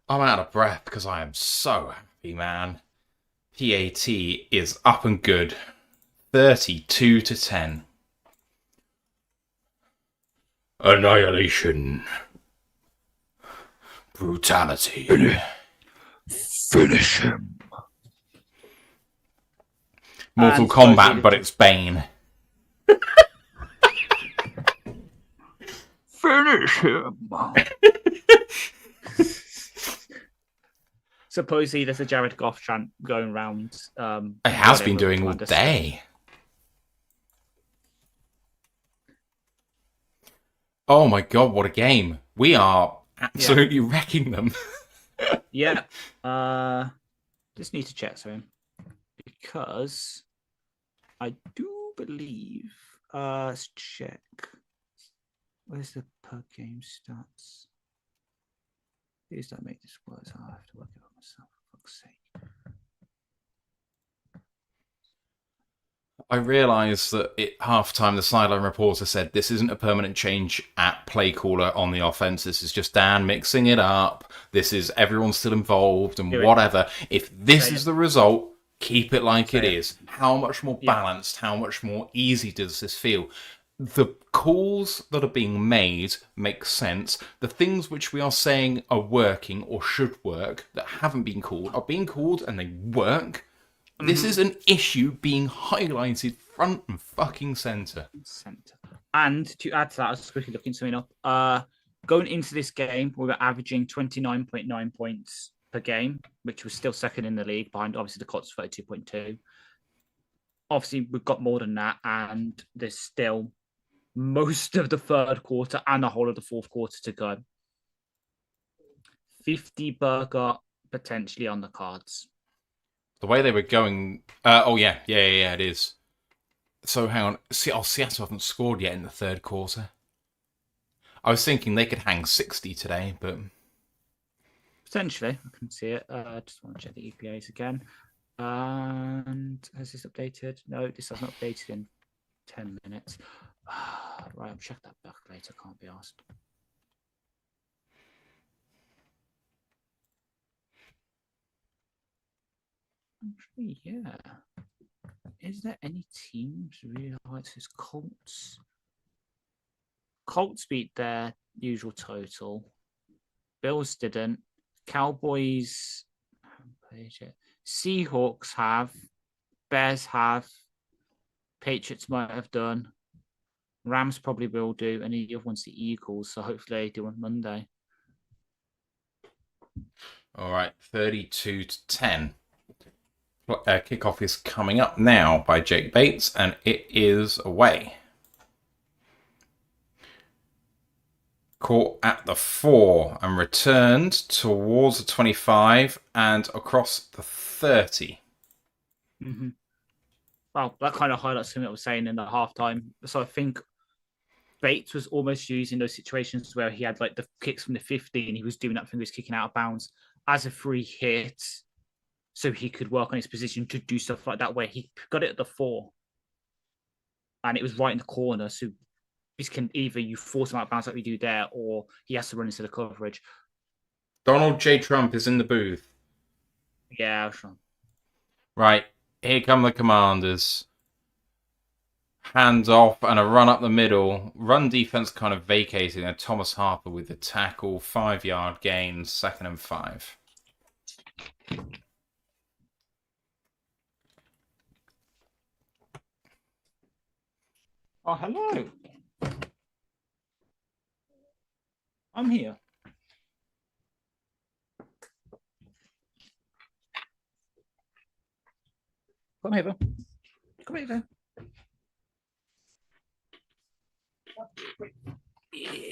I'm out of breath because I am so happy, man. PAT is up and good. 32-10. Annihilation. Brutality. Finish him. Mortal Kombat, but it's Bane. Finish him. Supposedly there's a Jared Goff chant going around. It has been doing all day. Oh my god, what a game. We are absolutely wrecking them. Yeah. Just need to check something. Because I do believe... let's check. Where's the per game stats? Please don't make this worse. I'll have to work it out myself, for fuck's sake. I realised that at halftime, the sideline reporter said this isn't a permanent change at play caller on the offense. This is just Dan mixing it up. This is everyone still involved and whatever. If this is the result, keep it like it is. How much more balanced, how much more easy does this feel? The calls that are being made make sense. The things which we are saying are working or should work that haven't been called are being called and they work. This is an issue being highlighted front and fucking centre. And to add to that, I was quickly looking something up. Going into this game, we were averaging 29.9 points per game, which was still second in the league, behind obviously the Colts 32.2. Obviously, we've got more than that, and there's still most of the third quarter and the whole of the fourth quarter to go. 50 burger potentially on the cards. The way they were going... it is. So, hang on. Seattle haven't scored yet in the third quarter. I was thinking they could hang 60 today, but... Potentially. I can see it. I just want to check the EPAs again. And has this updated? No, this hasn't updated in 10 minutes. Right, I'll check that back later. Can't be asked. Actually, yeah. Is there any teams really like this? Colts? Colts beat their usual total. Bills didn't. Cowboys haven't played yet. Seahawks have. Bears have. Patriots might have done. Rams probably will do, and the other one's the Eagles. So hopefully they do on Monday. All right, 32-10. Kickoff is coming up now by Jake Bates, and it is away. Caught at the 4 and returned towards the 25 and across the 30. Mm-hmm. Well, that kind of highlights something I was saying in the halftime. So I think Bates was almost using those situations where he had like the kicks from the 50 and he was doing that thing, he was kicking out of bounds as a free hit, so he could work on his position to do stuff like that, where he got it at the 4 and it was right in the corner. So this can either you force him out of bounds like we do there, or he has to run into the coverage. Donald J. Trump is in the booth. Yeah, sure. Right, here come the Commanders. Hands off and a run up the middle. Run defense kind of vacating, and Thomas Harper with the tackle. 5-yard gain, 2nd and 5. Oh, hello. I'm here. Come here. Come here.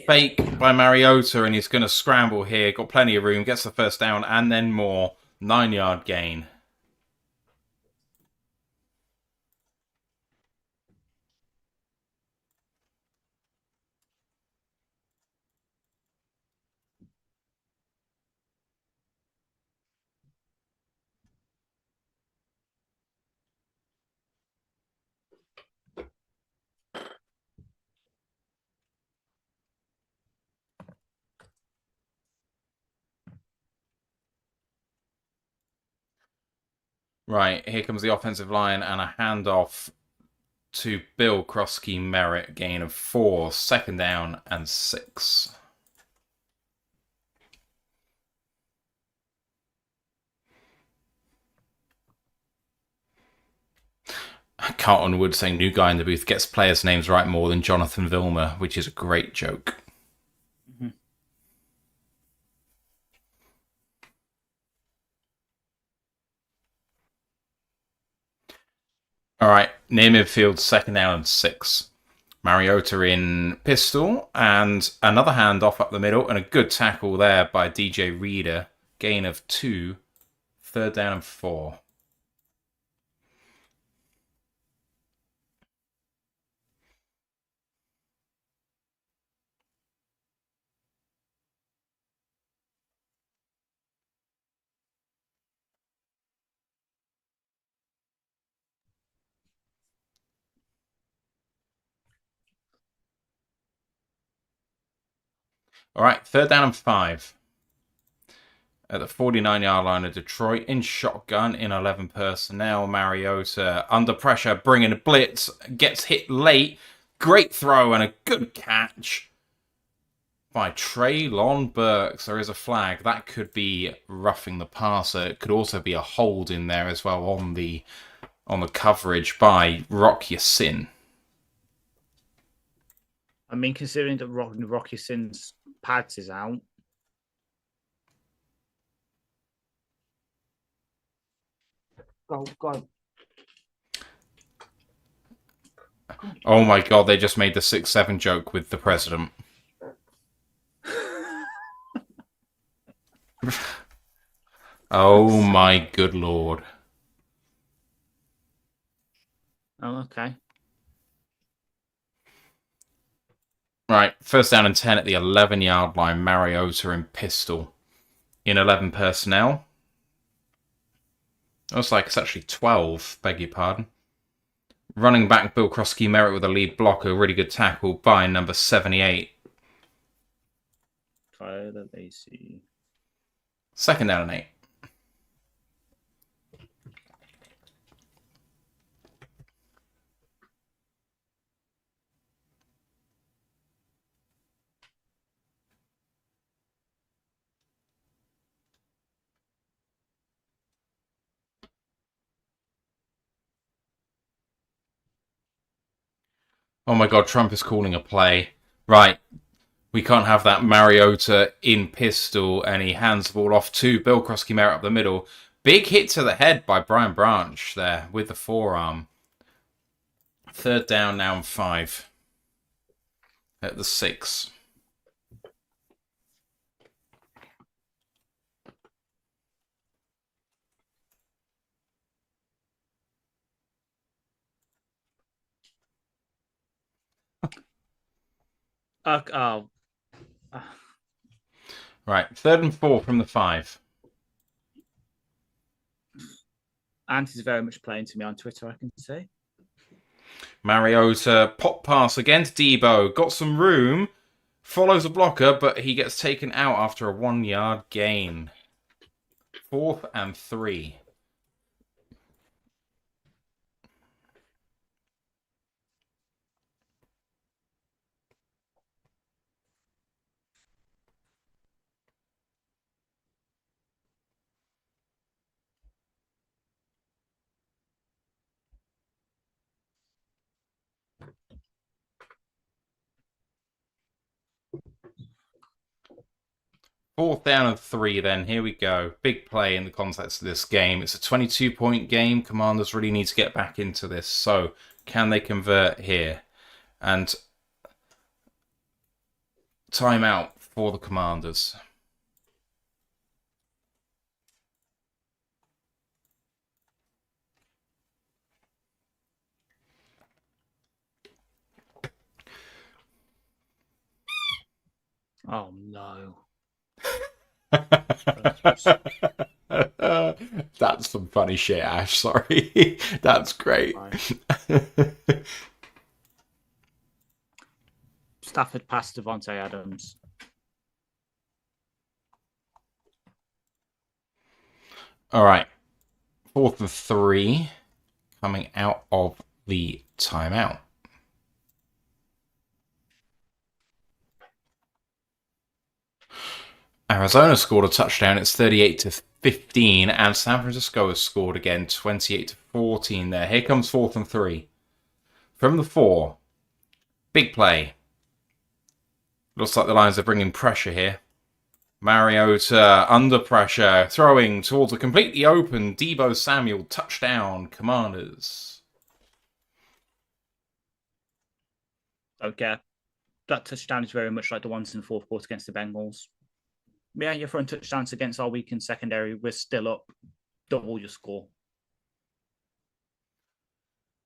Fake by Mariota, and he's going to scramble here. Got plenty of room. Gets the first down and then more. 9-yard gain. Right, here comes the offensive line and a handoff to Bill Krosky Merritt. Gain of 4, 2nd down and 6. Carlton Wood saying new guy in the booth gets players' names right more than Jonathan Vilmer, which is a great joke. Mm-hmm. All right, near midfield, 2nd down and 6. Mariota in pistol and another handoff up the middle and a good tackle there by DJ Reader. Gain of 2, 3rd down and 4. All right, 3rd down and 5. At the 49-yard line of Detroit, in shotgun, in 11 personnel. Mariota under pressure, bringing a blitz, gets hit late. Great throw and a good catch by Treylon Burks. There is a flag. That could be roughing the passer. It could also be a hold in there as well on the coverage by Rock Yassin. I mean, considering that Rock Yassin's pads is out. Go. Oh my god, they just made the 6-7 joke with the president. Oh my good lord. Oh, okay. Right, 1st down and 10 at the 11-yard line. Mariota in pistol. In 11 personnel. Looks like it's actually 12, beg your pardon. Running back Bill Krosky Merritt with a lead blocker. Really good tackle by number 78. Tyler Lacey. 2nd down and 8. Oh my god, Trump is calling a play. Right, we can't have that. Mariota in pistol, and he hands the ball off to Bill Krosky-Merritt up the middle. Big hit to the head by Brian Branch there with the forearm. 3rd down now and 5 at the 6. Oh. Right, 3rd and 4 from the 5. Ant is very much playing to me on Twitter, I can say. Mariota, pop pass again to Debo. Got some room. Follows a blocker, but he gets taken out after a 1-yard gain. 4th and 3. Fourth down and 3 then. Here we go. Big play in the context of this game. It's a 22-point game. Commanders really need to get back into this. So, can they convert here? And timeout for the Commanders. Oh, no. That's some funny shit, Ash. Sorry. That's great. Stafford passed Devontae Adams. All right. 4th and 3 coming out of the timeout. Arizona scored a touchdown. It's 38-15, and San Francisco has scored again, 28-14 there. Here comes 4th and 3. From the 4. Big play. Looks like the Lions are bringing pressure here. Mariota under pressure, throwing towards a completely open Debo Samuel. Touchdown, Commanders. Okay. That touchdown is very much like the ones in the 4th quarter against the Bengals. Yeah, you're throwing touchdowns against our weakened secondary. We're still up. Double your score.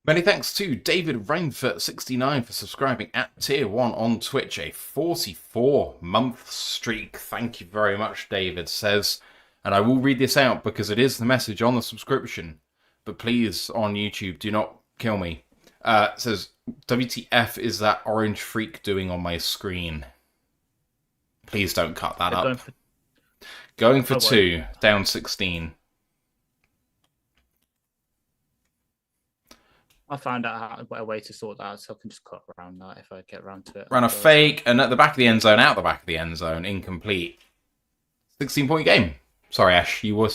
Many thanks to David Rainford69 for subscribing at Tier 1 on Twitch. A 44-month streak. Thank you very much, David says. And I will read this out because it is the message on the subscription. But please, on YouTube, do not kill me. It says, WTF is that orange freak doing on my screen? Please don't cut that up. Going for 2, down 16. I found out a way to sort that out, so I can just cut around that if I get around to it. Ran a fake, and at the back of the end zone, out the back of the end zone, incomplete. 16-point game. Sorry, Ash, you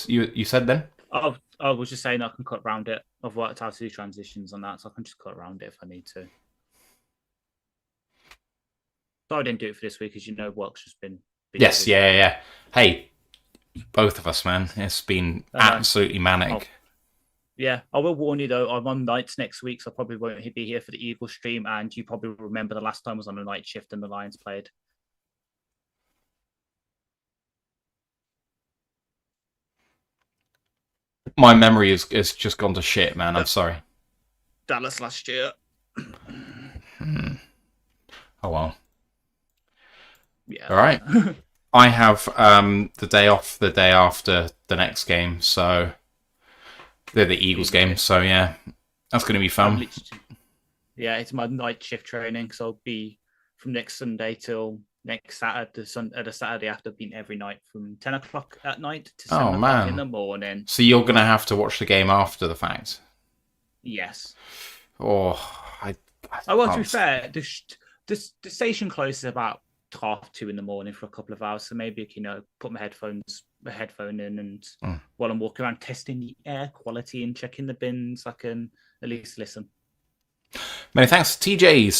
said then? I was just saying I can cut around it. I've worked out to do transitions on that, so I can just cut around it if I need to. So I didn't do it for this week, as you know, work's just been... Yes, yeah. Hey, both of us, man. It's been absolutely manic. Yeah, I will warn you, though, I'm on nights next week, so I probably won't be here for the Eagles stream, and you probably remember the last time I was on a night shift and the Lions played. My memory is just gone to shit, man. I'm sorry. Dallas last year. Oh, well. Yeah. All right. I have the day off the day after the next game, so they're the Eagles game. So yeah, that's going to be fun. Yeah, it's my night shift training, so I'll be from next Sunday till next Saturday. The Saturday after, being every night from 10 o'clock at night to 7 o'clock in the morning. So you're going to have to watch the game after the fact. Yes. Oh, well, to be fair, the station closes about 2:30 in the morning for a couple of hours, so maybe I can put my headphone in, and while I'm walking around testing the air quality and checking the bins, I can at least listen. Many thanks to TJ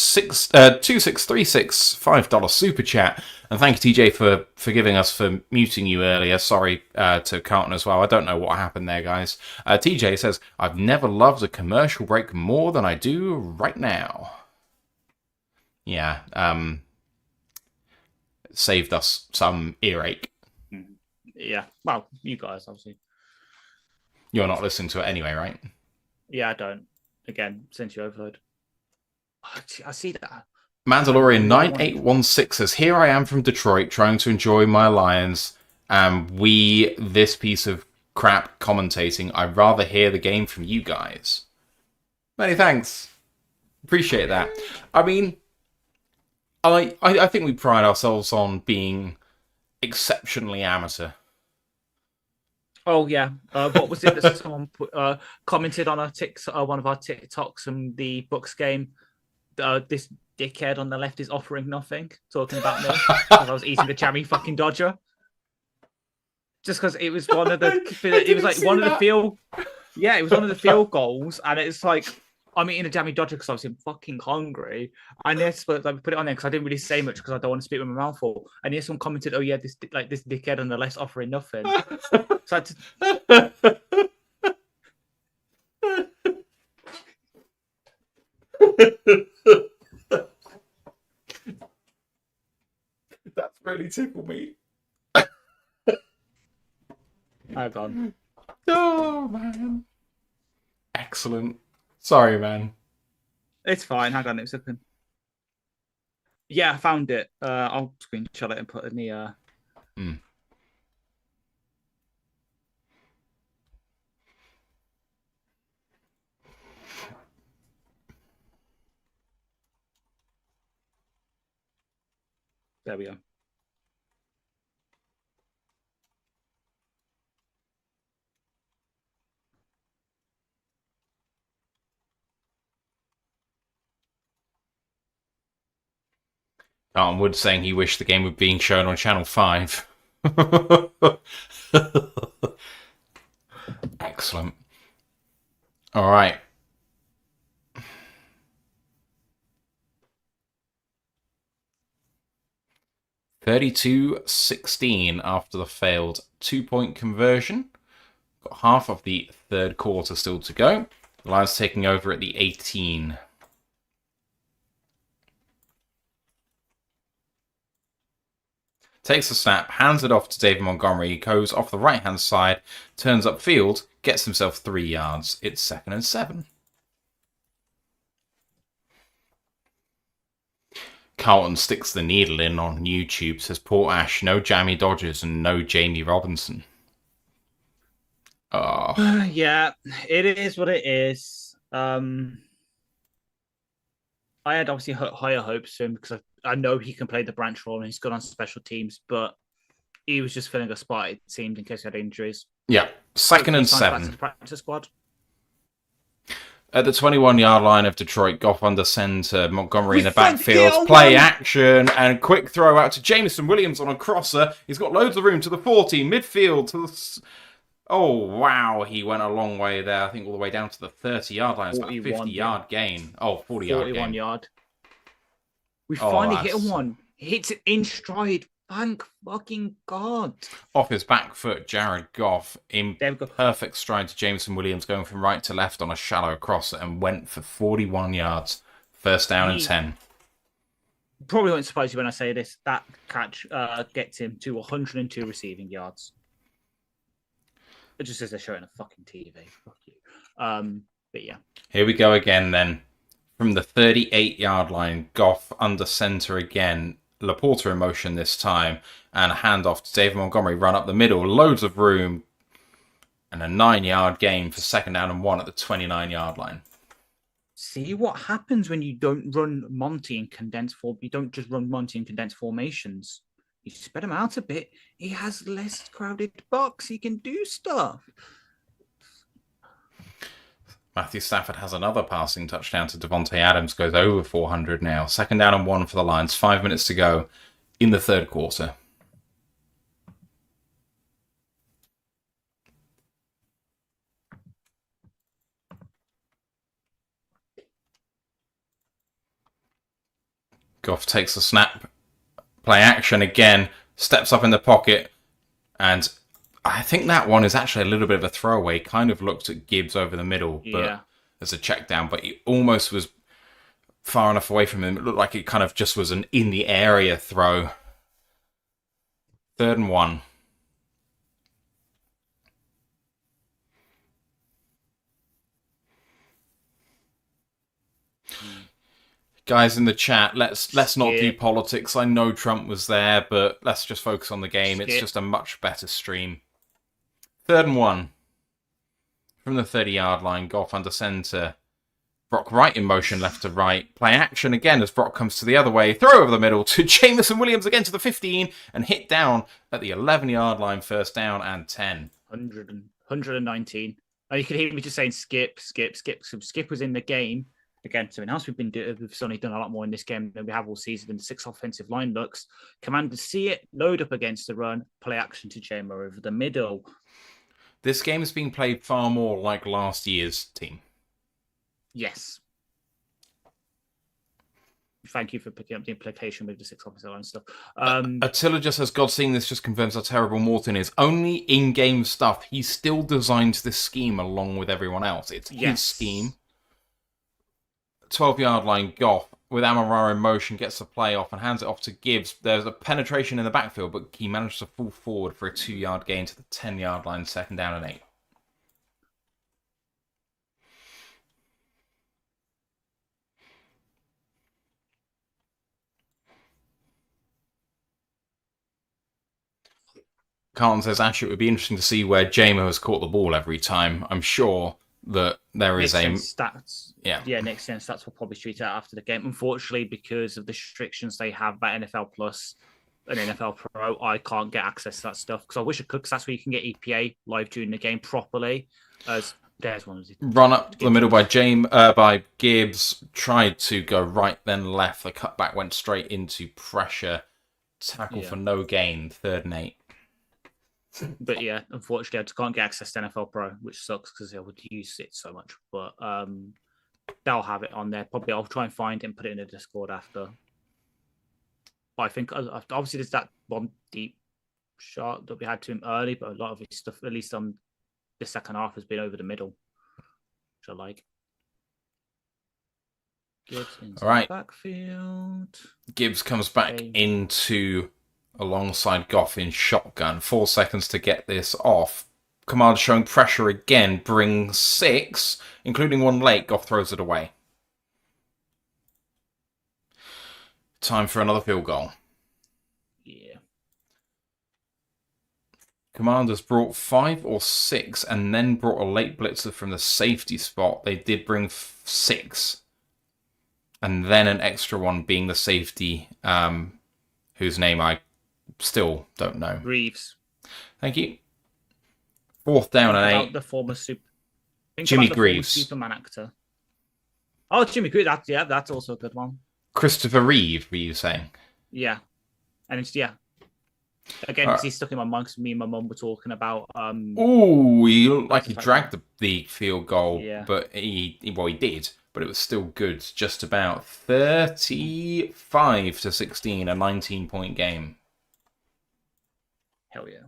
2636 $5 super chat, and thank you TJ for forgiving us for muting you earlier. Sorry to Carlton as well. I don't know what happened there, guys. TJ says, "I've never loved a commercial break more than I do right now." Yeah, saved us some earache. Yeah, well, you guys obviously. You're not listening to it anyway, right? Yeah, I don't. Again, since you overload. I see that. Mandalorian 9816 says, "Here I am from Detroit trying to enjoy my Lions, and this piece of crap commentating. I'd rather hear the game from you guys." Many thanks. Appreciate that. I mean, I think we pride ourselves on being exceptionally amateur. Oh yeah, what was it that someone commented on one of our TikToks from the Bucks game? This dickhead on the left is offering nothing, talking about me because I was eating the jammy fucking Dodger. Just because it was one of the, it was like one of the field, yeah, it was one of the field goals, and it's like I'm eating a jammy Dodger because I was fucking hungry. And yes, but I put it on there because I didn't really say much because I don't want to speak with my mouth full. And yes, someone commented, "Oh yeah, this dickhead on the left offering nothing." So That's really tickled me. Hang on. Oh man. Excellent. Sorry, man. It's fine. Hang on, it's open. Yeah, I found it. I'll screenshot it and put it in the. There we go. Carlton Wood saying he wished the game were being shown on Channel 5. Excellent. All right. (32-16) after the failed 2-point conversion. Got half of the third quarter still to go. The Lions taking over at the 18. Takes the snap, hands it off to David Montgomery, goes off the right-hand side, turns upfield, gets himself 3 yards. It's 2nd and 7. Carlton sticks the needle in on YouTube, says Port Ash, no Jamie Dodgers and no Jamie Robinson. Oh. Yeah, it is what it is. I had obviously higher hopes for him because I know he can play the branch role and he's good on special teams, but he was just filling a spot, it seemed, in case he had injuries. Yeah, 2nd and 7. Back to the practice squad. At the 21-yard line of Detroit, Goff under center, Montgomery in the backfield, play action, and quick throw out to Jameson Williams on a crosser. He's got loads of room to the 40, midfield to the... Oh, wow, he went a long way there. I think all the way down to the 30-yard line. It's about a 50-yard gain. Oh, 40-yard gain. 41 yard. We finally hit one. Hits it in stride. Thank fucking God. Off his back foot, Jared Goff in perfect stride to Jameson Williams, going from right to left on a shallow crosser and went for 41 yards. First down and 10. Probably won't surprise you when I say this. That catch gets him to 102 receiving yards. It just says they're showing a fucking TV. Fuck you. But yeah. Here we go again then. From the 38-yard line, Goff under center again. Laporta in motion this time. And a handoff to David Montgomery. Run up the middle. Loads of room. And a 9-yard gain for 2nd down and 1 at the 29-yard line. See what happens when you don't run Monty in condensed form. You don't just run Monty in condensed formations. You spread him out a bit. He has less crowded box. He can do stuff. Matthew Stafford has another passing touchdown to Devontae Adams. Goes over 400 now. 2nd down and 1 for the Lions. 5 minutes to go in the third quarter. Goff takes the snap. Play action again. Steps up in the pocket. And I think that one is actually a little bit of a throwaway. Kind of looked at Gibbs over the middle, but as a check down. But he almost was far enough away from him. It looked like it kind of just was an in the area throw. 3rd and 1. Guys in the chat, let's not do politics. I know Trump was there, but let's just focus on the game. It's just a much better stream. 3rd and 1. From the 30-yard line, Goff under centre. Brock right in motion, left to right. Play action again as Brock comes to the other way. Throw over the middle to Jameson Williams again to the 15 and hit down at the 11-yard line. 1st down and 10. 119. And you can hear me just saying skip. So Skip was in the game against something else we've certainly done a lot more in this game than we have all season in the 6 offensive line looks. Commanders see it, load up against the run, play action to Jamo over the middle. This game is being played far more like last year's team. Yes. Thank you for picking up the implication with the 6 offensive line stuff. Attila just says, God seeing this just confirms how terrible Morton is. Only in-game stuff. He still designs this scheme along with everyone else. It's his scheme. 12-yard line, Goff, with Amara in motion, gets the play off and hands it off to Gibbs. There's a penetration in the backfield, but he managed to fall forward for a 2-yard gain to the 10-yard line, 2nd down and 8. Carlton says, Ash, it would be interesting to see where Jamo has caught the ball every time. I'm sure that there is stats. Yeah, next gen stats will probably tweet out after the game. Unfortunately, because of the restrictions they have by NFL Plus and NFL Pro, I can't get access to that stuff because I wish I could, because that's where you can get EPA live during the game properly. As there's one. Run up the middle by by Gibbs, tried to go right then left. The cutback went straight into pressure. Tackle for no gain. 3rd and 8. But yeah, unfortunately, I just can't get access to NFL Pro, which sucks because I would use it so much. But they'll have it on there. Probably I'll try and find it and put it in the Discord after. But I think obviously there's that one deep shot that we had to him early, but a lot of his stuff, at least on the second half, has been over the middle, which I like. Gibbs into all right. The backfield. Gibbs comes back into alongside Goff in shotgun. 4 seconds to get this off. Commander showing pressure again. Brings 6, including one late. Goff throws it away. Time for another field goal. Yeah. Commanders brought 5 or 6 and then brought a late blitzer from the safety spot. They did bring 6. And then an extra one being the safety, whose name I still don't know. Reeves. Thank you. 4th down and 8. The former Jimmy Greaves. Superman actor. Oh, Jimmy Greaves. That's also a good one. Christopher Reeve, were you saying? Yeah. And it's, again, he's stuck in my mind because me and my mum were talking about. He looked like he dragged the field goal, Yeah. but he did, but it was still good. Just about 35-16, a 19-point game. Hell yeah.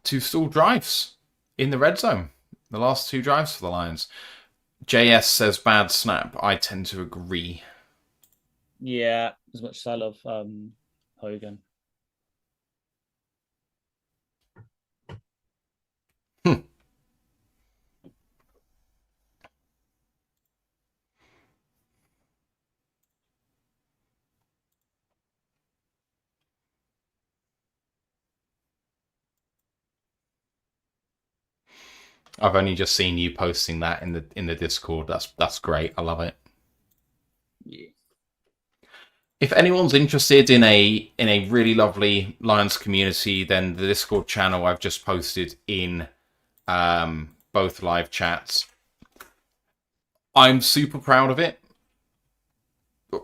2 stalled drives in the red zone. The last 2 drives for the Lions. JS says bad snap. I tend to agree. Yeah, as much as I love Hogan. I've only just seen you posting that in the Discord. That's great. I love it. Yeah. If anyone's interested in a really lovely Lions community, then the Discord channel I've just posted in both live chats. I'm super proud of it.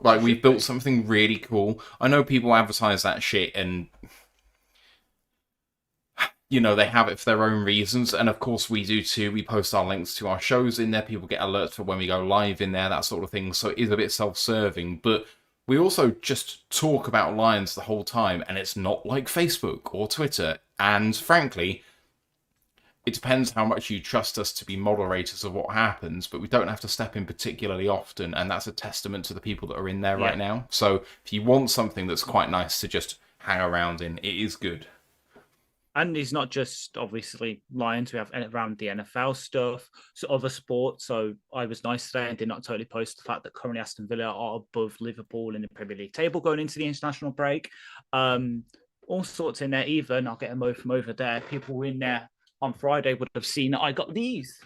Like, we've built something really cool. I know people advertise that shit and, you know, they have it for their own reasons. And of course we do too. We post our links to our shows in there. People get alerts for when we go live in there, that sort of thing. So it is a bit self-serving. But we also just talk about Lions the whole time, and it's not like Facebook or Twitter. And frankly, it depends how much you trust us to be moderators of what happens, but we don't have to step in particularly often, and that's a testament to the people that are in there right now. So if you want something that's quite nice to just hang around in, it is good. And it's not just obviously Lions. We have around the NFL stuff, so other sports. So I was nice today and did not totally post the fact that currently Aston Villa are above Liverpool in the Premier League table going into the international break. All sorts in there. Even I'll get a mo from over there. People in there on Friday would have seen that I got these.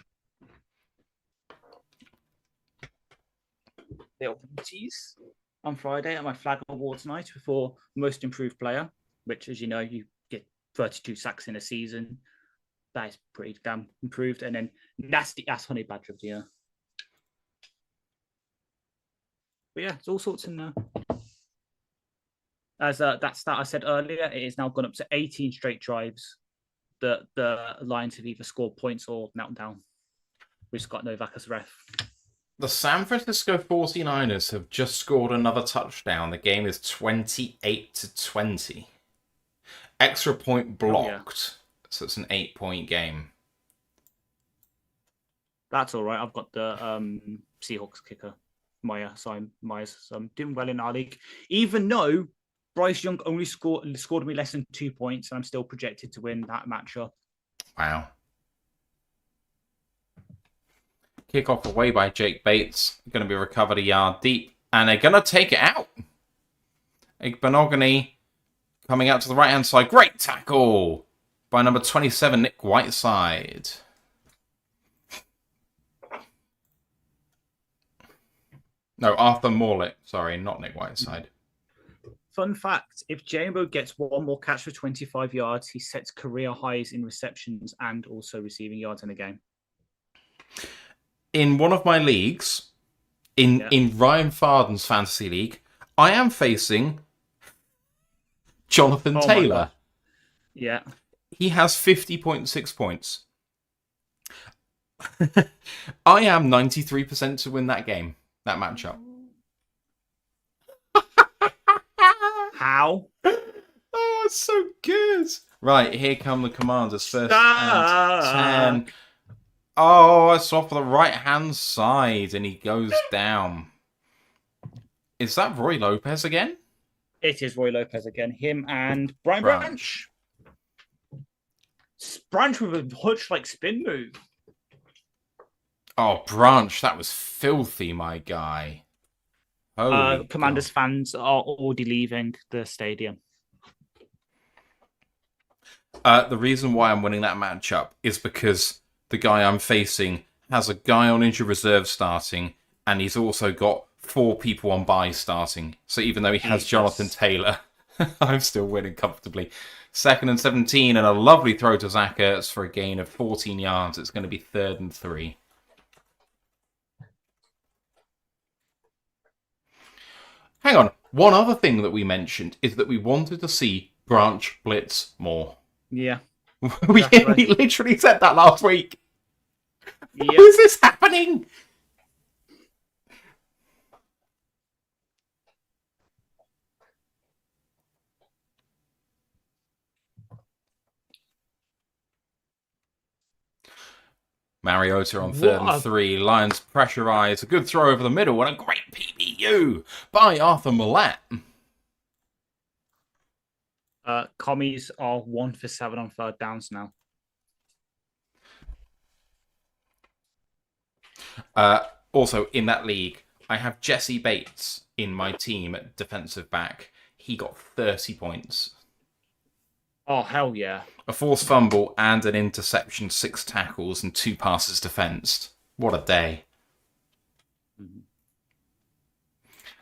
Little teas on Friday at my Flag Awards night before Most Improved Player, which, as you know, you get 32 sacks in a season. That is pretty damn improved. And then Nasty Ass Honey Badger of the Year. But yeah, it's all sorts in there. As that stat I said earlier, it is now gone up to 18 straight drives that the Lions have either scored points or knelt down with Scott Novak as ref. The San Francisco 49ers have just scored another touchdown. The game is 28-20. Extra point blocked. So it's an 8-point game. That's all right. I've got the Seahawks kicker, Myers. I'm doing well in our league. Even though Bryce Young only scored me less than 2 points, and I'm still projected to win that matchup. Wow. Kickoff away by Jake Bates. Going to be recovered a yard deep. And they're going to take it out. Igbenogany coming out to the right-hand side. Great tackle by number 27, Nick Whiteside. No, Arthur Morlett. Sorry, not Nick Whiteside. Fun fact, if Jambo gets one more catch for 25 yards, he sets career highs in receptions and also receiving yards in a game. In one of my leagues, in Ryan Farden's fantasy league, I am facing Jonathan Taylor. Yeah. He has 50.6 points. I am 93% to win that game, that matchup. How? Oh, it's so good. Right, here come the Commanders. First and 10. Oh, it's off the right-hand side, and he goes down. Is that Roy Lopez again? It is Roy Lopez again. Him and Brian Branch. Branch with a hutch-like spin move. Oh, Branch, that was filthy, my guy. Commanders fans are already leaving the stadium. The reason why I'm winning that matchup is because the guy I'm facing has a guy on injured reserve starting, and he's also got 4 people on bye starting. So even though he has Jonathan Taylor, I'm still winning comfortably. 2nd and 17, and a lovely throw to Zach Ertz for a gain of 14 yards. It's going to be 3rd and 3. Hang on. One other thing that we mentioned is that we wanted to see Branch blitz more. Yeah. we literally said that last week. Yep. How is this happening? Mariota on 3rd and 3. Lions pressurize. A good throw over the middle and a great PBU by Arthur Millett. Commies are 1 for 7 on 3rd downs now. Also, in that league, I have Jesse Bates in my team at defensive back. He got 30 points. Oh, hell yeah. A forced fumble and an interception, 6 tackles, and 2 passes defensed. What a day. Mm-hmm.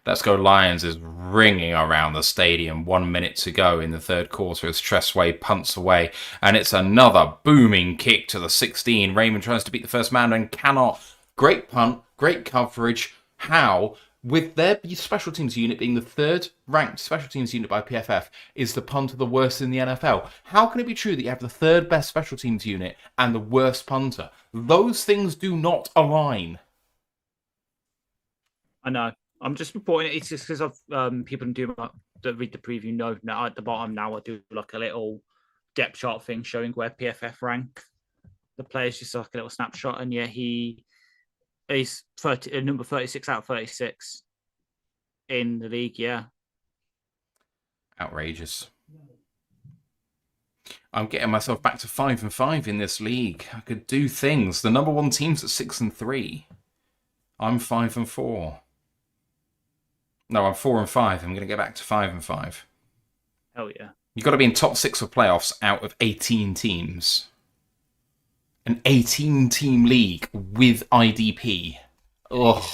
Let's Go Lions is ringing around the stadium. 1 minute to go in the 3rd quarter as Tressway punts away. And it's another booming kick to the 16. Raymond tries to beat the first man and cannot. Great punt, great coverage. How? With their special teams unit being the 3rd ranked special teams unit by PFF, is the punter the worst in the NFL? How can it be true that you have the 3rd best special teams unit and the worst punter? Those things do not align. I know. I'm just reporting it. It's just because of people that read the preview know now at the bottom now I do like a little depth chart thing showing where PFF rank the players, just like a little snapshot. And yeah, he's number 36 out of 36 in the league. Yeah, Outrageous. I'm getting myself back to 5-5 in this league. I could do things. The number one team's at 6-3. I'm 5-4. No, I'm 4-5. I'm going to get back to 5-5. hell yeah. You've got to be in top 6 of playoffs out of 18 teams. An 18-team league with IDP. Oh,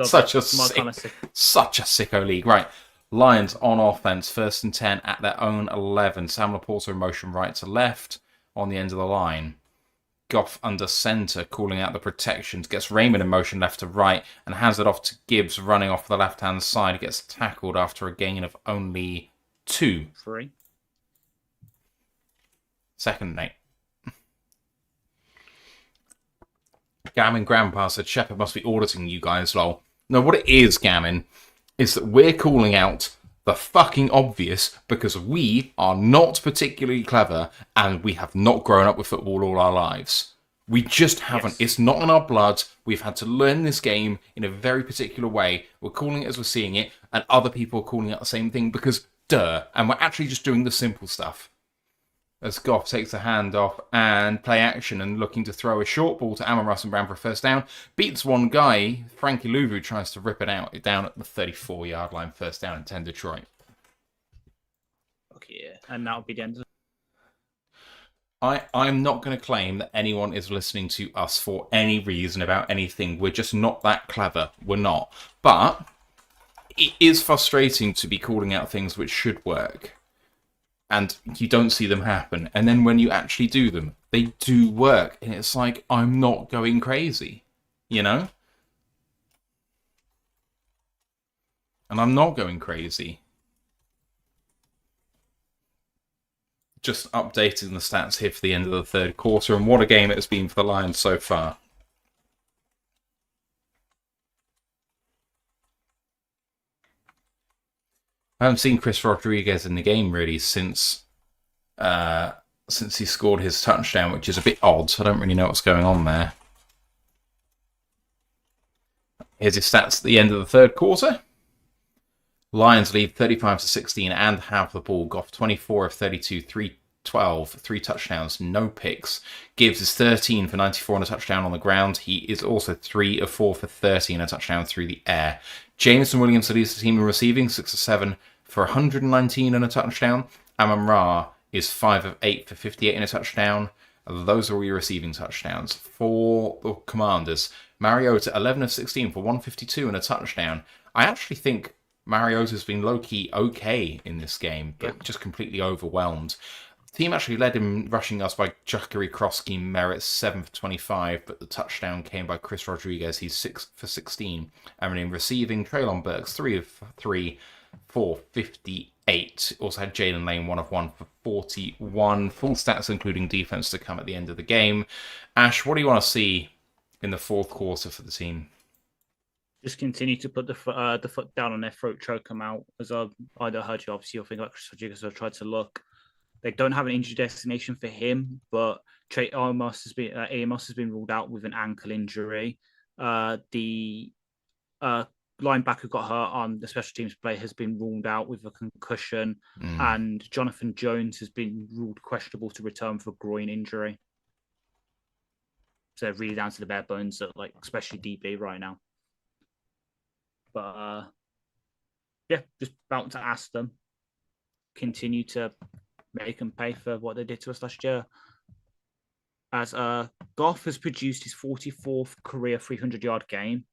such a sicko league. Right. Lions on offense, 1st and 10 at their own 11. Sam Laporta in motion right to left on the end of the line. Goff under centre, calling out the protections. Gets Raymond in motion left to right and hands it off to Gibbs, running off the left-hand side. Gets tackled after a gain of only 2. 3. 2nd and 8. Gammon Grandpa said Shepard must be auditing you guys, lol. No, what it is, Gammon, is that we're calling out the fucking obvious because we are not particularly clever and we have not grown up with football all our lives. We just haven't. Yes. It's not in our blood. We've had to learn this game in a very particular way. We're calling it as we're seeing it, and other people are calling out the same thing because, duh, and we're actually just doing the simple stuff. As Goff takes a hand off and play action and looking to throw a short ball to Amon Russ and Brown for a first down. Beats one guy. Frankie Louvu tries to rip it out down at the 34-yard line. First down and 10 Detroit. Okay, yeah. And that'll be the end of I'm not going to claim that anyone is listening to us for any reason about anything. We're just not that clever. We're not. But it is frustrating to be calling out things which should work. And you don't see them happen. And then when you actually do them, they do work. And it's like, I'm not going crazy. You know? And I'm not going crazy. Just updating the stats here for the end of the third quarter. And what a game it has been for the Lions so far. I haven't seen Chris Rodriguez in the game really since he scored his touchdown, which is a bit odd. So I don't really know what's going on there. Here's his stats at the end of the third quarter. Lions lead 35-16 and have the ball. Goff 24 of 32, 312, 3 touchdowns, no picks. Gibbs is 13 for 94 and a touchdown on the ground. He is also 3 of 4 for 30 and a touchdown through the air. Jameson Williams leads the team in receiving, 6 of 7 for 119 and a touchdown. Amon-Ra is 5 of 8 for 58 and a touchdown. Those are all your receiving touchdowns. For the Commanders, Mariota 11 of 16 for 152 and a touchdown. I actually think Mariota's been low-key okay in this game, but just completely overwhelmed. The team actually led in rushing us by Jackery Kroski Merritt, 7 for 25, but the touchdown came by Chris Rodriguez. He's 6 for 16. And in receiving, Treylon Burks, 3 of 3 for 58. Also had Jalen Lane, 1 of 1 for 41. Full stats, including defense, to come at the end of the game. Ash, what do you want to see in the fourth quarter for the team? Just continue to put the foot down on their throat, choke them out. As I heard you, obviously, you're thinking about Chris Rodriguez. I tried to look. They don't have an injury destination for him, but Amos has been ruled out with an ankle injury. The linebacker who got hurt on the special teams play has been ruled out with a concussion, and Jonathan Jones has been ruled questionable to return for groin injury. So really down to the bare bones, like especially DB right now. But just about to ask them, continue to make them pay for what they did to us last year. As Goff has produced his 44th career 300-yard game.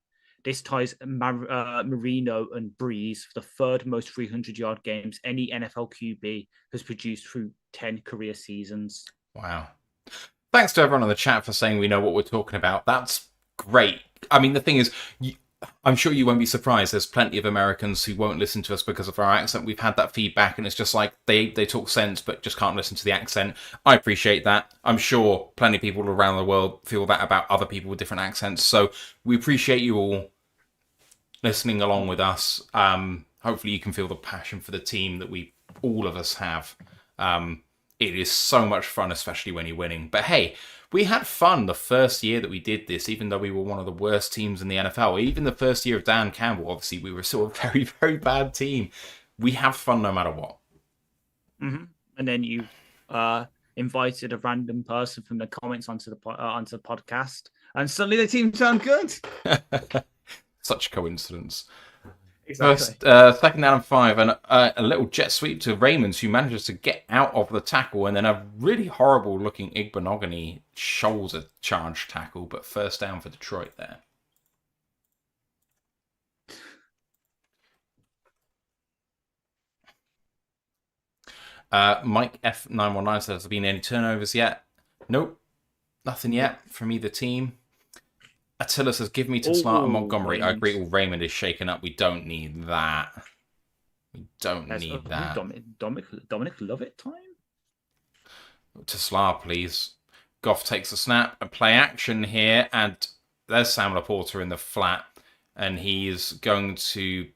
This ties Marino and Breeze for the third most 300-yard games any NFL QB has produced through 10 career seasons. Wow. Thanks to everyone in the chat for saying we know what we're talking about. That's great. I mean, the thing is, I'm sure you won't be surprised. There's plenty of Americans who won't listen to us because of our accent. We've had that feedback, and it's just like they talk sense but just can't listen to the accent. I appreciate that. I'm sure plenty of people around the world feel that about other people with different accents. So we appreciate you all listening along with us. Hopefully you can feel the passion for the team that all of us have. It is so much fun, especially when you're winning. But hey, we had fun the first year that we did this, even though we were one of the worst teams in the NFL. Even the first year of Dan Campbell, obviously, we were still a very, very bad team. We have fun no matter what. Mm-hmm. And then you invited a random person from the comments onto the podcast, and suddenly the team sound good. Such coincidence. Exactly. First, second down and 5, and a little jet sweep to Raymond, who manages to get out of the tackle, and then a really horrible-looking Igbenogany shoulder charge tackle, but first down for Detroit there. Mike F919 says, has there been any turnovers yet? Nope. Nothing yet from either team. Attila says, give me Tesla and Montgomery. Raymond. I agree, Raymond is shaken up. We don't need that. We don't need that. Dominic Lovett time? Tesla, please. Goff takes a snap and play action here. And there's Sam Laporta in the flat. And he's going to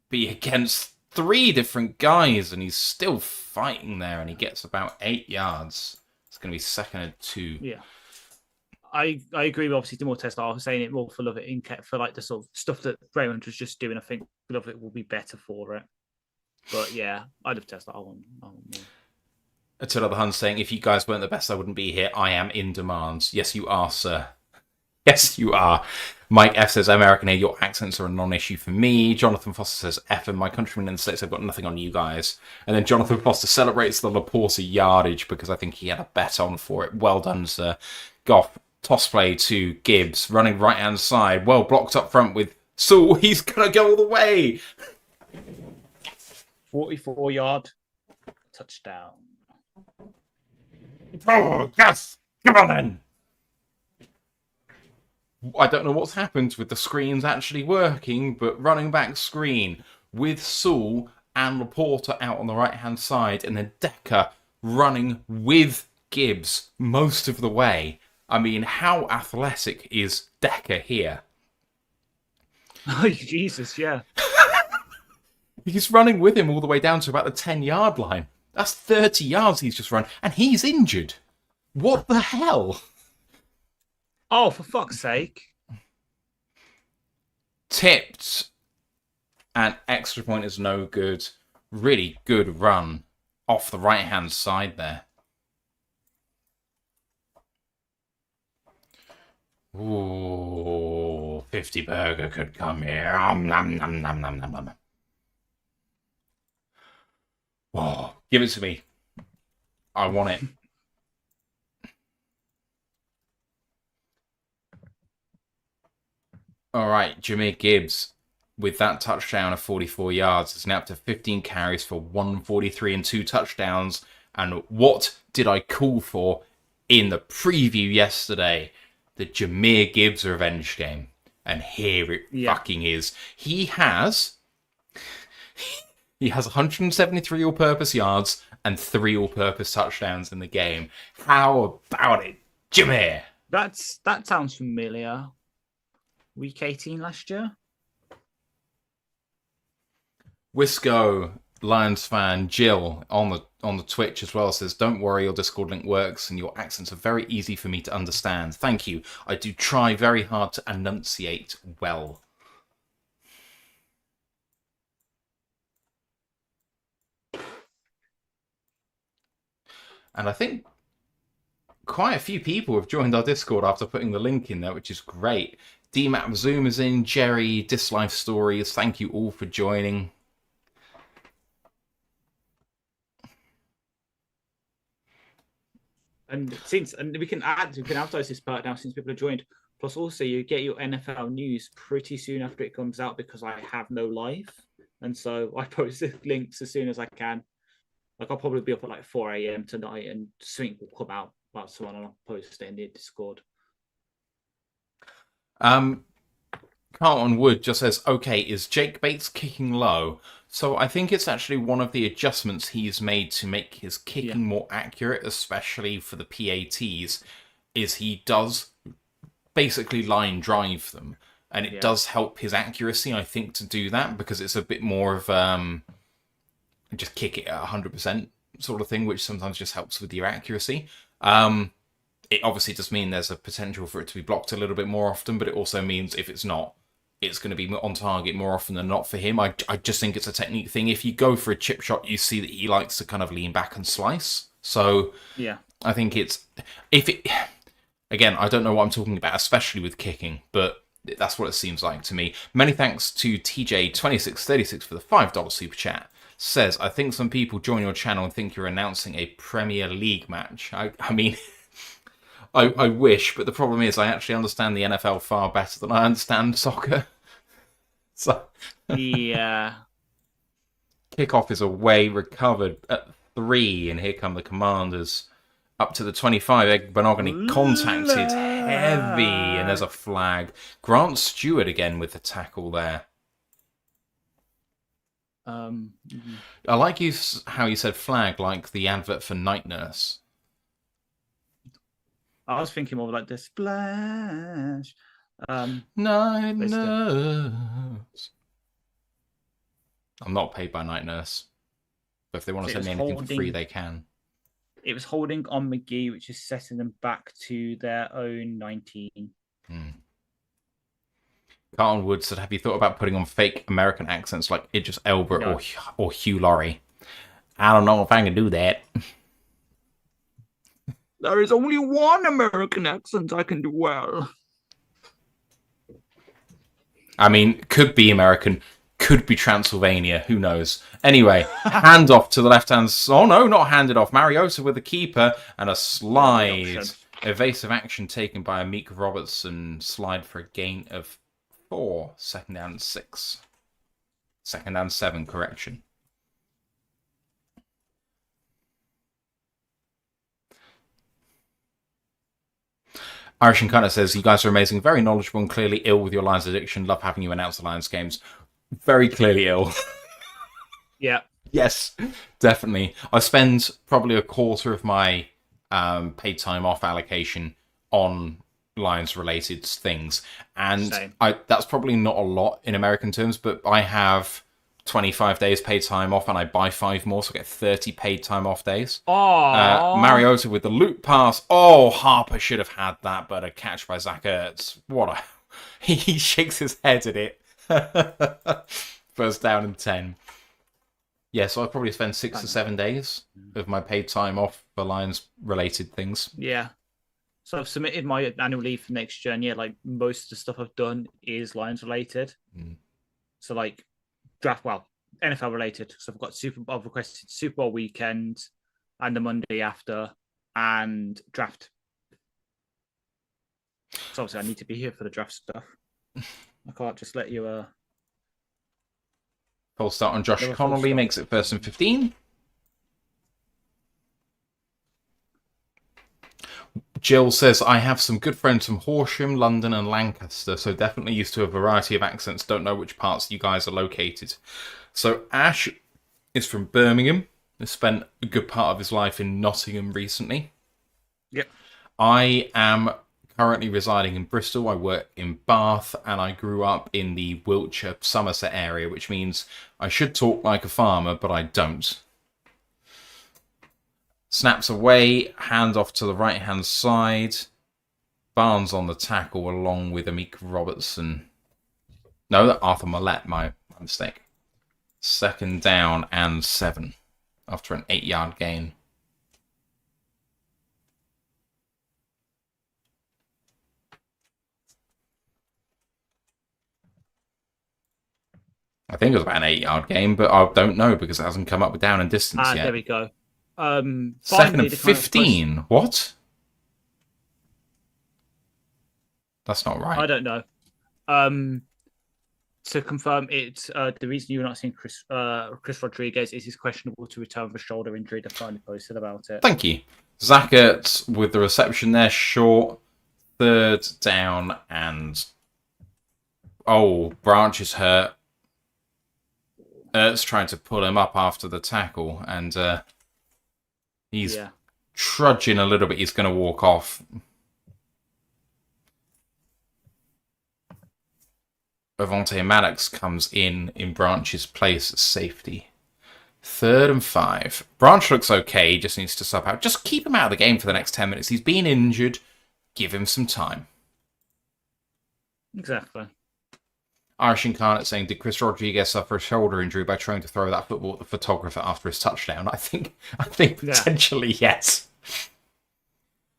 be against 3 different guys. And he's still fighting there. And he gets about 8 yards. It's going to be 2nd and 2. Yeah. I agree with obviously the more Tesla. I was saying it more for Lovett for like the sort of stuff that Raymond was just doing. I think Lovett will be better for it. But yeah, I love Tesla. I want more. Attila the Hun saying, if you guys weren't the best, I wouldn't be here. I am in demand. Yes, you are, sir. Yes, you are. Mike F says, American here, your accents are a non-issue for me. Jonathan Foster says, F and my countrymen in the States have got nothing on you guys. And then Jonathan Foster celebrates the Laporta yardage because I think he had a bet on for it. Well done, sir. Goff, toss play to Gibbs, running right-hand side. Well blocked up front with Sewell. He's going to go all the way. 44-yard touchdown. Oh, yes. Come on, then. I don't know what's happened with the screens actually working, but running back screen with Sewell and Laporta out on the right-hand side, and then Decker running with Gibbs most of the way. I mean, how athletic is Decker here? Oh, Jesus, yeah. He's running with him all the way down to about the 10-yard line. That's 30 yards he's just run, and he's injured. What the hell? Oh, for fuck's sake. Tipped. And extra point is no good. Really good run off the right-hand side there. Ooh, 50 burger could come here. Nom, nom, nom, nom, nom, nom. Oh, give it to me. I want it. All right, Jahmyr Gibbs, with that touchdown of 44 yards, is now up to 15 carries for 143 and 2 touchdowns. And what did I call for in the preview yesterday? The Jahmyr Gibbs revenge game. And here it fucking is. He has 173 all-purpose yards and 3 all-purpose touchdowns in the game. How about it, Jahmyr? That sounds familiar. Week 18 last year. Wisco, Lions fan, Jill on the Twitch as well says, don't worry, your Discord link works and your accents are very easy for me to understand. Thank you. I do try very hard to enunciate well. And I think quite a few people have joined our Discord after putting the link in there, which is great. DMAP Zoom is in, Jerry, Dislife Stories, thank you all for joining. And we can advertise this part now since people have joined. Plus, also you get your NFL news pretty soon after it comes out because I have no life, and so I post the links as soon as I can. Like I'll probably be up at like 4 a.m. tonight, and something will come out about someone, and I'll post it in the Discord. Carlton Wood just says, okay, is Jake Bates kicking low? So I think it's actually one of the adjustments he's made to make his kicking more accurate, especially for the PATs, is he does basically line drive them. And it does help his accuracy, I think, to do that, because it's a bit more of just kick it at 100% sort of thing, which sometimes just helps with your accuracy. It obviously does mean there's a potential for it to be blocked a little bit more often, but it also means if it's not, it's going to be on target more often than not for him. I just think it's a technique thing. If you go for a chip shot, you see that he likes to kind of lean back and slice. So yeah, I think again, I don't know what I'm talking about, especially with kicking, but that's what it seems like to me. Many thanks to TJ2636 for the $5 super chat. Says, I think some people join your channel and think you're announcing a Premier League match. I mean, I wish, but the problem is I actually understand the NFL far better than I understand soccer. So yeah. Kickoff is away, recovered at 3, and here come the Commanders. Up to the 25, Benogany contacted heavy, and there's a flag. Grant Stewart again with the tackle there. I like how you said flag, like the advert for Night Nurse. I was thinking more like the splash. Night Nurse. I'm not paid by Night Nurse, but if they want to send me anything for free, they can. It was holding on McGee, which is setting them back to their own 19. Carlton Wood said, have you thought about putting on fake American accents like Idris Elba or Hugh Laurie? I don't know if I can do that. There is only one American accent I can do well. I mean, could be American, could be Transylvania, who knows. Anyway, hand off to the left-hand... Oh, no, not handed off. Mariota with the keeper and a slide. Evasive action taken by Amik Robertson. Slide for a gain of 4. Second down 6. Second down 7, correction. Irish Incarnate says, you guys are amazing, very knowledgeable and clearly ill with your Lions addiction. Love having you announce the Lions games. Very clearly ill. Yeah. Yes, definitely. I spend probably a quarter of my paid time off allocation on Lions-related things. And that's probably not a lot in American terms, but I have 25 days paid time off and I buy 5 more, so I get 30 paid time off days. Mariota with the loop pass. Oh, Harper should have had that, but a catch by Zach Ertz. What a... He shakes his head at it. First down and 10. Yeah, so I'll probably spend 6 to 7 days of my paid time off for Lions-related things. Yeah. So I've submitted my annual leave for next year, and yeah, like most of the stuff I've done is Lions-related. So like NFL-related. So I've requested Super Bowl weekend and the Monday after and draft. So obviously I need to be here for the draft stuff. I can't just let you... Full start on Josh Connolly makes it 1st and 15. Jill says, I have some good friends from Horsham, London and Lancaster, so definitely used to a variety of accents. Don't know which parts you guys are located. So Ash is from Birmingham. Has spent a good part of his life in Nottingham recently. Yep. I am currently residing in Bristol. I work in Bath, and I grew up in the Wiltshire, Somerset area, which means I should talk like a farmer, but I don't. Snaps away, hand off to the right-hand side. Barnes on the tackle, along with Amik Robertson. No, Arthur Millett, my mistake. Second down and 7 after an 8-yard gain. I think it was about an 8-yard game, but I don't know because it hasn't come up with down and distance yet. There we go. Second and 15. What? That's not right. I don't know. To confirm it, the reason you're not seeing Chris Rodriguez is he's questionable to return for shoulder injury. They finally posted about it. Thank you. Zach Ertz with the reception there, short. 3rd down and... Oh, Branch is hurt. Ertz trying to pull him up after the tackle, and he's trudging a little bit. He's going to walk off. Avante Maddox comes in Branch's place at safety. 3rd and 5. Branch looks okay. He just needs to sub out. Just keep him out of the game for the next 10 minutes. He's been injured. Give him some time. Exactly. Irish Incarnate saying, did Chris Rodriguez suffer a shoulder injury by trying to throw that football at the photographer after his touchdown? I think potentially yes.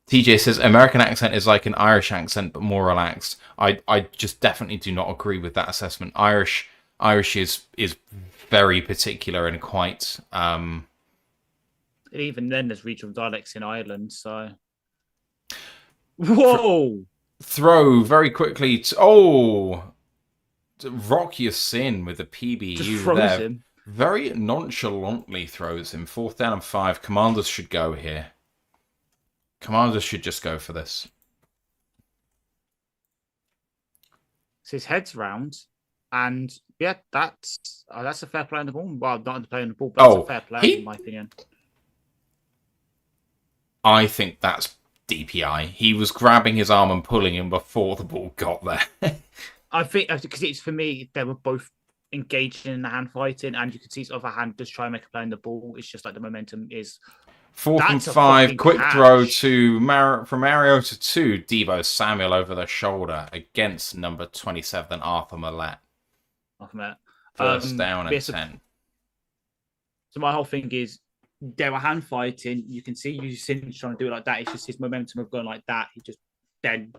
TJ says, American accent is like an Irish accent, but more relaxed. I just definitely do not agree with that assessment. Irish is very particular and quite... Even then, there's regional dialects in Ireland, so... Whoa! Throw very quickly. Rock your sin with the PBU there. Him. Very nonchalantly throws him. 4th down and 5. Commanders should go here. Commanders should just go for this. So his head's round, and yeah, that's a fair play on the ball. Well, not the play on the ball, but that's a fair play in my opinion. I think that's DPI. He was grabbing his arm and pulling him before the ball got there. I think because it's for me, they were both engaged in the hand fighting, and you could see his other hand just try and make a play on the ball. It's just like the momentum is. 4th and 5, quick throw from Mario to 2. Deebo Samuel over the shoulder against number 27, Arthur Millett. First down and 10. So my whole thing is, they were hand fighting. You can see Sinch trying to do it like that. It's just his momentum of going like that. He just then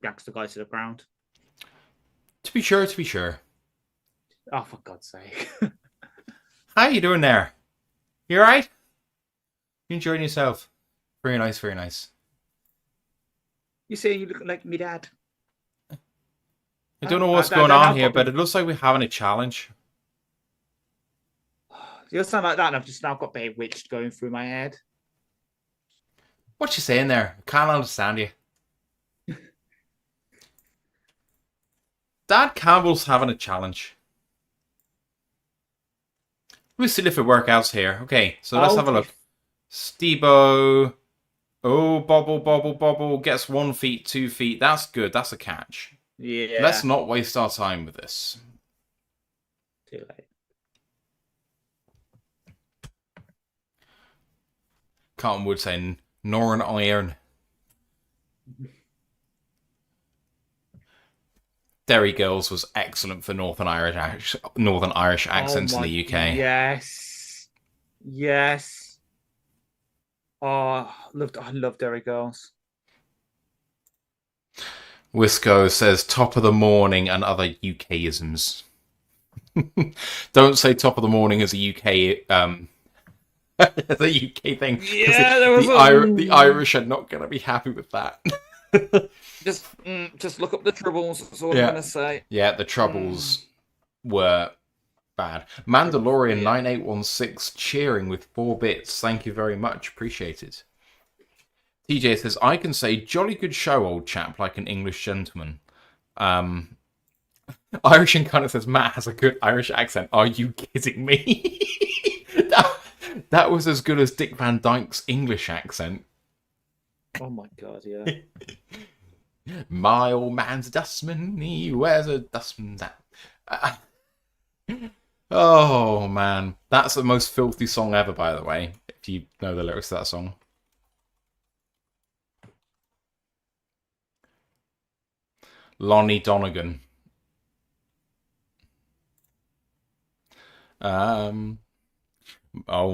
yanks the guy to the ground. To be sure. Oh, for God's sake. How you doing there? You alright? You enjoying yourself? Very nice, very nice. You say you look like me dad. I don't know what's going on here, but it looks like we're having a challenge. You sound like that, and I've just now got Bewitched going through my head. What you saying there? I can't understand you. Dad Campbell's having a challenge. We're still for workouts here. Okay, so let's have a look. Stebo. Oh, bobble. Gets 1 feet, 2 feet. That's good. That's a catch. Yeah. Let's not waste our time with this. Too late. Carlton Wood saying, Northern Iron. Derry Girls was excellent for Northern Irish accents in the UK. Yes. Oh, I love Derry Girls. Wisco says top of the morning and other UKisms. Don't say top of the morning as a UK as a UK thing. Yeah, the Irish are not going to be happy with that. Just look up the Troubles. That's all I'm going to say. Yeah, the Troubles were bad. Mandalorian 9816 cheering with 4 bits. Thank you very much. Appreciate it. TJ says, I can say jolly good show, old chap, like an English gentleman. Irish Incarnate says, Matt has a good Irish accent. Are you kidding me? that was as good as Dick Van Dyke's English accent. Oh my God, yeah. My old man's a dustman, he wears a dustman's hat. Oh, man. That's the most filthy song ever, by the way, if you know the lyrics to that song. Lonnie Donegan. Oh,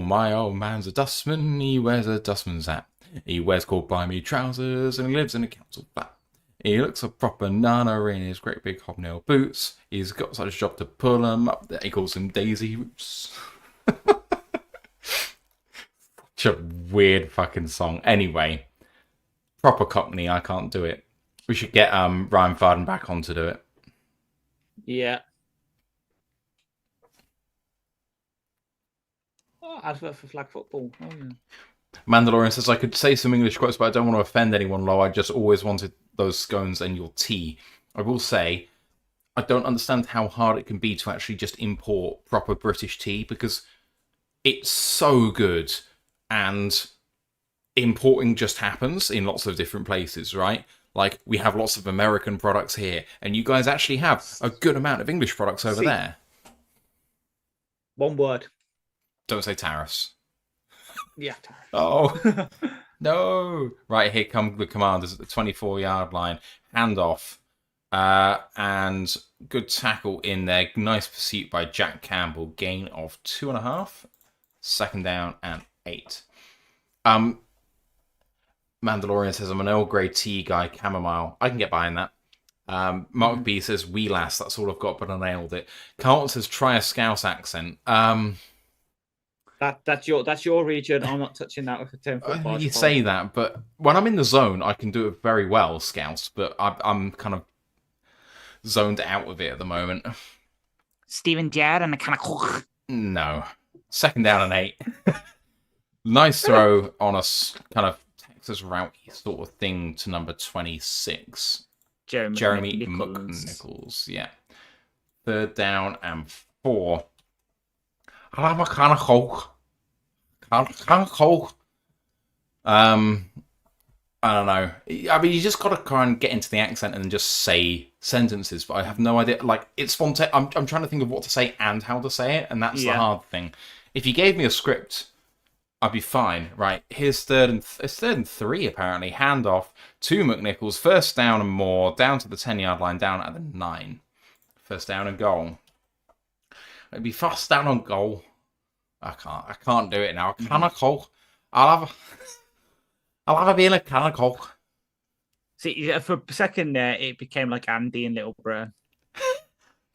my old man's a dustman, he wears a dustman's hat. He wears called by me trousers and he lives in a council flat. He looks a proper nana in his great big hobnail boots. He's got such a job to pull him up that he calls him Daisy Roots. Such a weird fucking song. Anyway, proper Cockney, I can't do it. We should get Ryan Farden back on to do it. Yeah. Oh, advert for flag football. Oh, yeah. Mandalorian says, I could say some English quotes, but I don't want to offend anyone, Lo. I just always wanted those scones and your tea. I will say, I don't understand how hard it can be to actually just import proper British tea, because it's so good, and importing just happens in lots of different places, right? Like, we have lots of American products here, and you guys actually have a good amount of English products over there. One word. Don't say tariffs. Yeah, tariffs. Oh, no. Right, here come the commanders at the 24-yard line. Handoff. And good tackle in there. Nice pursuit by Jack Campbell. Gain of 2.5. Second down and 8. Mandalorian says, I'm an Earl Grey tea guy, chamomile. I can get behind that. Mark B says, wee lass, that's all I've got, but I nailed it. Carlton says, try a Scouse accent. That's your region. I'm not touching that with a 10-foot barge. You say that, but when I'm in the zone, I can do it very well, Scouse, but I'm kind of zoned out of it at the moment. Steven Gerrard and a kind of... No. Second down and 8. Nice throw on a kind of Texas route sort of thing to number 26. Jeremy McNichols. Yeah. Third down and 4. I don't know. I mean, you just got to kind of get into the accent and just say sentences, but I have no idea. Like, it's spontaneous. I'm trying to think of what to say and how to say it, and that's the hard thing. If you gave me a script, I'd be fine. Right, here's it's 3rd and 3, apparently. Handoff to McNichols. First down and more. Down to the 10-yard line. Down at the 9. First down and goal. It'd be first down and goal. I can't do it now. I'll have a beer like canical. See, for a second there, it became like Andy and Little Britain.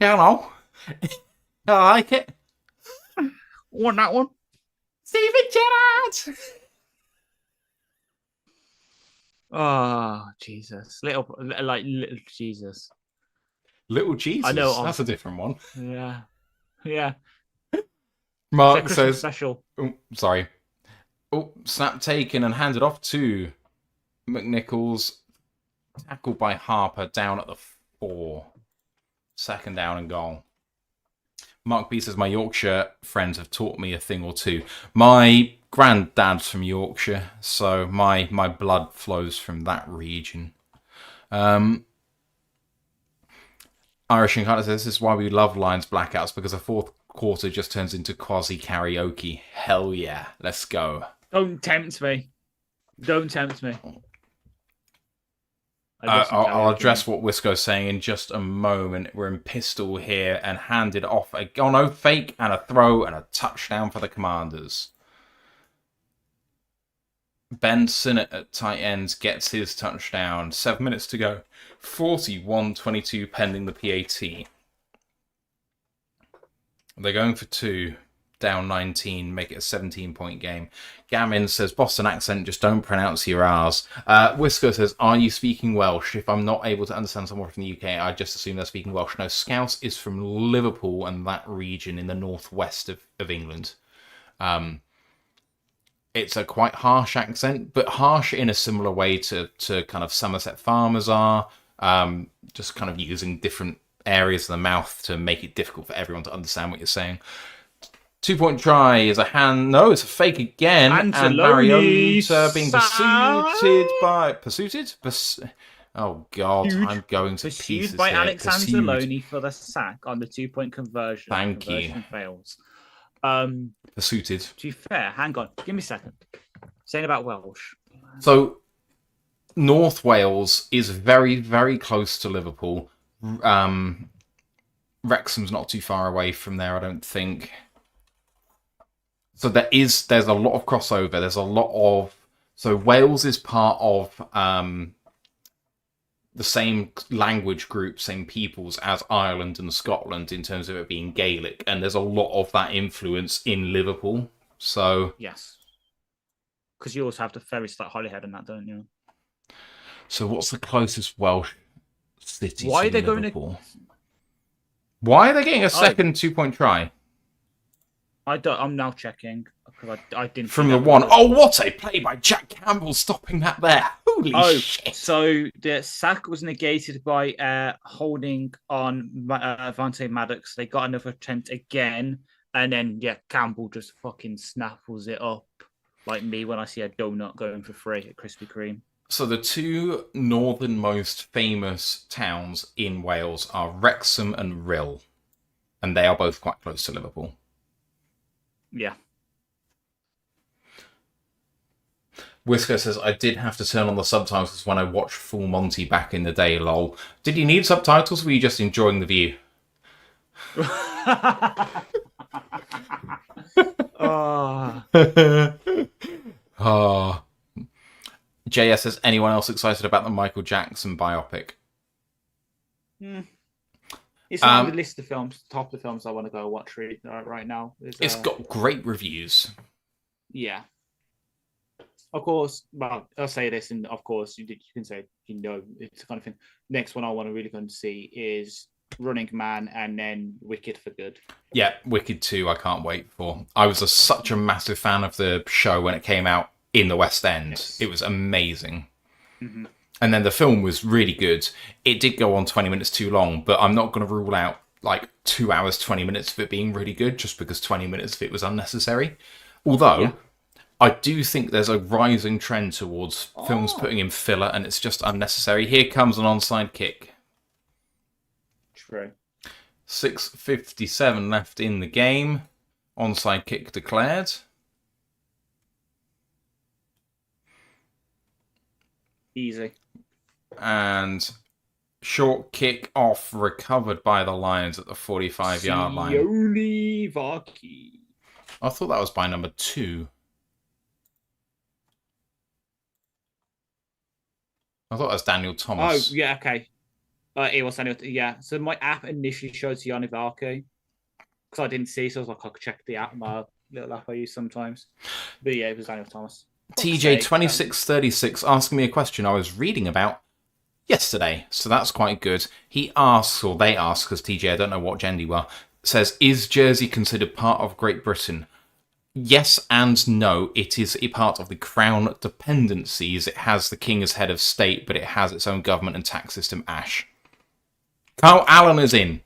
Yeah, I know. I like it. Want that one? Steven Gerrard! Oh, Jesus. Little Jesus. Little Jesus? I know. That's a different one. Yeah. Yeah. Mark says... Special. Oh, sorry. Oh, snap taken and handed off to McNichols. Tackled by Harper down at the 4. Second down and goal. Mark B says, my Yorkshire friends have taught me a thing or two. My granddad's from Yorkshire, so my blood flows from that region. Irish Incarnate says, this is why we love Lions blackouts, because the fourth quarter just turns into quasi karaoke. Hell yeah, let's go. Don't tempt me. Don't tempt me. I'll address what Wisco's saying in just a moment. We're in pistol here and handed off a no fake and a throw and a touchdown for the Commanders. Ben Sinnott at tight ends gets his touchdown. 7 minutes to go. 41-22 pending the PAT. They're going for 2. Down 19, make it a 17-point game. Gammon says, Boston accent, just don't pronounce your R's. Wisco says, are you speaking Welsh? If I'm not able to understand someone from the UK, I just assume they're speaking Welsh. No, Scouse is from Liverpool and that region in the northwest of England. It's a quite harsh accent, but harsh in a similar way to kind of Somerset farmers are. Just kind of using different areas of the mouth to make it difficult for everyone to understand what you're saying. 2-point try is a hand. No, it's a fake again. And Mariota being pursued by... Oh, God. I'm going to pieces Pursued by here. Alex Anzalone for the sack on the 2-point conversion. Thank you. Fails. Pursued. To be fair, hang on. Give me a second. Saying about Welsh. So, North Wales is very, very close to Liverpool. Wrexham's not too far away from there, I don't think. So there's a lot of crossover. There's a lot of... So Wales is part of the same language group, same peoples as Ireland and Scotland in terms of it being Gaelic. And there's a lot of that influence in Liverpool. So... Yes. Because you also have the ferry start Holyhead and that, don't you? So what's the closest Welsh city Why to are they Liverpool? Why are they getting a second 2-point try? I'm now checking because I didn't. From the 1. Oh, what a play by Jack Campbell stopping that there. Holy shit. So the sack was negated by holding on Vontae Maddox. They got another attempt again. And then, Campbell just fucking snaffles it up like me when I see a donut going for free at Krispy Kreme. So the two northernmost famous towns in Wales are Wrexham and Rhyl, and they are both quite close to Liverpool. Yeah. Whisker says, I did have to turn on the subtitles when I watched Full Monty back in the day, lol. Did you need subtitles, or were you just enjoying the view? Oh. Oh. JS says, anyone else excited about the Michael Jackson biopic? It's on the list of films, top of the films I want to go watch right now. It's got great reviews. Yeah. Of course, well, I'll say this, and of course, you can say, it's the kind of thing. Next one I want to really go and see is Running Man and then Wicked for Good. Yeah, Wicked 2, I can't wait for. I was such a massive fan of the show when it came out in the West End. Yes. It was amazing. Mm-hmm. And then the film was really good. It did go on 20 minutes too long, but I'm not going to rule out like 2 hours, 20 minutes of it being really good just because 20 minutes of it was unnecessary. Although, I do think there's a rising trend towards films putting in filler and it's just unnecessary. Here comes an onside kick. True. 6:57 left in the game. Onside kick declared. Easy. And short kick off recovered by the Lions at the 45-yard line. Vaki. I thought that was by number 2. I thought that was Daniel Thomas. Oh, yeah, okay. It was Daniel. Yeah. So my app initially showed Yanni Vaki because I didn't see, so I was like, I could check the app, my little app I use sometimes. But yeah, it was Daniel Thomas. TJ2636 asking me a question I was reading about yesterday, so that's quite good. He asks, or they ask, because TJ, I don't know what gender you are, says, is Jersey considered part of Great Britain? Yes and no. It is a part of the Crown dependencies. It has the King as head of state, but it has its own government and tax system. Ash. Carl Allen is in.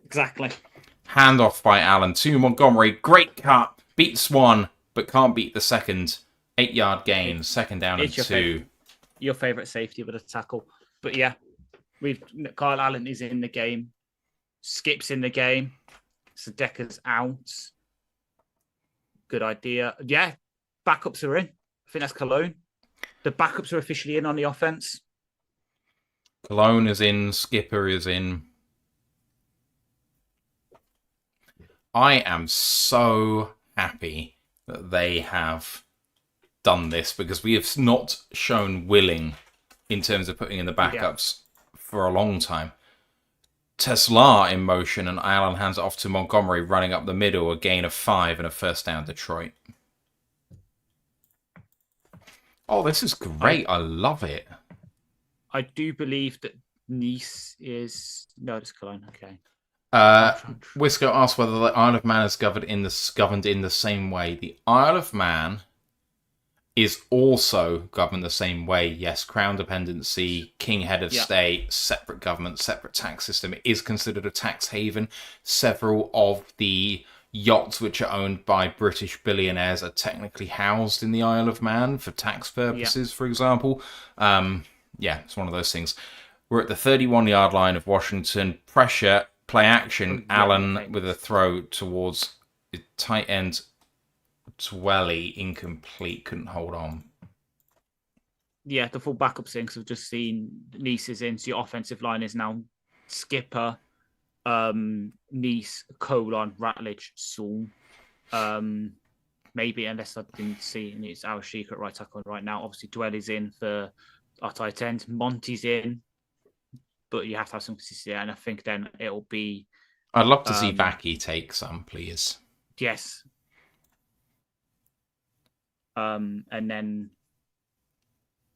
Exactly. Hand off by Allen to Montgomery. Great cut. Beats one, but can't beat the second. 8-yard gain. Second down and 2. Your favourite safety with a tackle. But yeah, Kyle Allen is in the game. Skip's in the game. Sadeka's out. Good idea. Yeah, backups are in. I think that's Cologne. The backups are officially in on the offense. Cologne is in. Skipper is in. I am so happy that they have done this because we have not shown willing in terms of putting in the backups for a long time. Tesla in motion and Allen hands it off to Montgomery running up the middle, a gain of 5 and a first down Detroit. Oh, this is great. I love it. I do believe that Nice is... No, it's Cologne. Okay. Wisco asked whether the Isle of Man is governed in the same way. The Isle of Man is also governed the same way. Yes, Crown dependency, King head of state, separate government, separate tax system. It is considered a tax haven. Several of the yachts which are owned by British billionaires are technically housed in the Isle of Man for tax purposes, for example. It's one of those things. We're at the 31-yard line of Washington. Pressure, play action. Allen with a throw towards the tight end. Twelly, incomplete, couldn't hold on. Yeah, the full backup thing, because I've just seen Nice is in, so your offensive line is now Skipper, Nice, Ratledge, Saul. Maybe, unless I didn't see, and it's our Sheik at right tackle right now. Obviously, Dwelly's in for our tight end. Monty's in, but you have to have some consistency, and I think then it'll be... I'd love to see Vaki take some, please. Yes. And then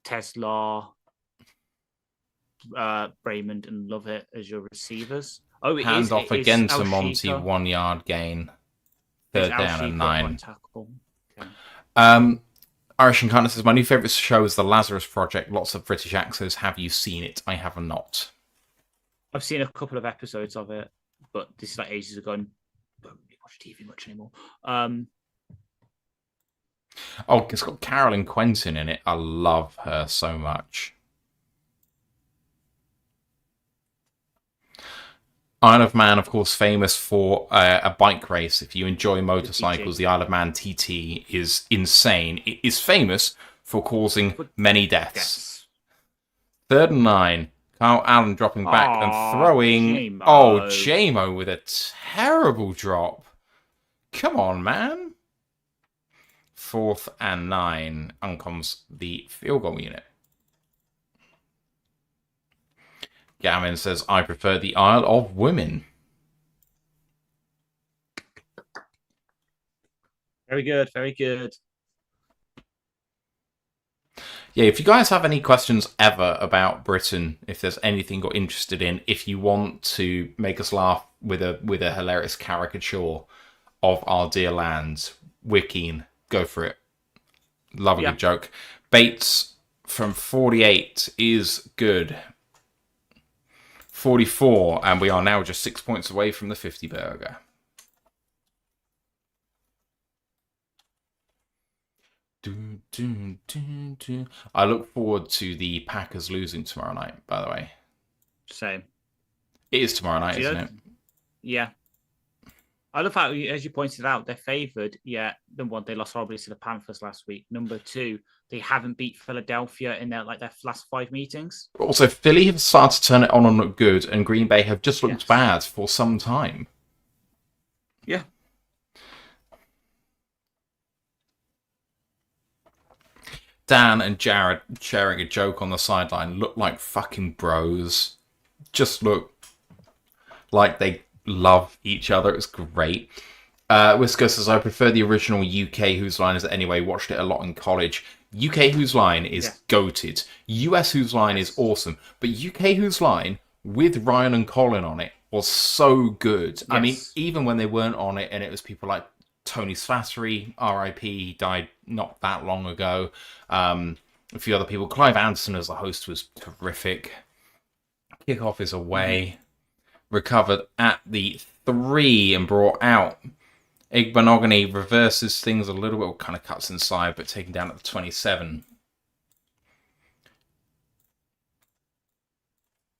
Tesla, Raymond, and Lovett as your receivers. Oh, hand off again to Monty, 1-yard gain. Third down and 9. Okay. Irish Incarnate says, my new favourite show is The Lazarus Project. Lots of British actors. Have you seen it? I have not. I've seen a couple of episodes of it, but this is like ages ago. And I don't really watch TV much anymore. Oh, it's got Carolyn Quentin in it. I love her so much. Isle of Man, of course, famous for a bike race. If you enjoy motorcycles, the Isle of Man TT is insane. It is famous for causing many deaths. Yes. 3rd and 9. Carl Allen dropping back and throwing. J-Mo. Oh, J-Mo with a terrible drop. Come on, man. 4th and 9. On comes the field goal unit. Gavin says, I prefer the Isle of Women. Very good, very good. Yeah, if you guys have any questions ever about Britain, if there's anything you're interested in, if you want to make us laugh with a hilarious caricature of our dear land, we're keen. Go for it. Love a good joke. Bates from 48 is good. 44, and we are now just 6 points away from the 50 burger. I look forward to the Packers losing tomorrow night, by the way. Same. It is tomorrow night, isn't it? Yeah. I love how, as you pointed out, they're favoured. Yeah, number one, they lost horribly to the Panthers last week. Number two, they haven't beat Philadelphia in their last 5 meetings. Also, Philly have started to turn it on and look good, and Green Bay have just looked bad for some time. Yeah. Dan and Jared sharing a joke on the sideline look like fucking bros. Just look like they love each other. It's great. Whisker says, I prefer the original UK Whose Line Is It Anyway. Watched it a lot in college. UK Whose Line is goated. US Whose Line is awesome. But UK Whose Line, with Ryan and Colin on it, was so good. I mean, even when they weren't on it, and it was people like Tony Slattery, RIP, died not that long ago. A few other people. Clive Anderson as the host was terrific. Kickoff is away. Recovered at the 3 and brought out. Igbenogany reverses things a little bit, kind of cuts inside, but taken down at the 27.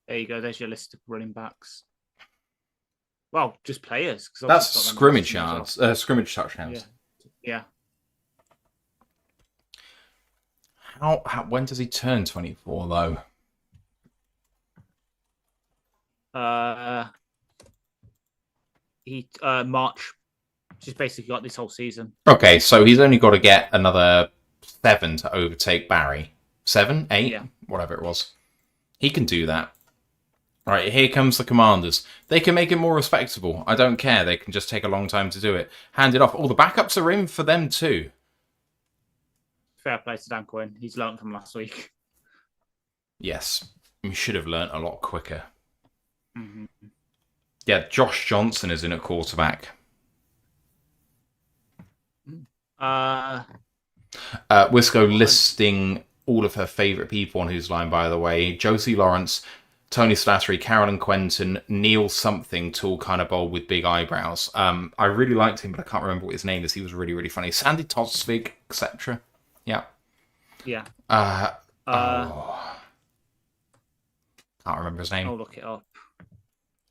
There you go. There's your list of running backs. Well, just players. That's scrimmage yards. Scrimmage touchdowns. Yeah. How? When does he turn 24, though? March. Just basically got this whole season. Okay, so he's only got to get another 7 to overtake Barry. 7, 8, whatever it was. He can do that. Right, here comes the Commanders. They can make it more respectable. I don't care. They can just take a long time to do it. Hand it off. All the backups are in for them too. Fair play to Dan Quinn. He's learned from last week. Yes, we should have learnt a lot quicker. Mm-hmm. Yeah, Josh Johnson is in at quarterback. Wisco listing all of her favourite people on Whose Line, by the way. Josie Lawrence, Tony Slattery, Carolyn Quentin, Neil something, tall kind of bold with big eyebrows. I really liked him, but I can't remember what his name is. He was really, really funny. Sandy Todsvig, etc. Yeah. Yeah. Can't remember his name. I'll look it up.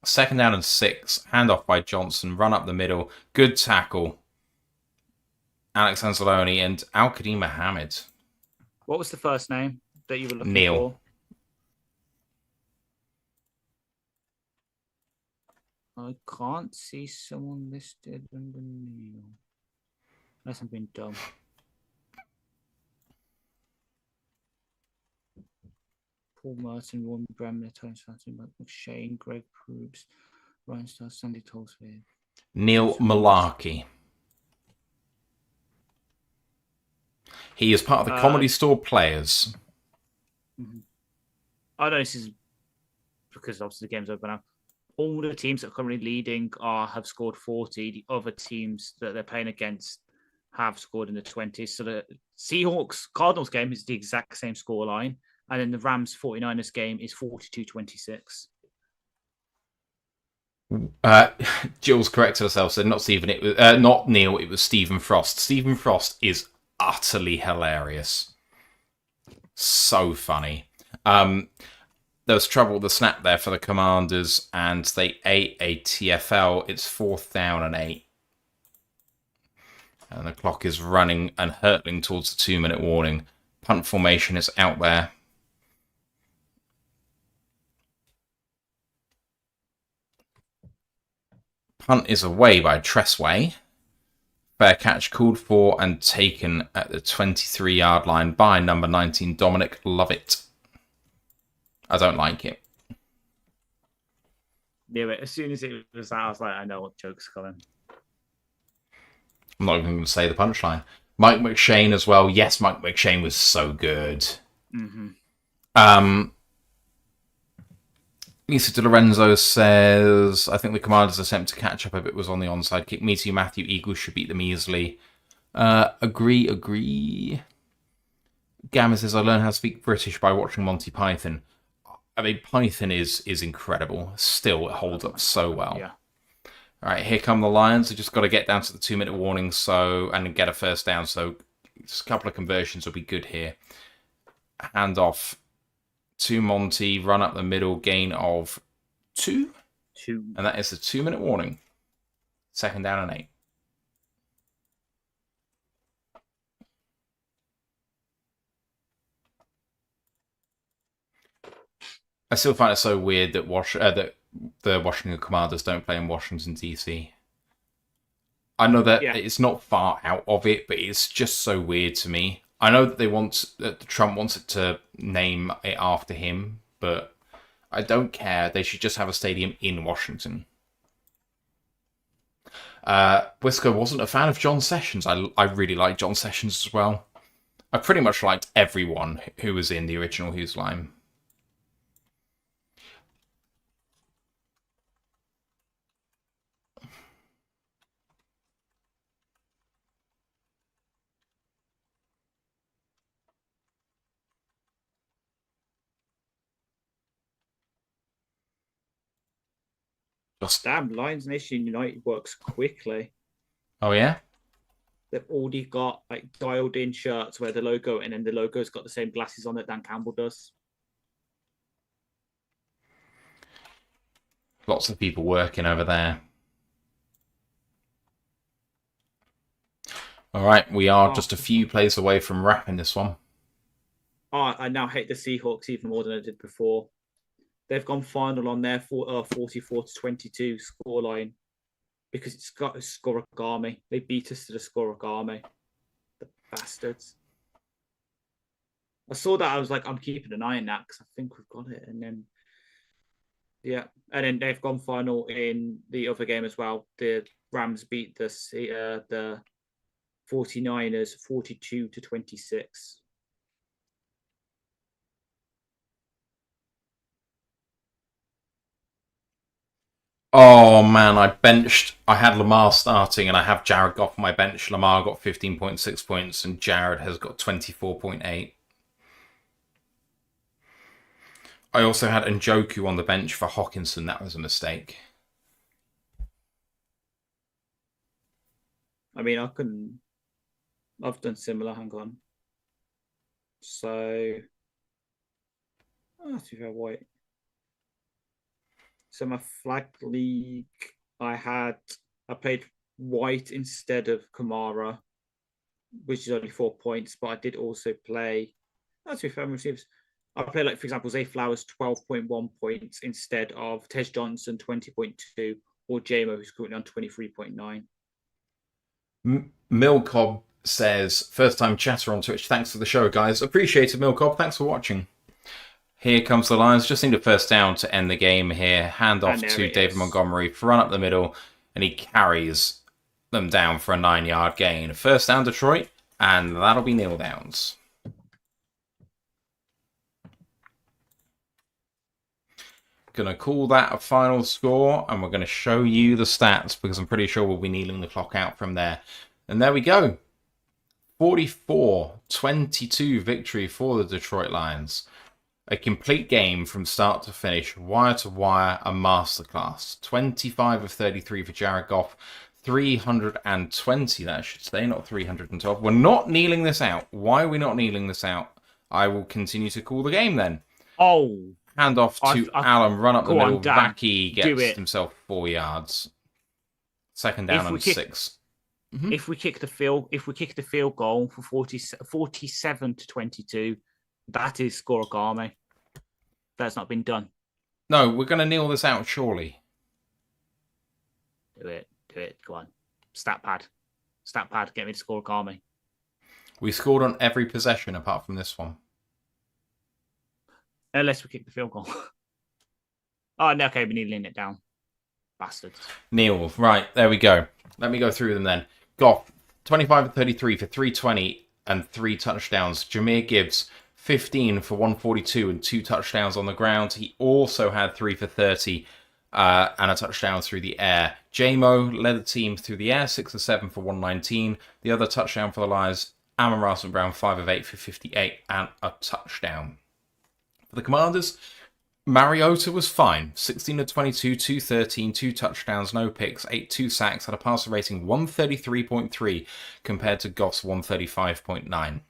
2nd down and 6. Handoff by Johnson. Run up the middle. Good tackle. Alex Anzalone and Al-Qadim Mohammed. What was the first name that you were looking Neil. for? I can't see someone listed under Neil. Unless I'm being dumb. Paul Merton, Ron Bremner, Tony Slattery, McShane, Greg Proops, Ryan Starr, Sandy Tolsvig. Neil Malarkey. He is part of the Comedy Store Players. I know this is because obviously the game's over now. All the teams that are currently leading have scored 40. The other teams that they're playing against have scored in the 20s. So the Seahawks Cardinals game is the exact same scoreline. And then the Rams 49ers game is 42-26. Jill's corrected herself, said not Stephen, it was not Neil, it was Stephen Frost. Stephen Frost is utterly hilarious. So funny. There was trouble with the snap there for the Commanders, and they ate a TFL. It's 4th down and 8. And the clock is running and hurtling towards the 2-minute warning. Punt formation is out there. Punt is away by Tressway. Fair catch called for and taken at the 23-yard line by number 19, Dominic Lovett. I don't like it. Yeah, but as soon as it was that, I was like, I know what joke's coming. I'm not even going to say the punchline. Mike McShane as well. Yes, Mike McShane was so good. Lisa De Lorenzo says, I think the Commanders' attempt to catch up if it was on the onside kick. Me too, Matthew. Eagles should beat them easily. Agree. Gamma says, I learned how to speak British by watching Monty Python. I mean, Python is incredible. Still, it holds up so well. Yeah. All right, here come the Lions. They just got to get down to the 2-minute warning and get a first down. So just a couple of conversions will be good here. Hand off to Monty, run up the middle, gain of 2. And that is the 2-minute warning. 2nd down and 8. I still find it so weird that that the Washington Commanders don't play in Washington, D.C. I know that it's not far out of it, but it's just so weird to me. I know that Trump wants it to name it after him, but I don't care. They should just have a stadium in Washington. Wisco wasn't a fan of John Sessions. I really like John Sessions as well. I pretty much liked everyone who was in the original Who's Line. Damn, Lions Nation United works quickly. Oh, yeah? They've already got like dialed in shirts where the logo, and then the logo's got the same glasses on that Dan Campbell does. Lots of people working over there. All right, we are just a few plays away from wrapping this one. I now hate the Seahawks even more than I did before. They've gone final on their 44-22 scoreline because it's got a Scorigami. They beat us to the Scorigami. The bastards. I saw that. I was like, I'm keeping an eye on that because I think we've got it. And then, and then they've gone final in the other game as well. The Rams beat the 49ers 42-26. Oh, man, I had Lamar starting and I have Jared Goff on my bench. Lamar got 15.6 points and Jared has got 24.8. I also had Njoku on the bench for Hawkinson. That was a mistake. I mean, I've done similar. Hang on. So, to be white. So my flag league, I played White instead of Kamara, which is only 4 points. But I did also play. To be fair, receivers. I played, like, for example, Zay Flowers 12.1 points instead of Tej Johnson 20.2 or JMO, who's currently on 23.9. Milcob says, first time chatter on Twitch. Thanks for the show, guys. Appreciate it, Milcob. Thanks for watching. Here comes the Lions. Just need a first down to end the game here. Hand off to David Montgomery. Run up the middle. And he carries them down for a 9-yard gain. First down, Detroit. And that'll be kneel downs. Going to call that a final score. And we're going to show you the stats because I'm pretty sure we'll be kneeling the clock out from there. And there we go. 44-22 victory for the Detroit Lions. A complete game from start to finish, wire to wire, a masterclass. 25 of 33 for Jared Goff, 320, that should say, not 312. We're not kneeling this out. Why are we not kneeling this out? I will continue to call the game then. Oh. Hand off to Alan, run up the middle. Vaki gets himself 4 yards. Second down and 6. Mm-hmm. If we kick the field goal for 47-22, that is scorigami. That's not been done. No, we're going to kneel this out, surely. Do it. Go on. Stat pad. Get me to scorigami. We scored on every possession apart from this one. Unless we kick the field goal. Oh, no, okay, we're kneeling it down. Bastards. Kneel. Right, there we go. Let me go through them then. Goff, 25-33 for 320 and 3 touchdowns. Jahmyr Gibbs, 15 for 142 and 2 touchdowns on the ground. He also had 3 for 30 and a touchdown through the air. J-Mo led the team through the air, 6 of 7 for 119. The other touchdown for the Lions, Amon-Ra St. Brown, 5 of 8 for 58 and a touchdown. For the Commanders, Mariota was fine. 16 of 22, 213, 2 touchdowns, no picks, 2 sacks, had a passer rating 133.3 compared to Goff's 135.9.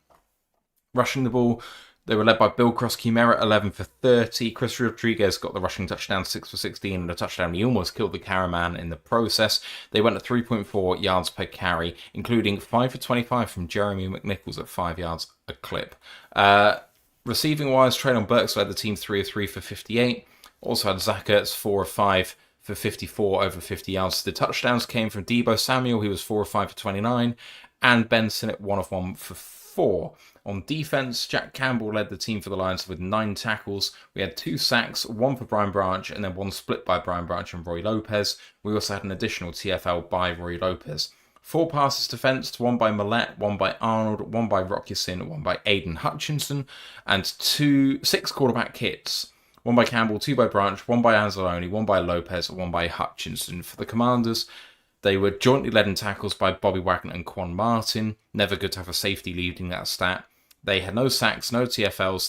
Rushing the ball, they were led by Bill Cross-Chimera, 11 for 30. Chris Rodriguez got the rushing touchdown, 6 for 16, and a touchdown. He almost killed the Caraman in the process. They went at 3.4 yards per carry, including 5 for 25 from Jeremy McNichols at 5 yards a clip. Receiving-wise, Traylon Burks led the team 3 of 3 for 58. Also had Zach Ertz 4 of 5 for 54 over 50 yards. The touchdowns came from Deebo Samuel, he was 4 of 5 for 29, and Ben Sinnott 1 of 1 for 4. On defense, Jack Campbell led the team for the Lions with 9 tackles. We had 2 sacks, 1 for Brian Branch, and then 1 split by Brian Branch and Roy Lopez. We also had an additional TFL by Roy Lopez. 4 passes defensed, 1 by Millette, 1 by Arnold, 1 by Rock Ya-Sin, 1 by Aiden Hutchinson, and 6 quarterback hits. 1 by Campbell, 2 by Branch, 1 by Anzalone, 1 by Lopez, 1 by Hutchinson. For the Commanders, they were jointly led in tackles by Bobby Wagner and Quan Martin. Never good to have a safety leading that stat. They had no sacks, no TFLs,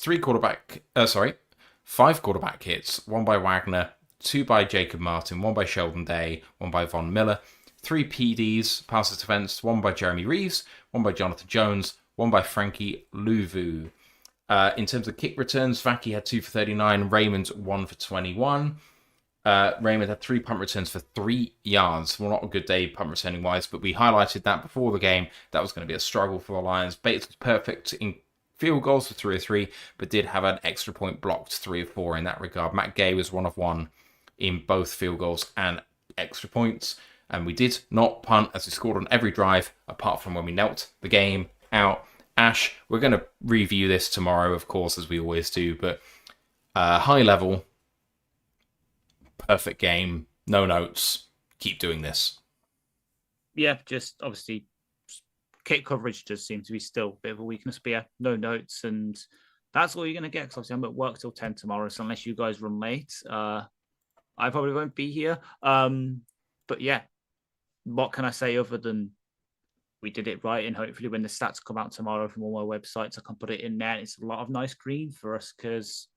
5 quarterback hits, 1 by Wagner, 2 by Jacob Martin, 1 by Sheldon Day, 1 by Von Miller, 3 PDs, passes defense, 1 by Jeremy Reeves, 1 by Jonathan Jones, 1 by Frankie Louvu. In terms of kick returns, Vaki had 2 for 39, Raymond 1 for 21. Raymond had 3 punt returns for 3 yards. Well, not a good day punt returning wise, but we highlighted that before the game. That was going to be a struggle for the Lions. Bates was perfect in field goals for 3 of 3, but did have an extra point blocked 3 of 4 in that regard. Matt Gay was 1 of 1 in both field goals and extra points. And we did not punt as we scored on every drive, apart from when we knelt the game out. Ash, we're going to review this tomorrow, of course, as we always do. But high level, perfect game, no notes. Keep doing this. Yeah, just obviously kick coverage does seem to be still a bit of a weakness. But yeah, no notes. And that's all you're going to get. Because obviously I'm at work till 10 tomorrow. So unless you guys run late, I probably won't be here. But yeah. What can I say other than we did it right? And hopefully when the stats come out tomorrow from all my websites, I can put it in there. It's a lot of nice green for us because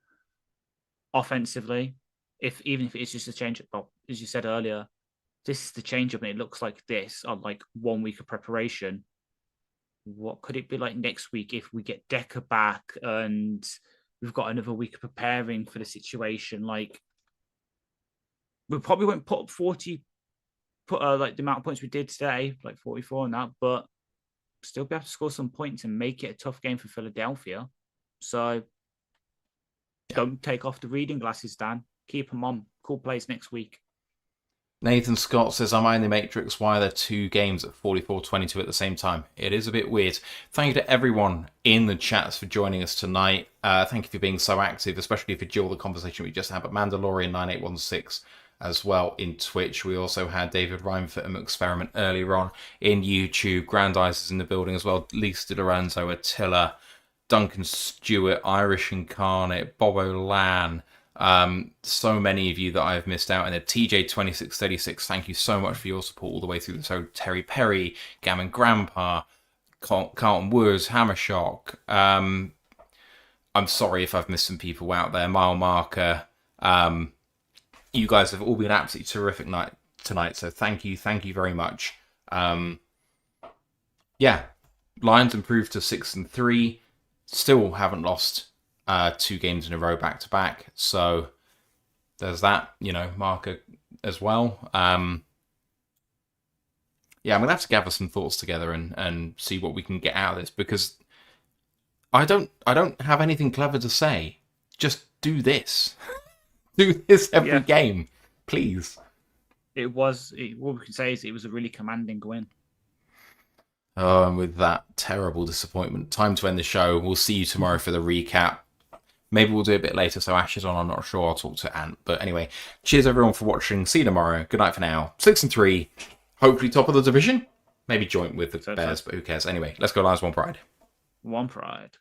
offensively, even if it's just a change, well, as you said earlier, this is the change up and it looks like this on like 1 week of preparation. What could it be like next week if we get Decker back and we've got another week of preparing for the situation? Like, we probably won't put up 40 like the amount of points we did today, like 44 and that, but still be able to score some points and make it a tough game for Philadelphia. So don't take off the reading glasses, Dan. Keep them on. Cool plays next week. Nathan Scott says, am I in the Matrix? Why are there 2 games at 44-22 at the same time? It is a bit weird. Thank you to everyone in the chats for joining us tonight. Thank you for being so active, especially for Jill, the conversation we just had. But Mandalorian 9816 as well in Twitch. We also had David Reinfurt and Experiment earlier on in YouTube. Grandize is in the building as well. Lisa Lorenzo, Attila, Duncan Stewart, Irish Incarnate, Bobo Lan. So many of you that I've missed out. And the TJ2636, thank you so much for your support all the way through the show. Terry Perry, Gammon Grandpa, Carlton Woods, Hammershock. I'm sorry if I've missed some people out there. Mile Marker. You guys have all been absolutely terrific tonight. So thank you very much. Yeah, Lions improved to 6-3. Still haven't lost 2 games in a row back to back. So there's that, marker as well. Yeah, I'm gonna have to gather some thoughts together and see what we can get out of this, because I don't have anything clever to say. Just do this. Do this every game, please. What we can say is it was a really commanding win. Oh, and with that terrible disappointment, time to end the show. We'll see you tomorrow for the recap. Maybe we'll do it a bit later, so Ash is on. I'm not sure. I'll talk to Ant. But anyway, cheers everyone for watching. See you tomorrow. Good night for now. 6-3. Hopefully top of the division. Maybe joint with the Bears, but who cares? Anyway, let's go Lions, one pride. One pride.